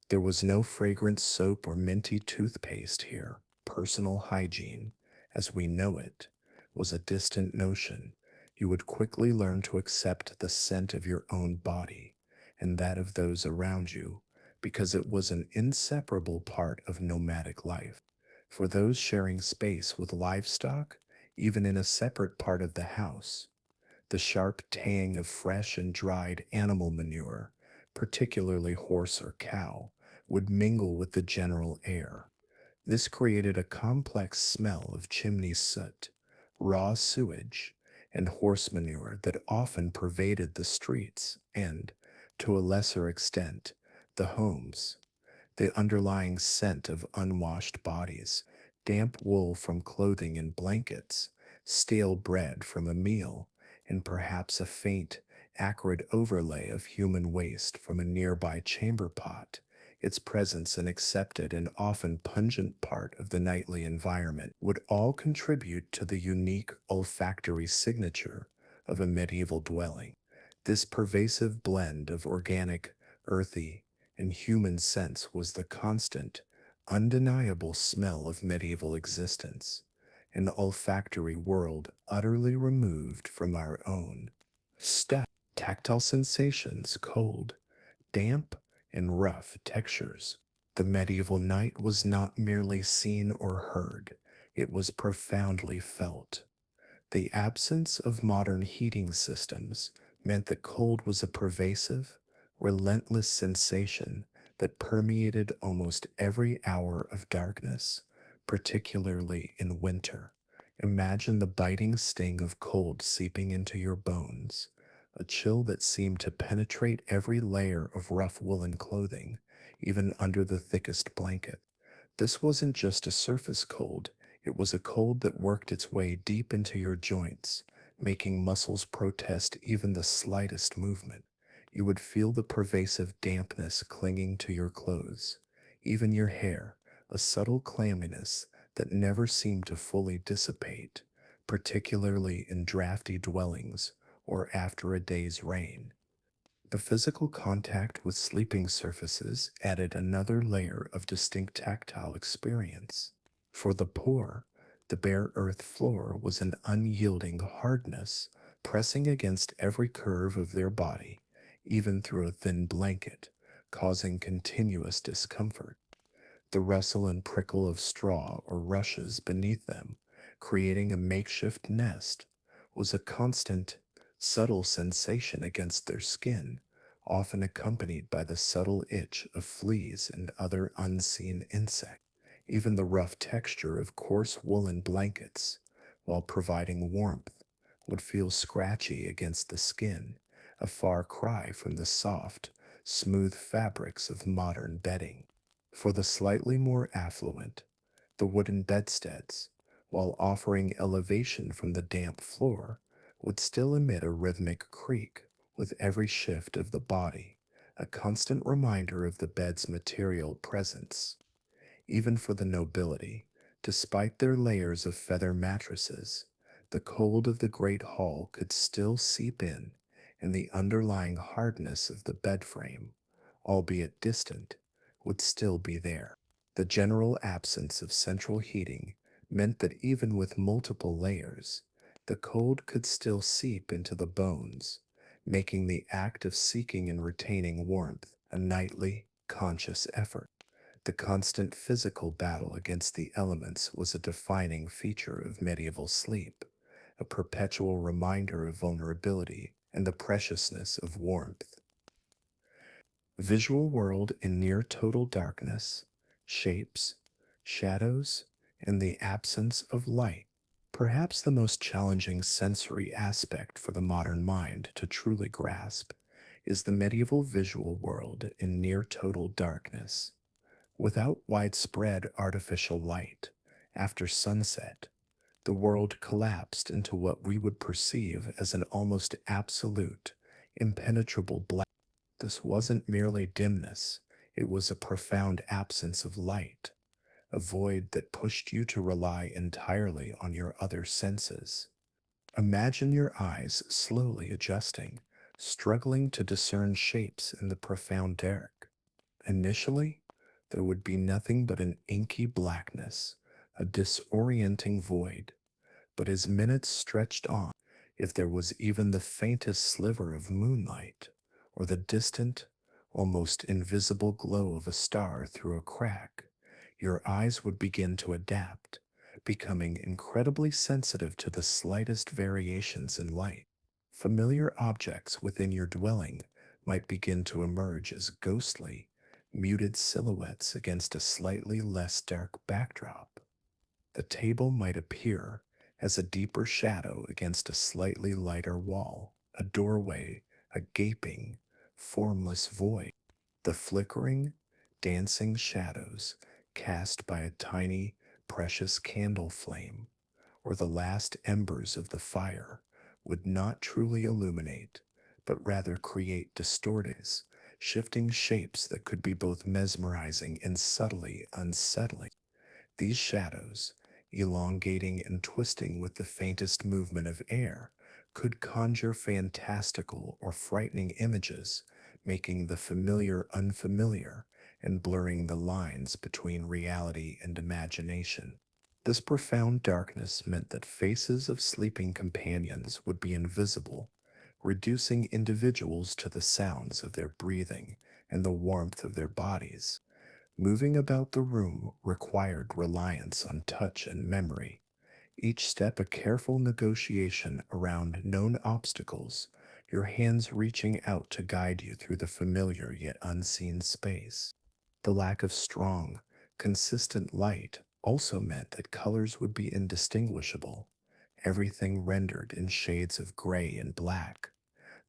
There was no fragrant soap or minty toothpaste here. Personal hygiene, as we know it, was a distant notion. You would quickly learn to accept the scent of your own body and that of those around you because it was an inseparable part of nomadic life. For those sharing space with livestock, even in a separate part of the house, the sharp tang of fresh and dried animal manure, particularly horse or cow, would mingle with the general air. This created a complex smell of chimney soot, raw sewage, and horse manure that often pervaded the streets and, to a lesser extent, the homes. The underlying scent of unwashed bodies, damp wool from clothing and blankets, stale bread from a meal, and perhaps a faint, acrid overlay of human waste from a nearby chamber pot, its presence an accepted and often pungent part of the nightly environment, would all contribute to the unique olfactory signature of a medieval dwelling. This pervasive blend of organic, earthy, and human sense was the constant, undeniable smell of medieval existence, an olfactory world utterly removed from our own. Step, tactile sensations, cold, damp, and rough textures. The medieval night was not merely seen or heard, it was profoundly felt. The absence of modern heating systems meant that cold was a pervasive, relentless sensation that permeated almost every hour of darkness, particularly in winter. Imagine the biting sting of cold seeping into your bones, a chill that seemed to penetrate every layer of rough woolen clothing, even under the thickest blanket. This wasn't just a surface cold, it was a cold that worked its way deep into your joints, making muscles protest even the slightest movement. You would feel the pervasive dampness clinging to your clothes, even your hair, a subtle clamminess that never seemed to fully dissipate, particularly in drafty dwellings or after a day's rain. The physical contact with sleeping surfaces added another layer of distinct tactile experience. For the poor, the bare earth floor was an unyielding hardness, pressing against every curve of their body, even through a thin blanket, causing continuous discomfort. The rustle and prickle of straw or rushes beneath them, creating a makeshift nest, was a constant, subtle sensation against their skin, often accompanied by the subtle itch of fleas and other unseen insects. Even the rough texture of coarse woolen blankets, while providing warmth, would feel scratchy against the skin, a far cry from the soft, smooth fabrics of modern bedding. For the slightly more affluent, the wooden bedsteads, while offering elevation from the damp floor, would still emit a rhythmic creak with every shift of the body, a constant reminder of the bed's material presence. Even for the nobility, despite their layers of feather mattresses, the cold of the great hall could still seep in, and the underlying hardness of the bed frame, albeit distant, would still be there. The general absence of central heating meant that even with multiple layers, the cold could still seep into the bones, making the act of seeking and retaining warmth a nightly, conscious effort. The constant physical battle against the elements was a defining feature of medieval sleep, a perpetual reminder of vulnerability and the preciousness of warmth. Visual world in near total darkness, shapes, shadows, and the absence of light. Perhaps the most challenging sensory aspect for the modern mind to truly grasp is the medieval visual world in near total darkness. Without widespread artificial light, after sunset, the world collapsed into what we would perceive as an almost absolute, impenetrable black. This wasn't merely dimness, it was a profound absence of light, a void that pushed you to rely entirely on your other senses. Imagine your eyes slowly adjusting, struggling to discern shapes in the profound dark. Initially, there would be nothing but an inky blackness, a disorienting void. But as minutes stretched on, if there was even the faintest sliver of moonlight, or the distant, almost invisible glow of a star through a crack, your eyes would begin to adapt, becoming incredibly sensitive to the slightest variations in light. Familiar objects within your dwelling might begin to emerge as ghostly, muted silhouettes against a slightly less dark backdrop. The table might appear as a deeper shadow against a slightly lighter wall, a doorway, a gaping, formless void. The flickering, dancing shadows cast by a tiny, precious candle flame or the last embers of the fire would not truly illuminate, but rather create distortions, shifting shapes that could be both mesmerizing and subtly unsettling. These shadows, elongating and twisting with the faintest movement of air, could conjure fantastical or frightening images, making the familiar unfamiliar and blurring the lines between reality and imagination. This profound darkness meant that faces of sleeping companions would be invisible, reducing individuals to the sounds of their breathing and the warmth of their bodies. Moving about the room required reliance on touch and memory, each step a careful negotiation around known obstacles, your hands reaching out to guide you through the familiar yet unseen space. The lack of strong, consistent light also meant that colors would be indistinguishable, everything rendered in shades of gray and black.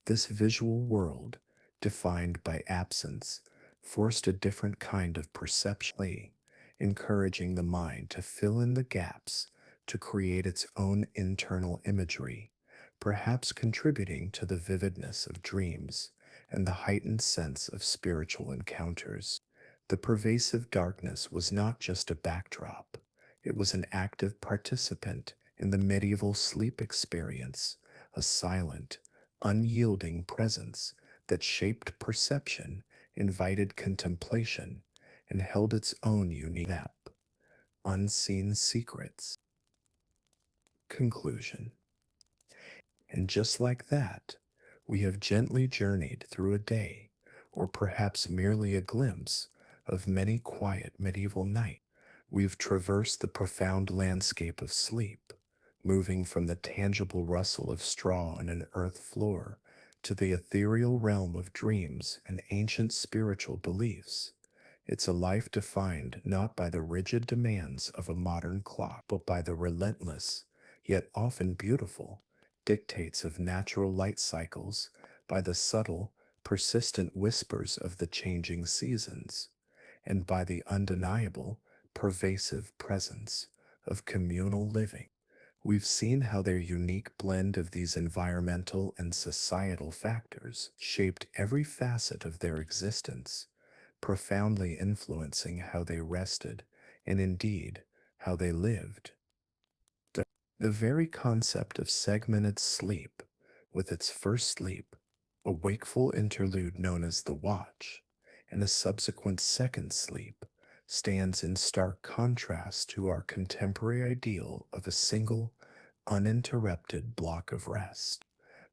This visual world, defined by absence, forced a different kind of perception, encouraging the mind to fill in the gaps, to create its own internal imagery, perhaps contributing to the vividness of dreams and the heightened sense of spiritual encounters. The pervasive darkness was not just a backdrop, it was an active participant in the medieval sleep experience, a silent, unyielding presence that shaped perception, invited contemplation, and held its own unique depth. Unseen secrets. Conclusion. And just like that, we have gently journeyed through a day, or perhaps merely a glimpse, of many quiet medieval nights. We've traversed the profound landscape of sleep, moving from the tangible rustle of straw on an earth floor to the ethereal realm of dreams and ancient spiritual beliefs. It's a life defined not by the rigid demands of a modern clock, but by the relentless, yet often beautiful, dictates of natural light cycles, by the subtle, persistent whispers of the changing seasons, and by the undeniable, pervasive presence of communal living. We've seen how their unique blend of these environmental and societal factors shaped every facet of their existence, profoundly influencing how they rested and indeed how they lived. The very concept of segmented sleep, with its first sleep, a wakeful interlude known as the watch, and a subsequent second sleep, stands in stark contrast to our contemporary ideal of a single, uninterrupted block of rest.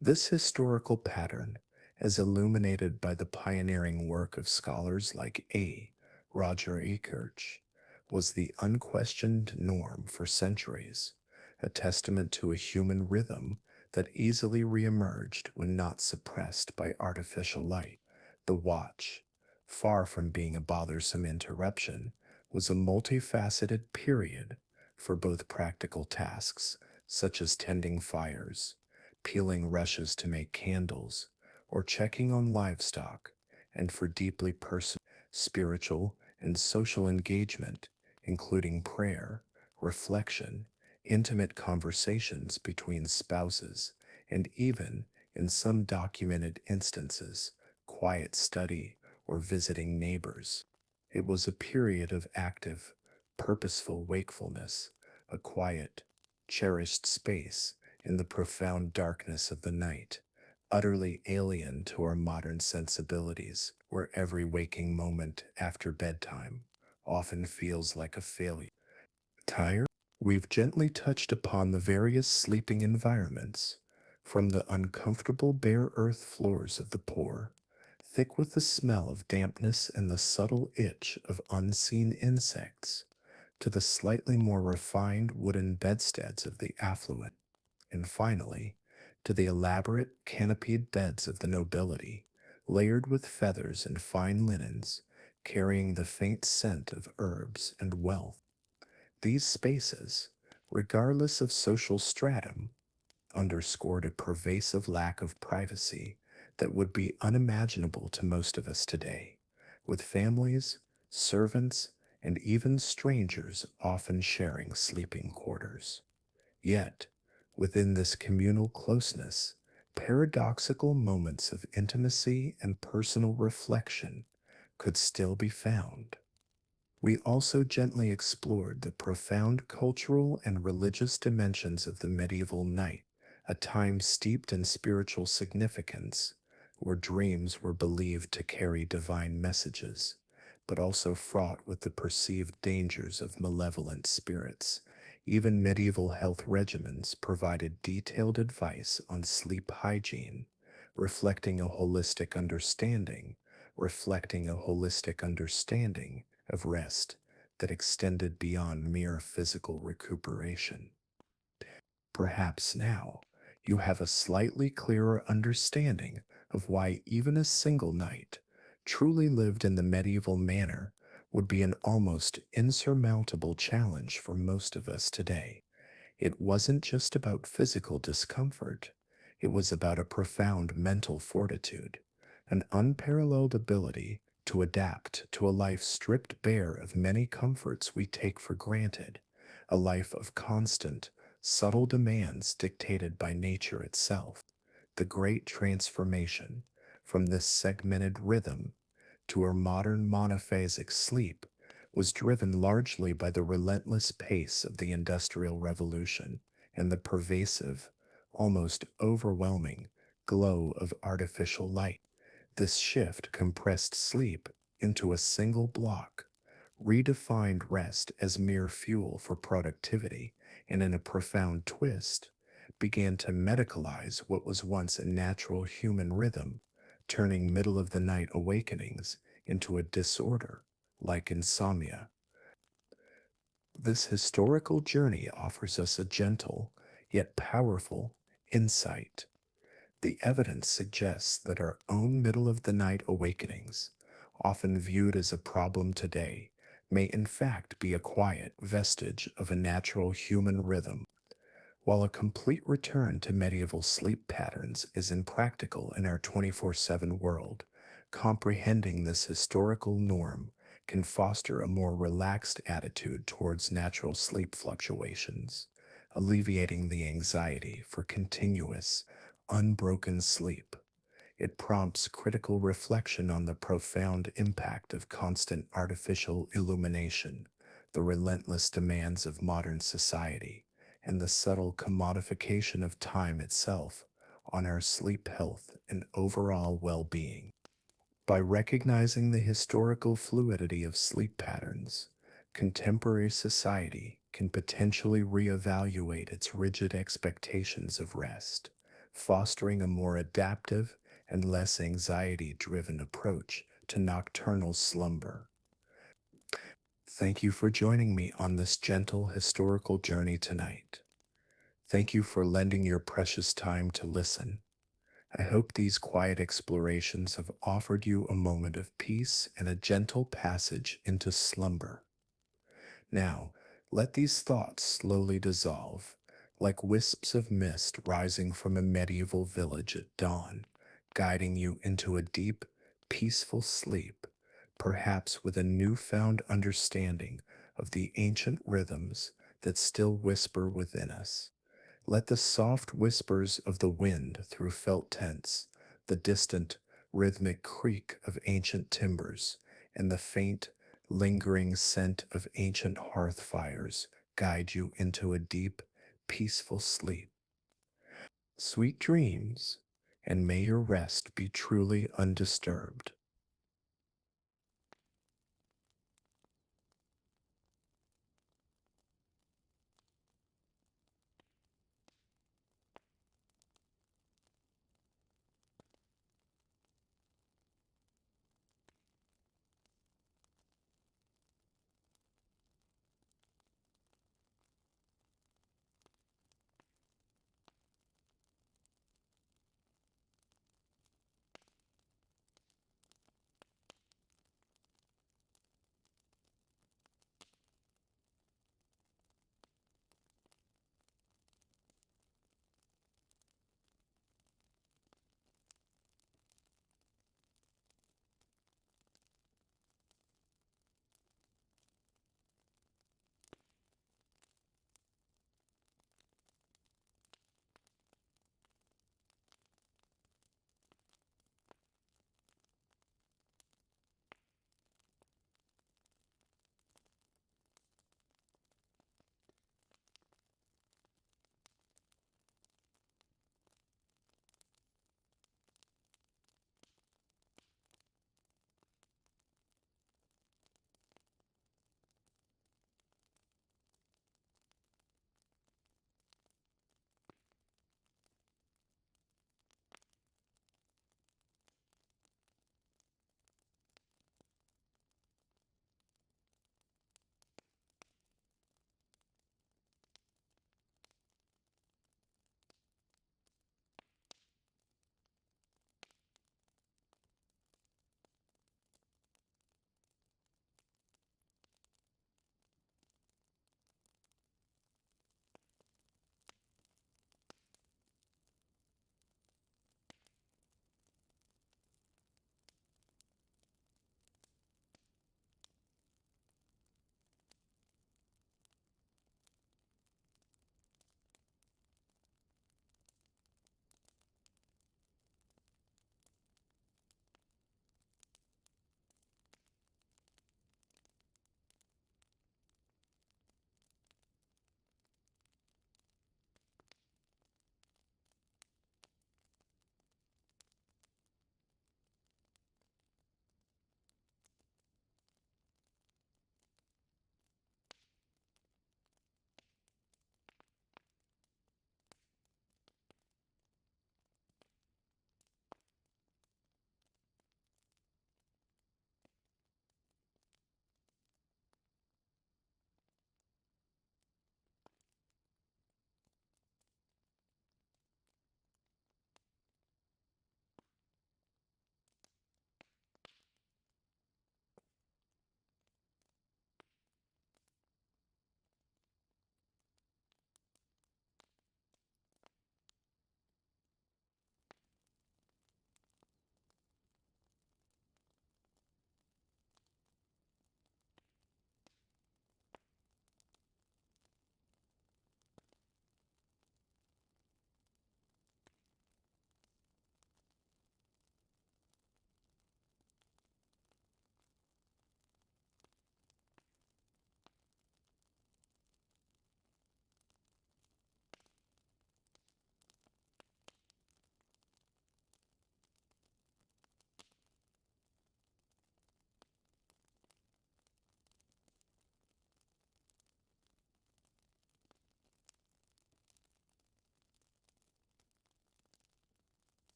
This historical pattern, as illuminated by the pioneering work of scholars like A. Roger Ekirch, was the unquestioned norm for centuries, a testament to a human rhythm that easily reemerged when not suppressed by artificial light. The watch, far from being a bothersome interruption, was a multifaceted period for both practical tasks, such as tending fires, peeling rushes to make candles, or checking on livestock, and for deeply personal, spiritual, and social engagement, including prayer, reflection, intimate conversations between spouses, and even, in some documented instances, quiet study or visiting neighbors. It was a period of active, purposeful wakefulness, a quiet, cherished space in the profound darkness of the night, utterly alien to our modern sensibilities, where every waking moment after bedtime often feels like a failure. Tired? We've gently touched upon the various sleeping environments, from the uncomfortable bare earth floors of the poor, thick with the smell of dampness and the subtle itch of unseen insects, to the slightly more refined wooden bedsteads of the affluent, and finally, to the elaborate canopied beds of the nobility, layered with feathers and fine linens, carrying the faint scent of herbs and wealth. These spaces, regardless of social stratum, underscored a pervasive lack of privacy that would be unimaginable to most of us today, with families, servants, and even strangers often sharing sleeping quarters. Yet, within this communal closeness, paradoxical moments of intimacy and personal reflection could still be found. We also gently explored the profound cultural and religious dimensions of the medieval night, a time steeped in spiritual significance, where dreams were believed to carry divine messages, but also fraught with the perceived dangers of malevolent spirits. Even medieval health regimens provided detailed advice on sleep hygiene, reflecting a holistic understanding, reflecting a holistic understanding of rest that extended beyond mere physical recuperation. Perhaps now you have a slightly clearer understanding of why even a single night, truly lived in the medieval manner, would be an almost insurmountable challenge for most of us today. It wasn't just about physical discomfort, it was about a profound mental fortitude, an unparalleled ability to adapt to a life stripped bare of many comforts we take for granted, a life of constant, subtle demands dictated by nature itself. The great transformation from this segmented rhythm to our modern monophasic sleep was driven largely by the relentless pace of the Industrial Revolution and the pervasive, almost overwhelming glow of artificial light. This shift compressed sleep into a single block, redefined rest as mere fuel for productivity, and in a profound twist, began to medicalize what was once a natural human rhythm, turning middle of the night awakenings into a disorder like insomnia. This historical journey offers us a gentle yet powerful insight. The evidence suggests that our own middle of the night awakenings, often viewed as a problem today, may in fact be a quiet vestige of a natural human rhythm. While a complete return to medieval sleep patterns is impractical in our 24/7 world, comprehending this historical norm can foster a more relaxed attitude towards natural sleep fluctuations, alleviating the anxiety for continuous, unbroken sleep. It prompts critical reflection on the profound impact of constant artificial illumination, the relentless demands of modern society, and the subtle commodification of time itself on our sleep health and overall well being. By recognizing the historical fluidity of sleep patterns, contemporary society can potentially reevaluate its rigid expectations of rest, fostering a more adaptive and less anxiety driven approach to nocturnal slumber. Thank you for joining me on this gentle historical journey tonight. Thank you for lending your precious time to listen. I hope these quiet explorations have offered you a moment of peace and a gentle passage into slumber. Now, let these thoughts slowly dissolve, like wisps of mist rising from a medieval village at dawn, guiding you into a deep, peaceful sleep, perhaps with a newfound understanding of the ancient rhythms that still whisper within us. Let the soft whispers of the wind through felt tents, the distant, rhythmic creak of ancient timbers, and the faint, lingering scent of ancient hearth fires guide you into a deep, peaceful sleep. Sweet dreams, and may your rest be truly undisturbed.